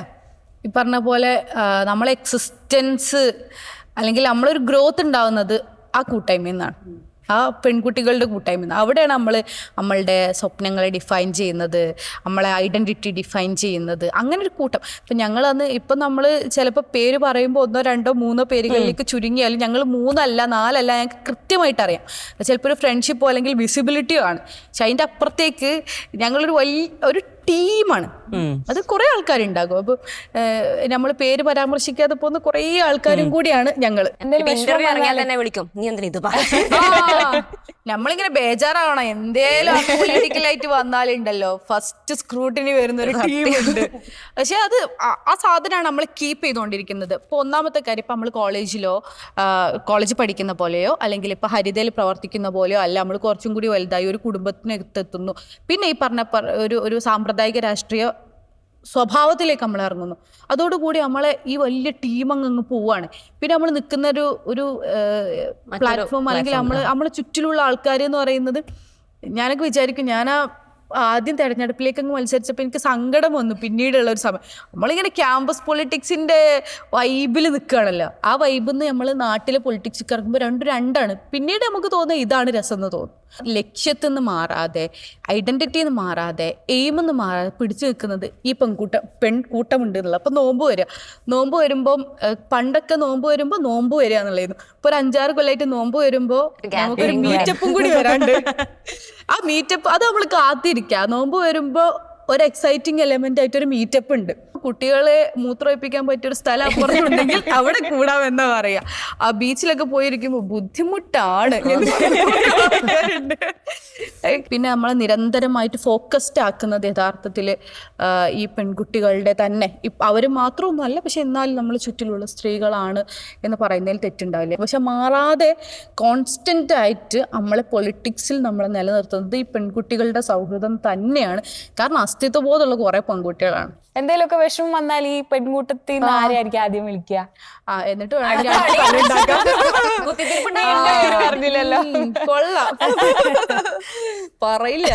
ഈ പറഞ്ഞ പോലെ നമ്മളെ എക്സിസ്റ്റൻസ് അല്ലെങ്കിൽ നമ്മളൊരു ഗ്രോത്ത് ഉണ്ടാവുന്നത് ആ കൂട്ടായ്മയിൽ നിന്നാണ്, ആ പെൺകുട്ടികളുടെ കൂട്ടായ്മ. അവിടെയാണ് നമ്മളുടെ സ്വപ്നങ്ങളെ ഡിഫൈൻ ചെയ്യുന്നത്, നമ്മളെ ഐഡൻറ്റിറ്റി ഡിഫൈൻ ചെയ്യുന്നത്. അങ്ങനെ ഒരു കൂട്ടം. ഇപ്പം നമ്മൾ ചിലപ്പോൾ പേര് പറയുമ്പോൾ 1, 2, 3 പേരുകളിലേക്ക് ചുരുങ്ങിയാലും ഞങ്ങൾ 3 അല്ല 4 അല്ല ഞങ്ങൾക്ക് കൃത്യമായിട്ട് അറിയാം. ചിലപ്പോൾ ഒരു ഫ്രണ്ട്ഷിപ്പോ അല്ലെങ്കിൽ വിസിബിലിറ്റിയോ ആണ്. പക്ഷെ അതിൻ്റെ അപ്പുറത്തേക്ക് ഞങ്ങളൊരു ഒരു ടീമാണ്. അത് കുറേ ആൾക്കാരുണ്ടാകും. അപ്പോൾ നമ്മൾ പേര് പരാമർശിക്കാതെ പോകുന്ന കുറേ ആൾക്കാരും കൂടിയാണ് ഞങ്ങൾ. ഇന്റർവ്യൂ ഇറങ്ങിയാൽ തന്നെ വിളിക്കും, നീ എന്തിനാ ഇത് നമ്മളിങ്ങനെ ബേജാറാവണം എന്തേലും പൊളിറ്റിക്കലായിട്ട് വന്നാലുണ്ടല്ലോ ഫസ്റ്റ് സ്ക്രൂട്ടിനി വരുന്ന ഒരു ടീമുണ്ട്. പക്ഷെ അത് ആ സാധനമാണ് നമ്മൾ കീപ്പ് ചെയ്തുകൊണ്ടിരിക്കുന്നത്. ഇപ്പോൾ ഒന്നാമത്തെ കാര്യം, ഇപ്പം നമ്മൾ കോളേജ് പഠിക്കുന്ന പോലെയോ അല്ലെങ്കിൽ ഇപ്പം ഹരിതയിൽ പ്രവർത്തിക്കുന്ന പോലെയോ അല്ല, നമ്മൾ കുറച്ചും കൂടി വലുതായി ഒരു കുടുംബത്തിനെത്തുന്നു. പിന്നെ ഈ പറഞ്ഞ ഒരു സാമ്പ്രദായിക രാഷ്ട്രീയ സ്വഭാവത്തിലേക്ക് നമ്മൾ ഇറങ്ങുന്നു. അതോടുകൂടി നമ്മളെ ഈ വലിയ ടീം അങ്ങ് പോവാണ്. പിന്നെ നമ്മൾ നിൽക്കുന്ന ഒരു പ്ലാറ്റ്ഫോം അല്ലെങ്കിൽ നമ്മളെ ചുറ്റിലുള്ള ആൾക്കാർ എന്ന് പറയുന്നത്, ഞാനൊക്കെ വിചാരിക്കും, ഞാൻ ആദ്യം തെരഞ്ഞെടുപ്പിലേക്ക് അങ്ങ് മത്സരിച്ചപ്പോൾ എനിക്ക് സങ്കടം വന്നു. പിന്നീടുള്ള ഒരു സമയം നമ്മളിങ്ങനെ ക്യാമ്പസ് പൊളിറ്റിക്സിന്റെ വൈബിൽ നിൽക്കുകയാണല്ലോ. ആ വൈബിൽ നിന്ന് നമ്മൾ നാട്ടിലെ പൊളിറ്റിക്സ് ഇറങ്ങുമ്പോൾ രണ്ടാണ്. പിന്നീട് നമുക്ക് തോന്നുന്നത് ഇതാണ് രസം എന്ന് തോന്നും. ലക്ഷ്യത്തിൽ നിന്ന് മാറാതെ, ഐഡന്റിറ്റിയിൽ നിന്ന് മാറാതെ, എയിമെന്ന് മാറാതെ പിടിച്ചു നിൽക്കുന്നത് ഈ പെൺകൂട്ടമുണ്ട് എന്നുള്ളത്. അപ്പം നോമ്പ് വരുമ്പോൾ പണ്ടൊക്കെ നോമ്പ് വരിക എന്നുള്ളതായിരുന്നു. ഇപ്പൊ ഒരു 5-6 കൊല്ലമായിട്ട് നോമ്പ് വരുമ്പോൾ നമുക്കൊരു മീറ്റപ്പും കൂടി വരാണ്ട്. ആ മീറ്റപ്പ് അത് നമ്മൾ കാത്തിരിക്കുക. നോമ്പ് വരുമ്പോൾ ഒരു എക്സൈറ്റിംഗ് എലമെന്റ് ആയിട്ട് ഒരു മീറ്റപ്പ് ഉണ്ട്. കുട്ടികളെ മൂത്രമൊഴിപ്പിക്കാൻ പറ്റിയൊരു സ്ഥലം അപ്പുറത്തുണ്ടെങ്കിൽ അവിടെ കൂടാമെന്നാ പറയാ. ആ ബീച്ചിലൊക്കെ പോയിരിക്കുമ്പോൾ ബുദ്ധിമുട്ടാണ്. പിന്നെ നമ്മളെ നിരന്തരമായിട്ട് ഫോക്കസ്ഡ് ആക്കുന്നത് യഥാർത്ഥത്തിൽ ഈ പെൺകുട്ടികളുടെ തന്നെ, അവർ മാത്രമൊന്നും അല്ല, പക്ഷെ എന്നാലും നമ്മൾ ചുറ്റിലുള്ള സ്ത്രീകളാണ് എന്ന് പറയുന്നതിൽ തെറ്റുണ്ടാവില്ല. പക്ഷെ മാറാതെ കോൺസ്റ്റന്റ് ആയിട്ട് നമ്മളെ പൊളിറ്റിക്സിൽ നമ്മൾ നിലനിർത്തുന്നത് ഈ പെൺകുട്ടികളുടെ സൗഹൃദം തന്നെയാണ്. കാരണം അസ്തിത്വബോധമുള്ള കുറെ പെൺകുട്ടികളാണ്. എന്തെങ്കിലുമൊക്കെ വിഷമം വന്നാൽ ഈ പെൺകൂട്ടത്തിൽ നിന്ന് ആരെയായിരിക്കും ആദ്യം വിളിക്കുക? എന്നിട്ട് പറഞ്ഞില്ലല്ലോ. കൊള്ളാം, പറയില്ല.